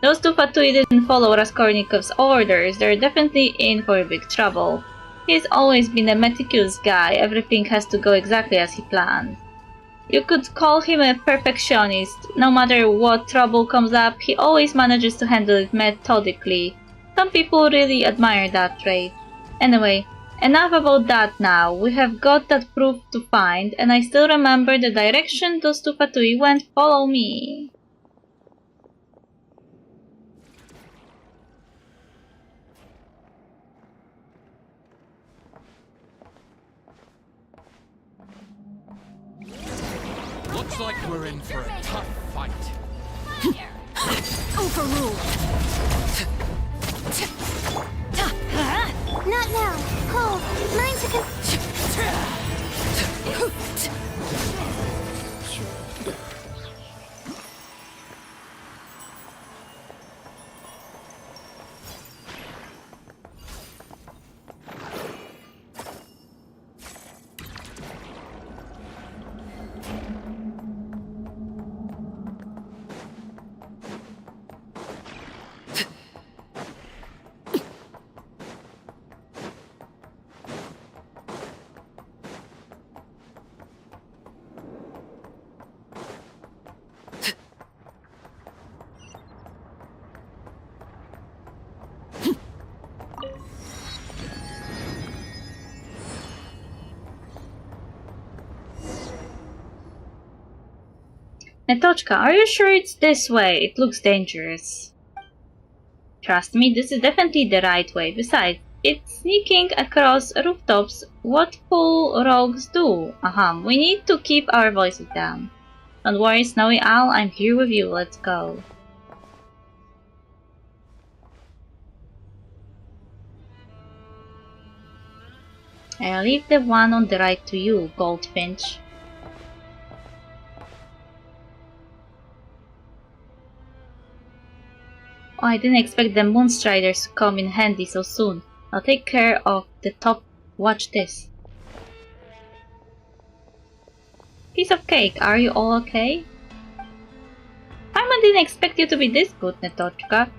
Those two Fatui didn't follow Raskolnikov's orders. They're definitely in for big trouble. He's always been a meticulous guy. Everything has to go exactly as he planned. You could call him a perfectionist. No matter what trouble comes up, he always manages to handle it methodically. Some people really admire that trait. Anyway, enough about that now. We have got that proof to find, and I still remember the direction those two Fatui went. Follow me. Looks like we're in for a tough fight. Overruled. Not now. Hold. 9 seconds. Netochka, are you sure it's this way? It looks dangerous. Trust me, this is definitely the right way. Besides, it's sneaking across rooftops. What fool rogues do. We need to keep our voices down. Don't worry, Snowy Owl, I'm here with you. Let's go. I'll leave the one on the right to you, Goldfinch. Oh, I didn't expect the Moonstriders to come in handy so soon. I'll take care of the top. Watch this. Piece of cake, are you all okay? Paimon didn't expect you to be this good, Netochka.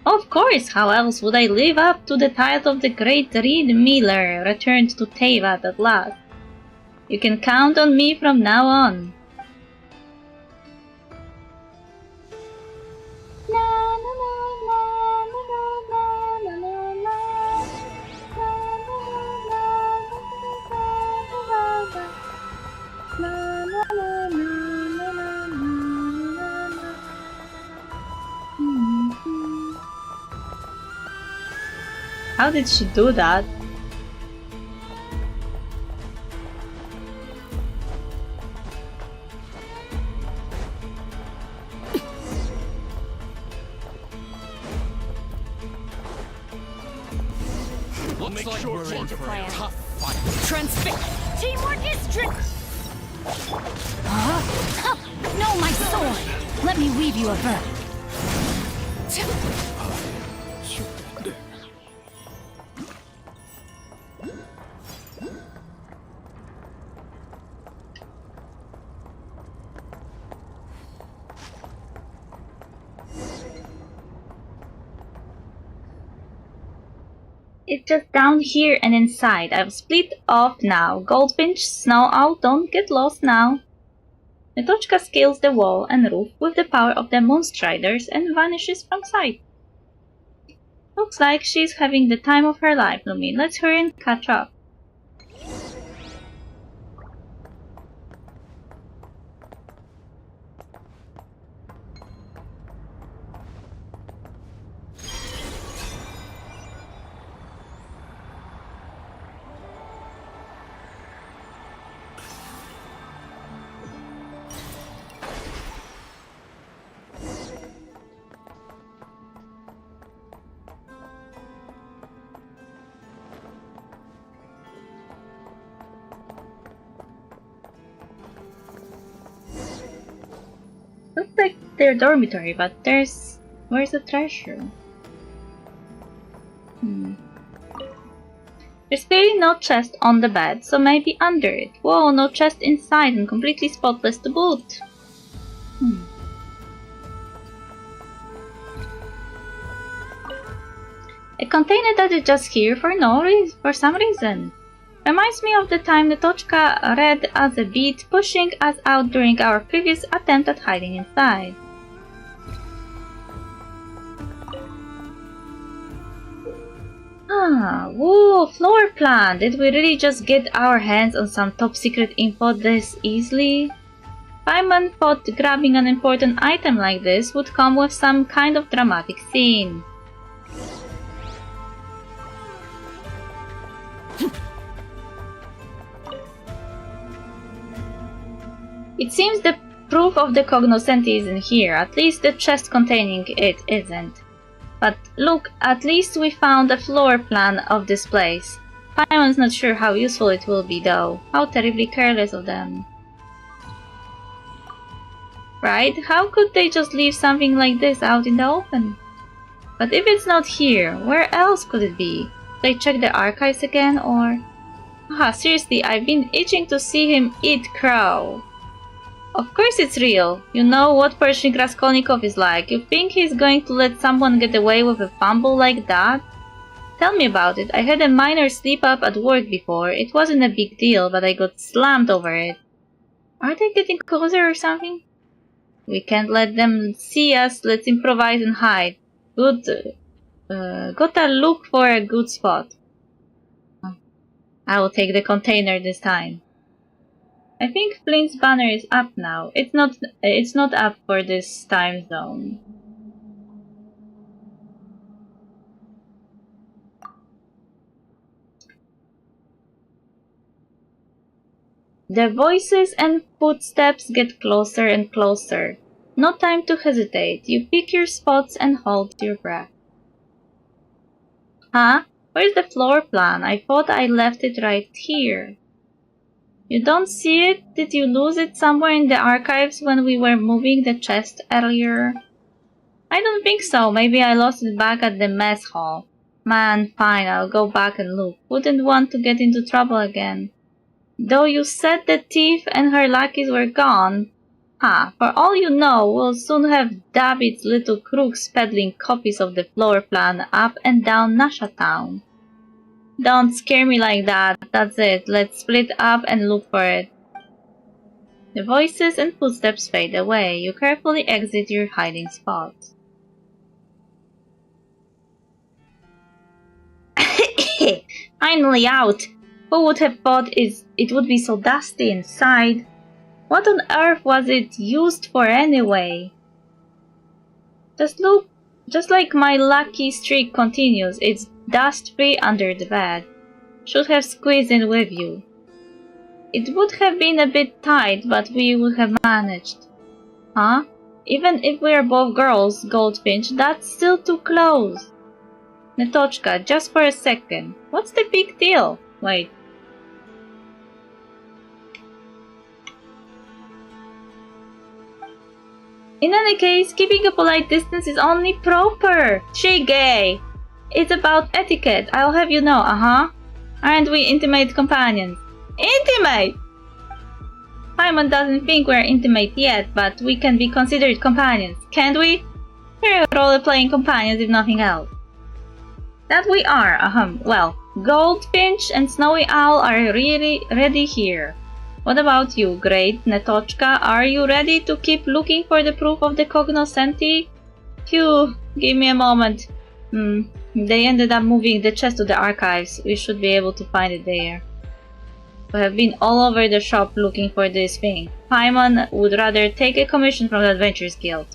Of course, how else would I live up to the title of the great Reed Miller, returned to Teyvat at last? You can count on me from now on. How did she do that? Looks like we're in for a tough fight. Transfix. Teamwork is No, my sword. Let me weave you a verb. It's just down here and inside. I've split off now. Goldfinch, Snow Owl, don't get lost now. Netochka scales the wall and roof with the power of the Moonstriders and vanishes from sight. Looks like she's having the time of her life, Lumi. Let's hurry and catch up. Looks like their dormitory, but where's the treasure? There's clearly no chest on the bed, so maybe under it. Whoa, no chest inside and completely spotless to boot. A container that is just here for some reason. Reminds me of the time Netochka read us a beat, pushing us out during our previous attempt at hiding inside. Whoa, floor plan! Did we really just get our hands on some top secret info this easily? Paimon thought grabbing an important item like this would come with some kind of dramatic scene. It seems the proof of the cognoscenti isn't here, at least the chest containing it isn't. But look, at least we found a floor plan of this place. Paimon's not sure how useful it will be though. How terribly careless of them. Right? How could they just leave something like this out in the open? But if it's not here, where else could it be? They check the archives again, or... seriously, I've been itching to see him eat crow. Of course it's real. You know what Pershing Raskolnikov is like. You think he's going to let someone get away with a fumble like that? Tell me about it. I had a minor slip-up at work before. It wasn't a big deal, but I got slammed over it. Are they getting closer or something? We can't let them see us. Let's improvise and hide. Good. Gotta look for a good spot. I will take the container this time. I think Flint's banner is up now. It's not up for this time zone. The voices and footsteps get closer and closer. No time to hesitate. You pick your spots and hold your breath. Huh? Where's the floor plan? I thought I left it right here. You don't see it? Did you lose it somewhere in the archives when we were moving the chest earlier? I don't think so. Maybe I lost it back at the mess hall. Man, fine, I'll go back and look. Wouldn't want to get into trouble again. Though you said the thief and her lackeys were gone. For all you know, we'll soon have David's little crooks peddling copies of the floor plan up and down Nasha Town. Don't scare me like that. That's it. Let's split up and look for it. The voices and footsteps fade away. You carefully exit your hiding spot. Finally out! Who would have thought it would be so dusty inside? What on earth was it used for anyway? Just like my lucky streak continues, it's dust-free under the bed. Should have squeezed in with you. It would have been a bit tight, but we would have managed. Huh? Even if we're both girls, Goldfinch, that's still too close. Netochka, just for a second. What's the big deal? Wait. In any case, keeping a polite distance is only proper. Shige! It's about etiquette, I'll have you know, Aren't we intimate companions? Intimate! Paimon doesn't think we're intimate yet, but we can be considered companions, can't we? We're role-playing companions if nothing else. That we are, Well, Goldfinch and Snowy Owl are really ready here. What about you, Great Netochka? Are you ready to keep looking for the proof of the cognoscenti? Phew, give me a moment. They ended up moving the chest to the archives. We should be able to find it there. We have been all over the shop looking for this thing. Paimon would rather take a commission from the Adventurers Guild.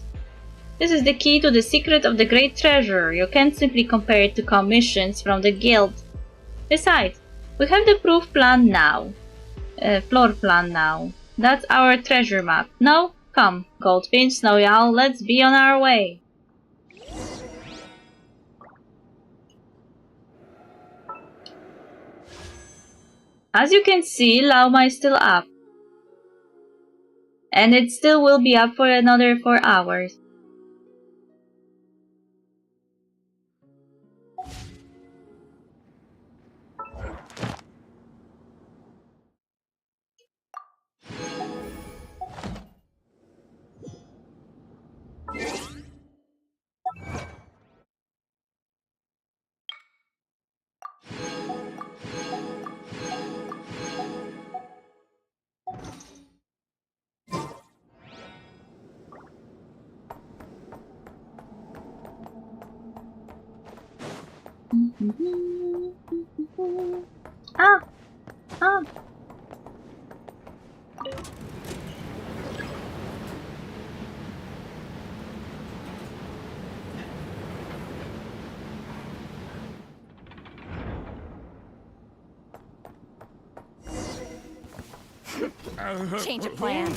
This is the key to the secret of the great treasure. You can't simply compare it to commissions from the guild. Besides, we have the proof plan now. Floor plan now. That's our treasure map. No? Come, Goldfinch, Snowy Owl, let's be on our way. As you can see, Lauma is still up. And it still will be up for another 4 hours. Ah! Ah! Change of plan.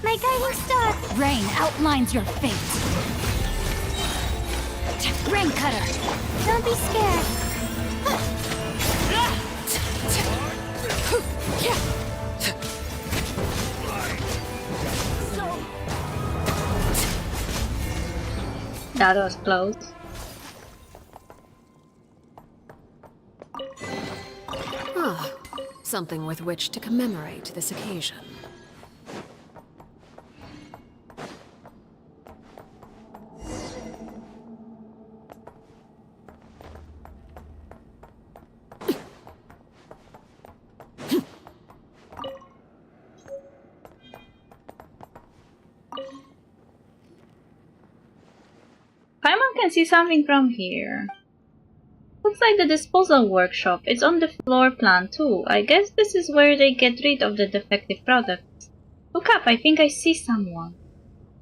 My guiding star! Rain outlines your fate. Rain cutter. Don't be scared. That was close. Ah, something with which to commemorate this occasion. Paimon can see something from here. Looks like the disposal workshop. It's on the floor plan too. I guess this is where they get rid of the defective products. Look up, I think I see someone.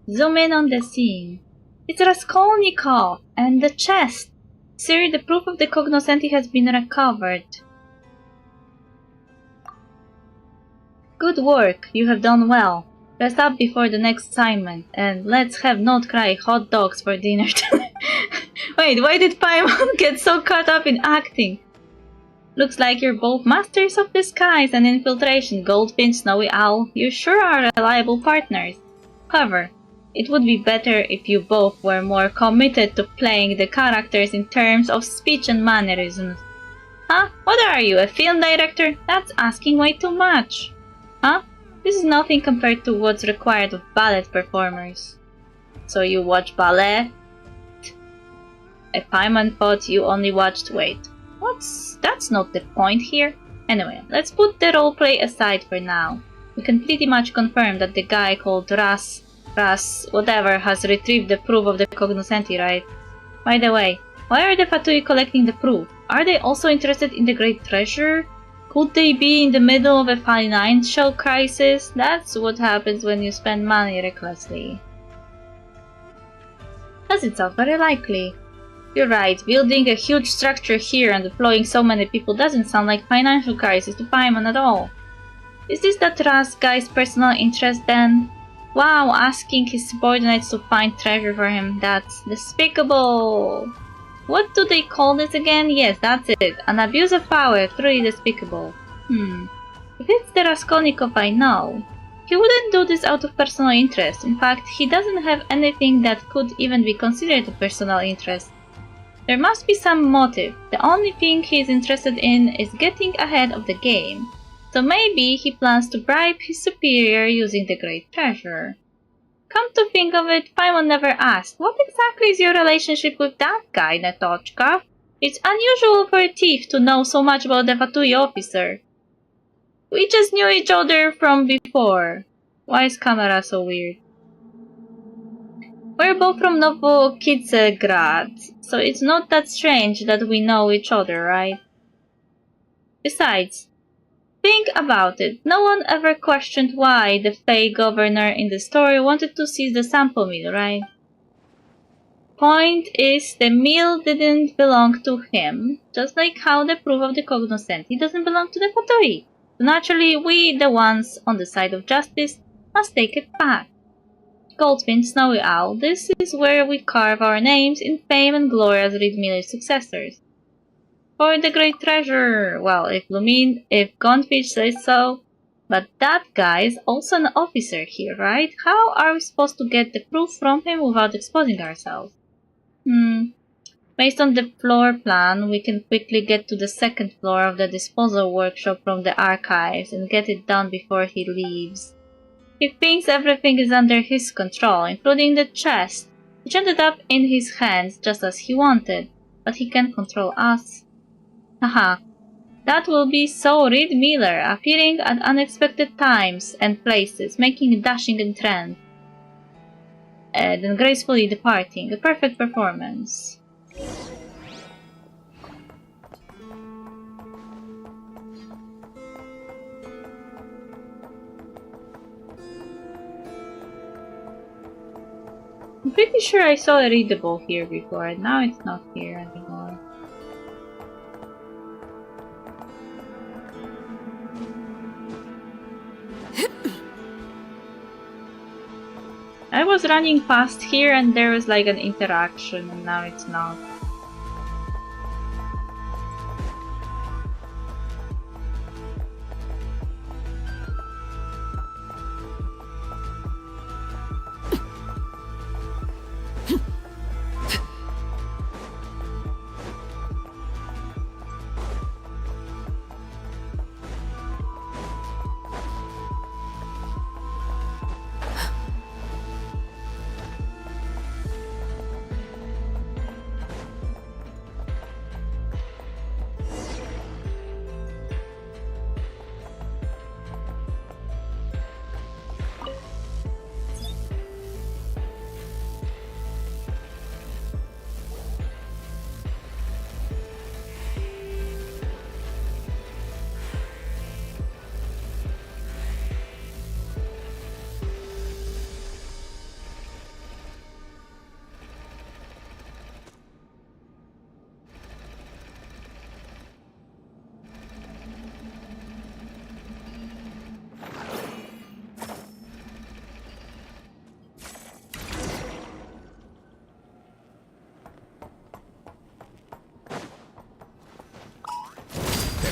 Zoom in on the scene. It's Raskolnikov! And the chest! Sir, the proof of the cognoscenti has been recovered. Good work, you have done well. Rest up before the next assignment, and let's have not cry hot dogs for dinner tonight. Wait, why did Paimon get so caught up in acting? Looks like you're both masters of disguise and infiltration, Goldfinch, Snowy Owl. You sure are reliable partners. However, it would be better if you both were more committed to playing the characters in terms of speech and mannerisms. Huh? What are you, a film director? That's asking way too much. Huh? This is nothing compared to what's required of ballet performers. So you watch ballet? If Paimon thought you only watched... Wait, that's not the point here. Anyway, let's put the roleplay aside for now. We can pretty much confirm that the guy called Ras, whatever, has retrieved the proof of the cognoscenti, right? By the way, why are the Fatui collecting the proof? Are they also interested in the great treasure? Could they be in the middle of a financial crisis? That's what happens when you spend money recklessly. Doesn't sound very likely. You're right, building a huge structure here and deploying so many people doesn't sound like financial crisis to Paimon at all. Is this that Ras guy's personal interest then? Wow, asking his subordinates to find treasure for him, that's despicable! What do they call this again? Yes, that's it, an abuse of power, truly despicable. If it's the Raskolnikov I know, he wouldn't do this out of personal interest. In fact, he doesn't have anything that could even be considered a personal interest. There must be some motive. The only thing he's interested in is getting ahead of the game. So maybe he plans to bribe his superior using the great treasure. Come to think of it, Paimon never asked, what exactly is your relationship with that guy, Netochka? It's unusual for a thief to know so much about the Fatui officer. We just knew each other from before. Why is camera so weird? We're both from Novokidzgrad, so it's not that strange that we know each other, right? Besides, think about it. No one ever questioned why the Fey governor in the story wanted to seize the sample mill, right? Point is, the mill didn't belong to him, just like how the proof of the cognoscenti doesn't belong to the Fatui. So naturally, we, the ones on the side of justice, must take it back. Goldfin, Snowy Owl, this is where we carve our names in fame and glory as Reed Miller's successors. For the great treasure! Well, if Goldfish says so. But that guy is also an officer here, right? How are we supposed to get the proof from him without exposing ourselves? Based on the floor plan, we can quickly get to the second floor of the disposal workshop from the archives and get it done before he leaves. He thinks everything is under his control, including the chest, which ended up in his hands just as he wanted, but he can't control us. Haha, that will be so Reed Miller, appearing at unexpected times and places, making a dashing entrance, then gracefully departing. A perfect performance. I'm pretty sure I saw a readable here before, and now it's not here anymore. I was running past here and there was like an interaction, and now it's not.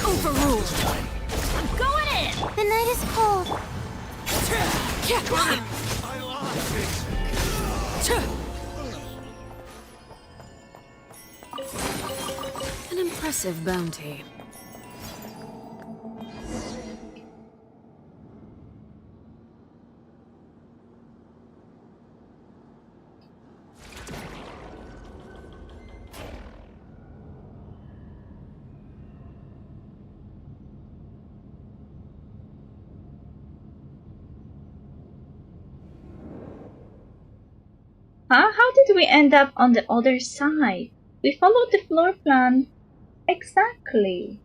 Overruled. I'm going in. The night is cold. An impressive bounty. Huh? How did we end up on the other side? We followed the floor plan exactly.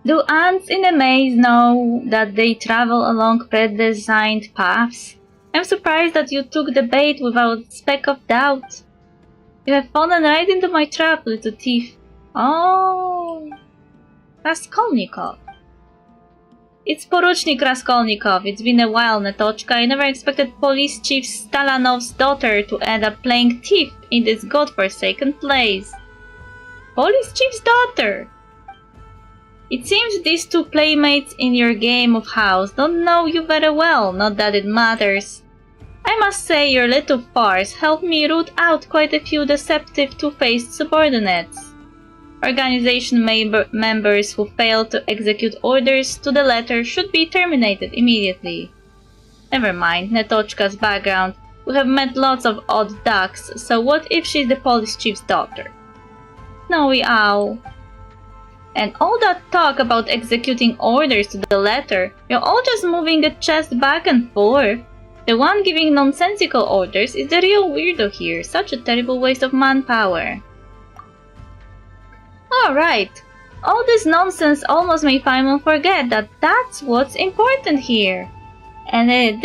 Do ants in a maze know that they travel along predesigned paths? I'm surprised that you took the bait without a speck of doubt. You have fallen right into my trap, little thief. Oh, Raskolnikov. It's Poruchnik Raskolnikov. It's been a while, Netochka. I never expected Police Chief Stalanov's daughter to end up playing thief in this godforsaken place. Police Chief's daughter! It seems these two playmates in your game of house don't know you very well, not that it matters. I must say your little farce helped me root out quite a few deceptive two-faced subordinates. Organization members who fail to execute orders to the letter should be terminated immediately. Never mind Netochka's background. We have met lots of odd ducks, so what if she's the police chief's daughter? Snowy Owl. And all that talk about executing orders to the letter, you're all just moving a chest back and forth. The one giving nonsensical orders is the real weirdo here, such a terrible waste of manpower. Alright, all this nonsense almost made Paimon forget that that's what's important here. And it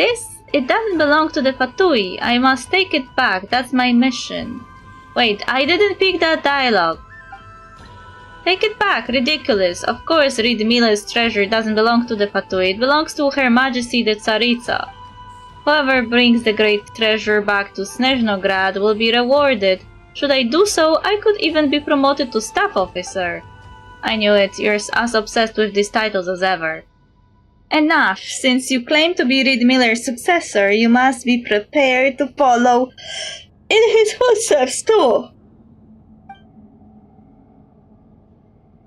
doesn't belong to the Fatui, I must take it back, that's my mission. Wait, I didn't pick that dialogue. Take it back, ridiculous. Of course Reed Miller's treasure doesn't belong to the Fatui, it belongs to Her Majesty the Tsaritsa. Whoever brings the great treasure back to Snezhnograd will be rewarded. Should I do so, I could even be promoted to staff officer. I knew it, you're as obsessed with these titles as ever. Enough, since you claim to be Reed Miller's successor, you must be prepared to follow in his footsteps too.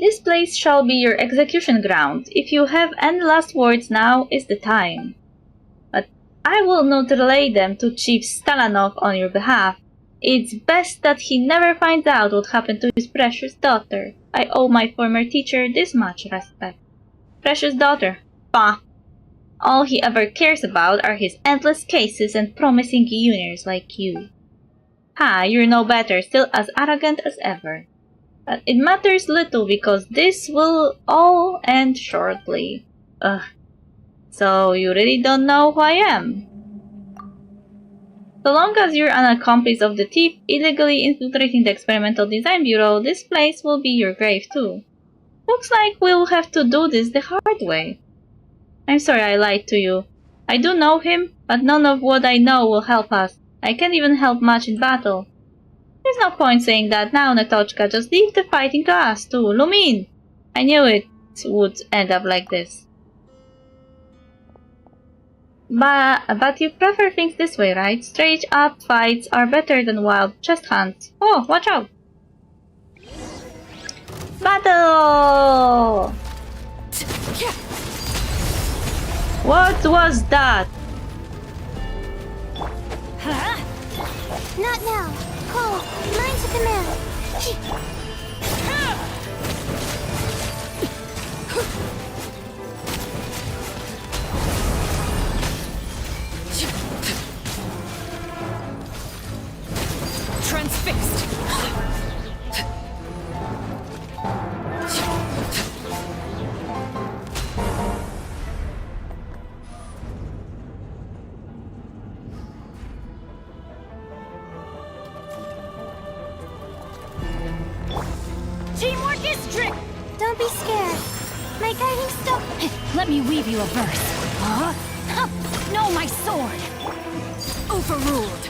This place shall be your execution ground. If you have any last words, now is the time. But I will not relay them to Chief Stalanov on your behalf. It's best that he never finds out what happened to his precious daughter. I owe my former teacher this much respect. Precious daughter? Bah! All he ever cares about are his endless cases and promising juniors like you. Ha, you're no better, still as arrogant as ever. But it matters little because this will all end shortly. Ugh. So you really don't know who I am? So long as you're an accomplice of the thief illegally infiltrating the Experimental Design Bureau, this place will be your grave too. Looks like we'll have to do this the hard way. I'm sorry I lied to you. I do know him, but none of what I know will help us. I can't even help much in battle. There's no point saying that now, Netochka. Just leave the fighting to us, too. Lumin! I knew it would end up like this. But you prefer things this way, right? Straight up fights are better than wild chest hunts. Oh, watch out! Battle! What was that? Huh? Not now. Cole, mine to command. Transfixed. Teamwork is trick. Don't be scared. My guiding stone. Let me weave you a verse. Huh? No, my sword! Overruled.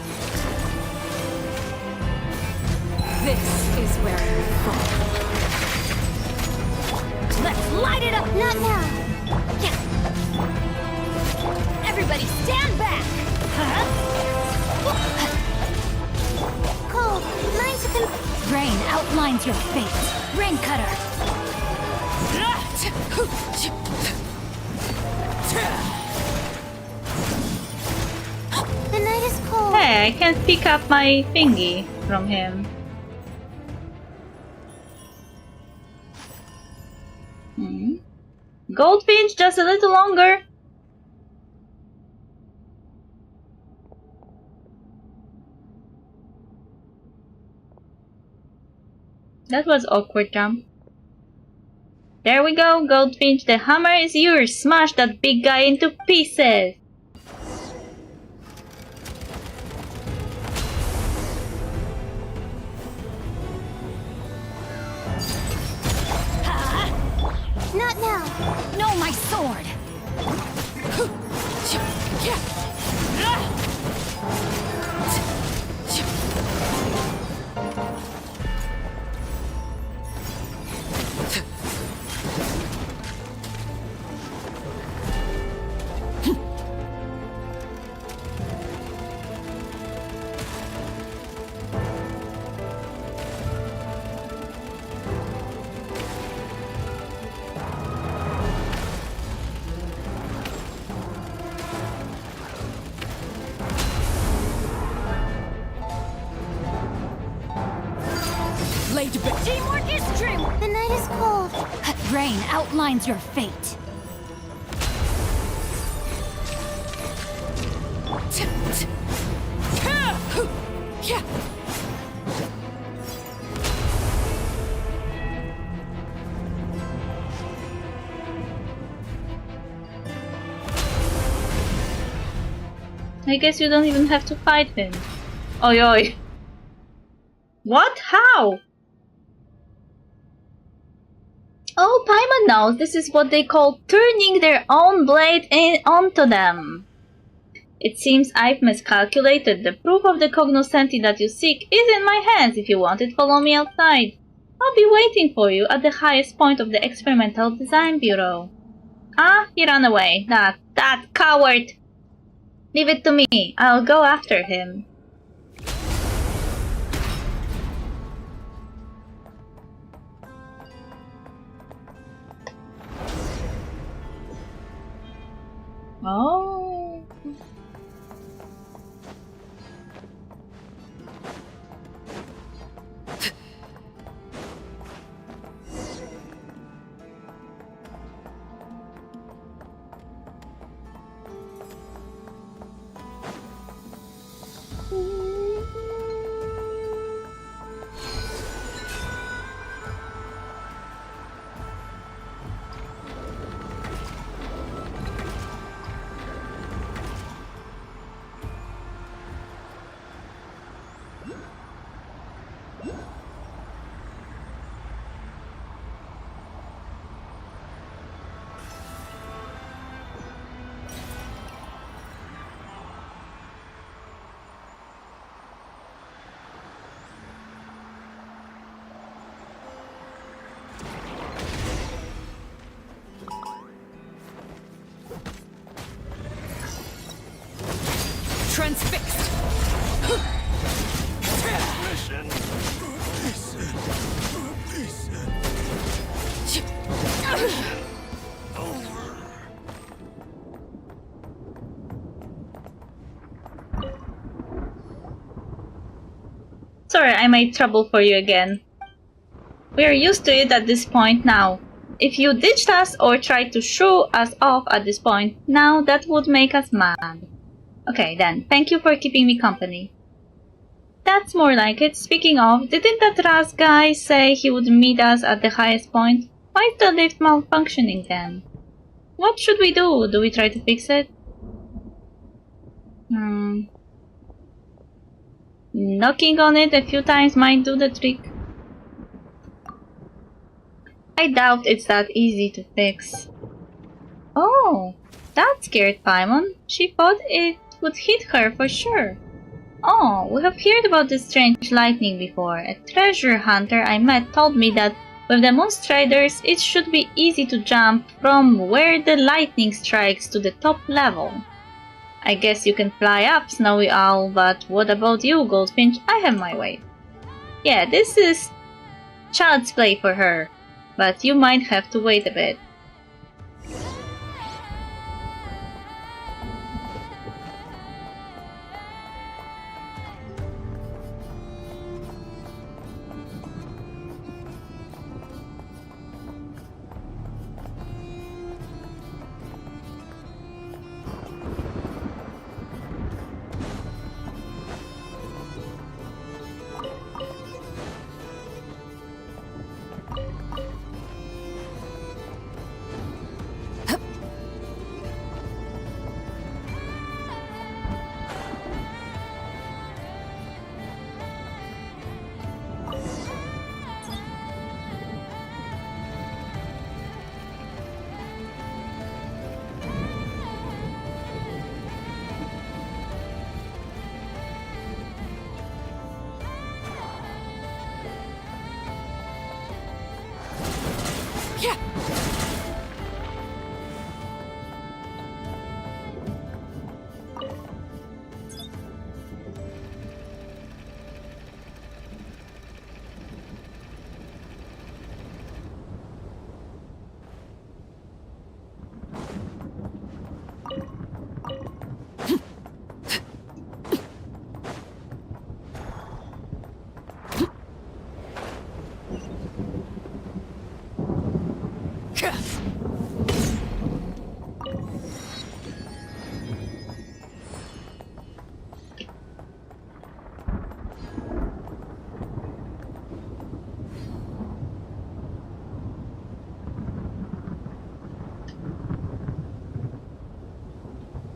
This is where you fall. Let's light it up! Not now. Everybody stand back! Cole, mine to Rain outlines your fate. Rain cutter. The night is cold. Hey, I can't pick up my thingy from him. Goldfinch, just a little longer. That was awkward jump. There we go, Goldfinch. The hammer is yours. Smash that big guy into pieces. Not now! No, my sword! Teamwork is true! The night is cold. Rain outlines your fate. I guess you don't even have to fight him. Oi oi. What? How? Oh, Paimon knows this is what they call turning their own blade onto them. It seems I've miscalculated. The proof of the cognoscenti that you seek is in my hands. If you want it, follow me outside. I'll be waiting for you at the highest point of the Experimental Design Bureau. Ah, he ran away. That coward! Leave it to me. I'll go after him. Oh. Transfixed. Sorry, I made trouble for you again. We are used to it at this point now. If you ditched us or tried to shoo us off at this point, now that would make us mad. Okay then, thank you for keeping me company. That's more like it. Speaking of, didn't that Raz guy say he would meet us at the highest point? Why is the lift malfunctioning then? What should we do? Do we try to fix it? Knocking on it a few times might do the trick. I doubt it's that easy to fix. Oh, that scared Paimon. She thought it would hit her for sure. Oh, we have heard about this strange lightning before. A treasure hunter I met told me that with the Moonstriders it should be easy to jump from where the lightning strikes to the top level. I guess you can fly up, Snowy Owl, but what about you, Goldfinch? I have my way. Yeah, this is child's play for her, but you might have to wait a bit.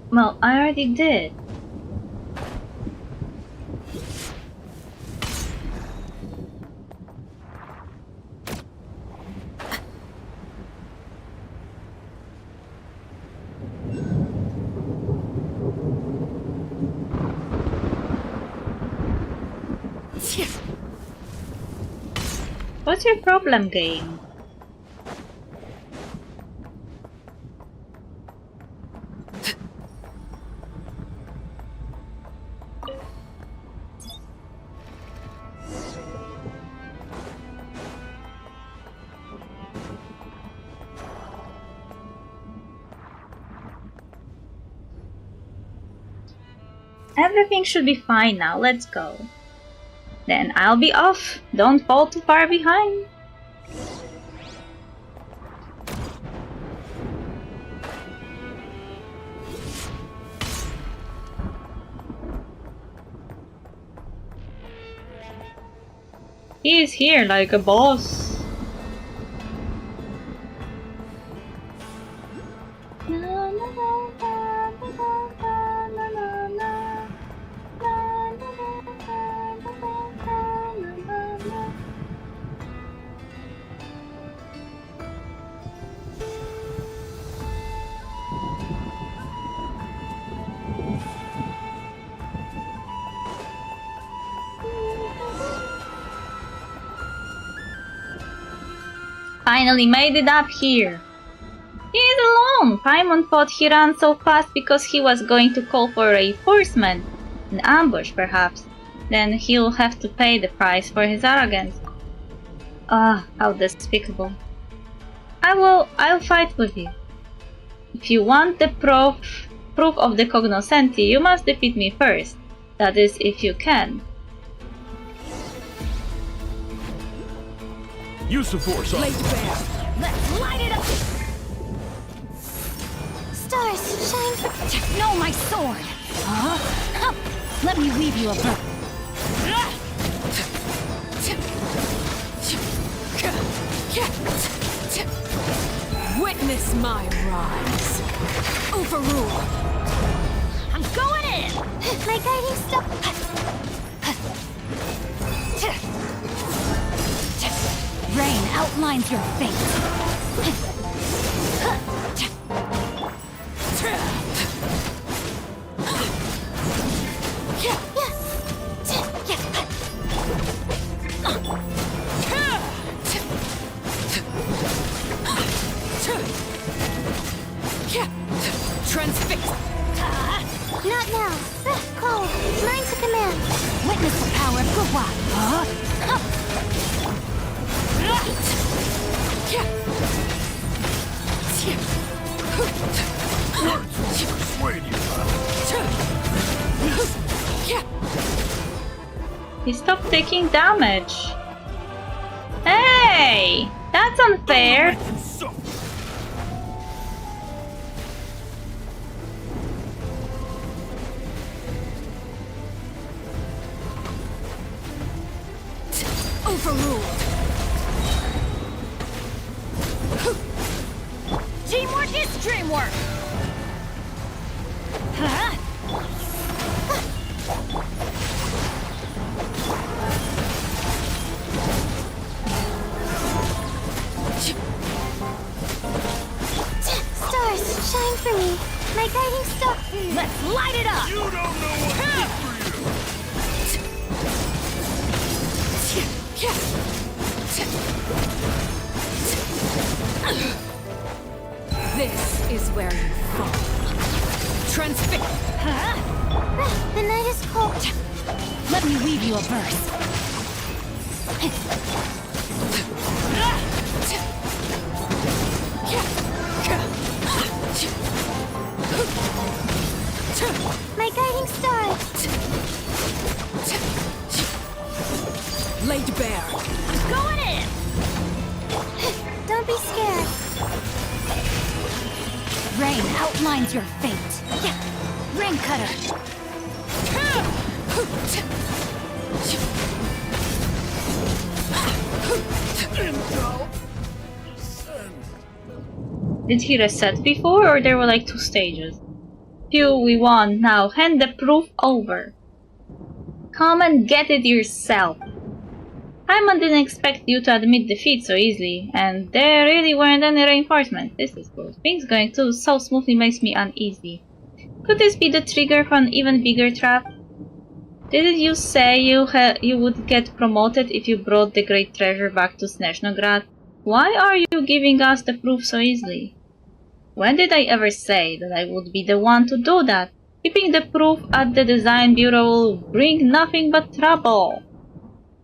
Well, I already did. What's your problem, game? Everything should be fine now, let's go. Then I'll be off. Don't fall too far behind. He is here like a boss. Finally made it up here. He is alone! Paimon thought he ran so fast because he was going to call for reinforcement. An ambush, perhaps. Then he'll have to pay the price for his arrogance. Ah, how despicable. I'll fight with you. If you want the proof of the cognoscenti, you must defeat me first. That is, if you can. Use the force on. Let's light it up! Stars, shine for... No, my sword! Huh? Let me weave you a bow. Witness my rise. Overrule. I'm going in! My guiding stuff... Rain outlines your fate. Transfix. Not now. Cold. Learn to command. Witness the power of Gua. He stopped taking damage. Hey! That's unfair! Overruled. Teamwork is dreamwork! Huh? Stars, shine for me. My guiding star. Let's light it up! You don't know what's good for you. This is where you fall. Transfix. The night is cold. Let me weave you a verse. My guiding star. Laid bare. Going in! Don't be scared. Rain outlines your fate. Rain cutter. Did he reset before, or there were like 2 stages? Phew, we won. Now hand the proof over. Come and get it yourself. Paimon didn't expect you to admit defeat so easily, and there really weren't any reinforcements. This is good. Things going so smoothly makes me uneasy. Could this be the trigger for an even bigger trap? Didn't you say you would get promoted if you brought the great treasure back to Snezhnograd? Why are you giving us the proof so easily? When did I ever say that I would be the one to do that? Keeping the proof at the design bureau will bring nothing but trouble.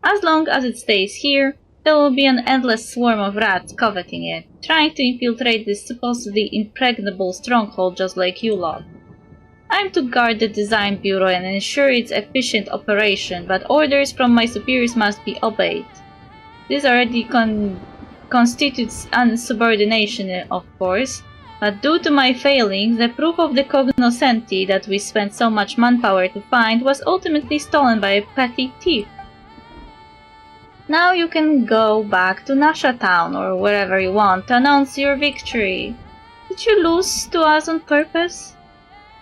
As long as it stays here, there will be an endless swarm of rats coveting it, trying to infiltrate this supposedly impregnable stronghold just like you lot. I'm to guard the design bureau and ensure its efficient operation, but orders from my superiors must be obeyed. This already constitutes insubordination, of course, but due to my failings, the proof of the cognoscenti that we spent so much manpower to find was ultimately stolen by a petty thief. Now you can go back to Nasha Town or wherever you want to announce your victory. Did you lose to us on purpose?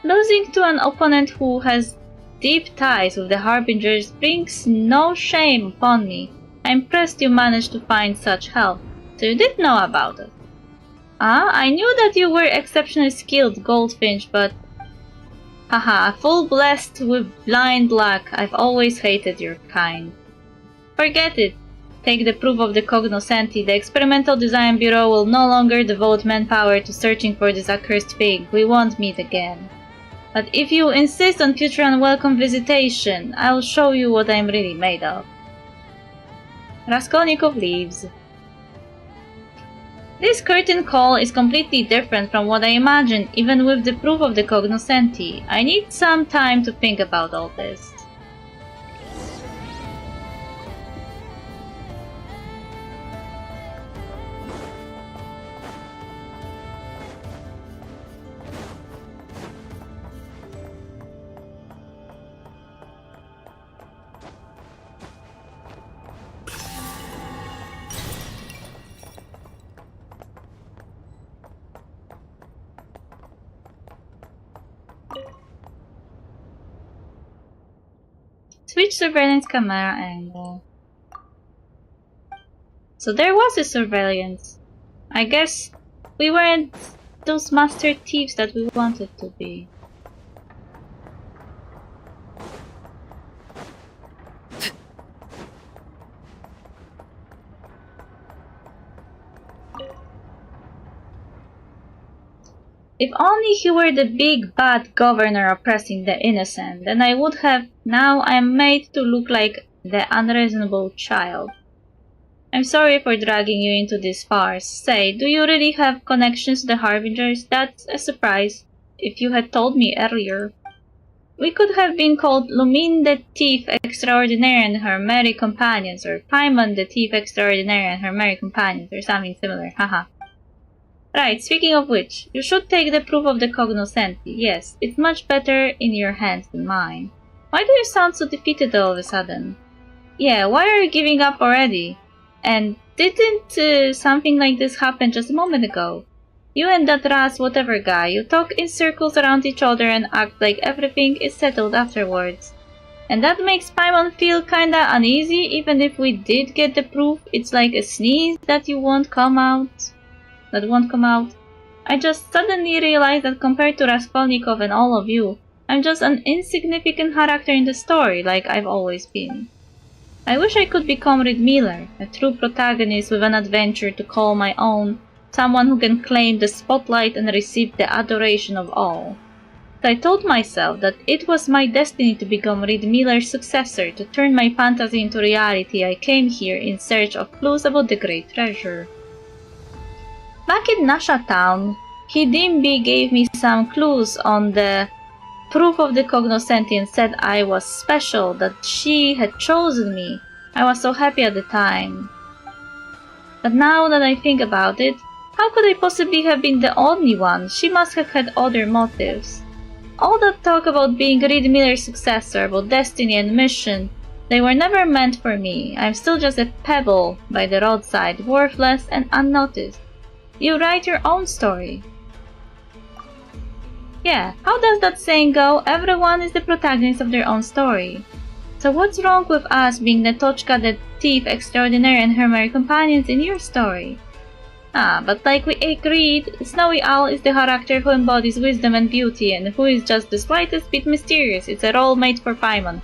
Losing to an opponent who has deep ties with the Harbingers brings no shame upon me. I'm impressed you managed to find such help. So you did know about it. I knew that you were exceptionally skilled, Goldfinch, but... Haha, full blessed with blind luck. I've always hated your kind. Forget it. Take the proof of the cognoscenti. The Experimental Design Bureau will no longer devote manpower to searching for this accursed pig. We won't meet again. But if you insist on future unwelcome visitation, I'll show you what I'm really made of. Raskolnikov leaves. This curtain call is completely different from what I imagined, even with the proof of the cognoscenti. I need some time to think about all this. Switch surveillance camera angle. So there was a surveillance. I guess we weren't those master thieves that we wanted to be. If only he were the big bad governor oppressing the innocent, then I would have. Now I am made to look like the unreasonable child. I'm sorry for dragging you into this farce. Say, do you really have connections to the Harbingers? That's a surprise, if you had told me earlier. We could have been called Lumine the Thief Extraordinaire and her merry companions, or Paimon the Thief Extraordinaire and her merry companions, or something similar, haha. Right, speaking of which, you should take the proof of the cognoscenti. Yes, it's much better in your hands than mine. Why do you sound so defeated all of a sudden? Yeah, why are you giving up already? And didn't something like this happen just a moment ago? You and that Ras whatever guy, you talk in circles around each other and act like everything is settled afterwards. And that makes Paimon feel kinda uneasy, even if we did get the proof. It's like a sneeze that won't come out. I just suddenly realized that compared to Raskolnikov and all of you, I'm just an insignificant character in the story, like I've always been. I wish I could be Comrade Miller, a true protagonist with an adventure to call my own, someone who can claim the spotlight and receive the adoration of all. I told myself that it was my destiny to become Reed Miller's successor, to turn my fantasy into reality. I came here in search of clues about the great treasure. Back in Nasha Town, Hidimbi gave me some clues on the proof of the cognoscenti and said I was special, that she had chosen me. I was so happy at the time. But now that I think about it, how could I possibly have been the only one? She must have had other motives. All that talk about being Reed Miller's successor, about destiny and mission, they were never meant for me. I'm still just a pebble by the roadside, worthless and unnoticed. You write your own story. Yeah, how does that saying go? Everyone is the protagonist of their own story. So what's wrong with us being Netochka the thief extraordinaire and her merry companions in your story? But like we agreed, Snowy Owl is the character who embodies wisdom and beauty and who is just the slightest bit mysterious. It's a role made for Paimon.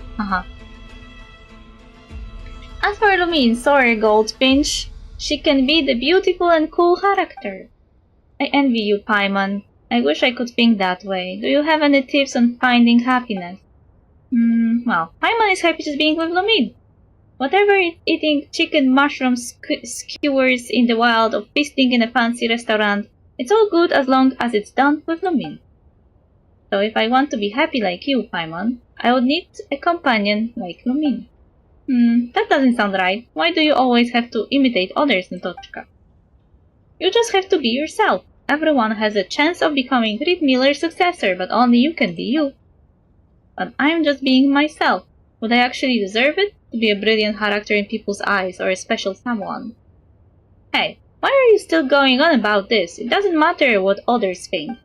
As for Lumine, sorry Goldfinch, she can be the beautiful and cool character. I envy you, Paimon. I wish I could think that way. Do you have any tips on finding happiness? Well, Paimon is happy just being with Lumine. Whatever it's eating chicken mushroom skewers in the wild or feasting in a fancy restaurant, it's all good as long as it's done with Lumine. So if I want to be happy like you, Paimon, I would need a companion like Lumine. That doesn't sound right. Why do you always have to imitate others, Netochka? You just have to be yourself. Everyone has a chance of becoming Reed Miller's successor, but only you can be you. But I'm just being myself. Would I actually deserve it? To be a brilliant character in people's eyes, or a special someone? Hey, why are you still going on about this? It doesn't matter what others think.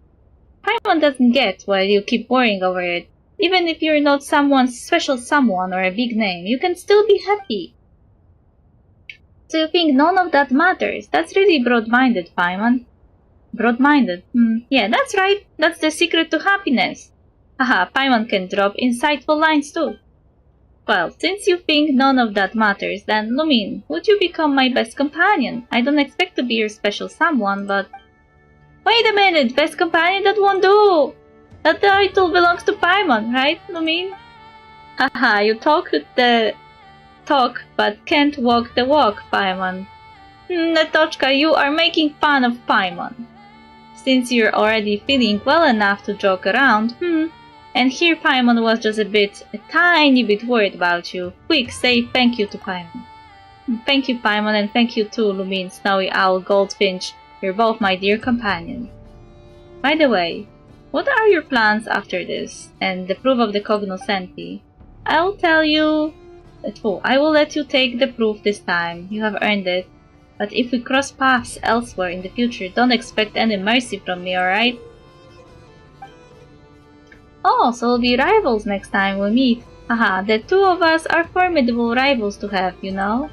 Paimon doesn't get why you keep worrying over it. Even if you're not someone's special someone or a big name, you can still be happy. So you think none of that matters? That's really broad-minded, Paimon. Broad-minded? Yeah, that's right. That's the secret to happiness. Haha, Paimon can drop insightful lines too. Well, since you think none of that matters, then Lumine, would you become my best companion? I don't expect to be your special someone, but... Wait a minute, best companion, that won't do! That title belongs to Paimon, right, Lumine? Haha, you talk the talk, but can't walk the walk, Paimon. Netochka, you are making fun of Paimon. Since you're already feeling well enough to joke around, and here Paimon was just a tiny bit worried about you. Quick, say thank you to Paimon. Thank you, Paimon, and thank you too, Lumine, Snowy Owl, Goldfinch. You're both my dear companions. By the way, what are your plans after this, and the proof of the cognoscenti? I'll tell you... I will let you take the proof this time. You have earned it. But if we cross paths elsewhere in the future, don't expect any mercy from me, alright? Oh, so we'll be rivals next time we meet. Haha, the two of us are formidable rivals to have, you know?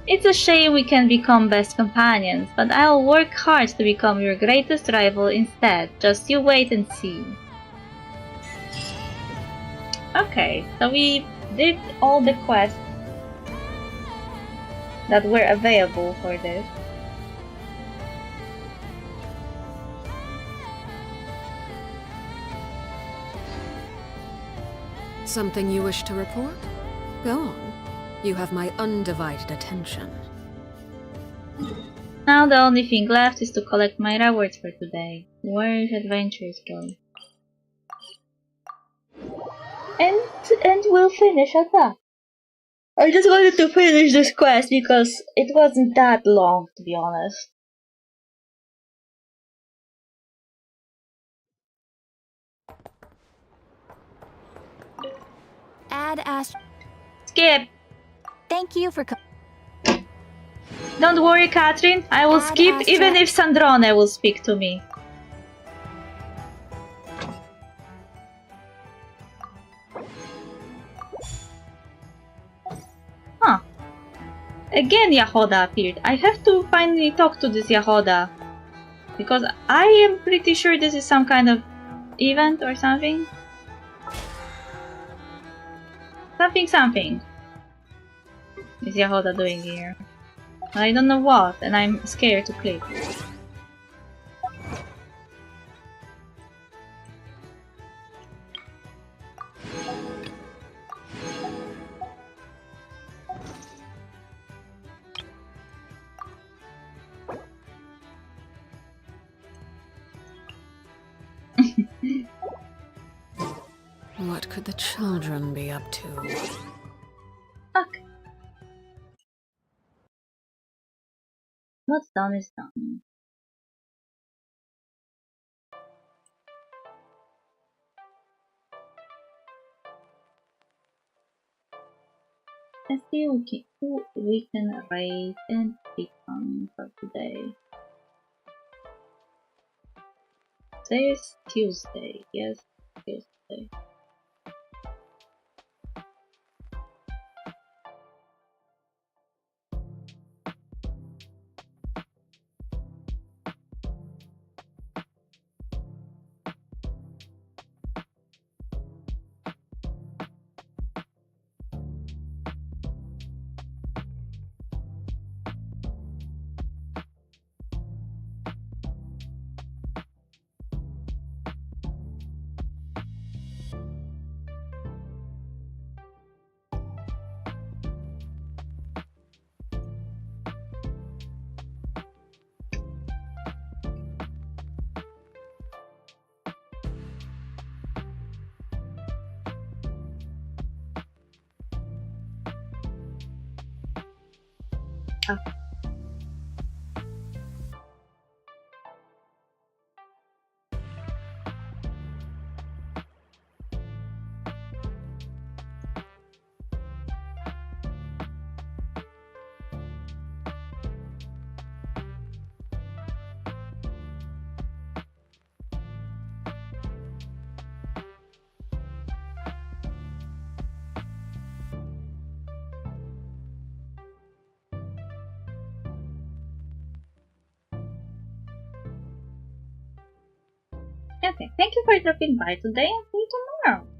It's a shame we can't become best companions, but I'll work hard to become your greatest rival instead. Just you wait and see. Okay, so we did all the quests that were available for this. Something you wish to report? Go on. You have my undivided attention. Now the only thing left is to collect my rewards for today. Where is adventures go? And we'll finish at that. I just wanted to finish this quest because it wasn't that long, to be honest. Skip! Thank you for Don't worry, Catherine. I will skip even if Sandrone will speak to me. Huh. Again Yahoda appeared. I have to finally talk to this Yahoda. Because I am pretty sure this is some kind of event or something. Something. Is Yahoda doing here? I don't know what, and I'm scared to click. What could the children be up to? Fuck. What's done is done. Let's see who we can raise and become for today. Today is Tuesday. Yes, Tuesday. Oh. Okay, thank you for dropping by today and see you tomorrow.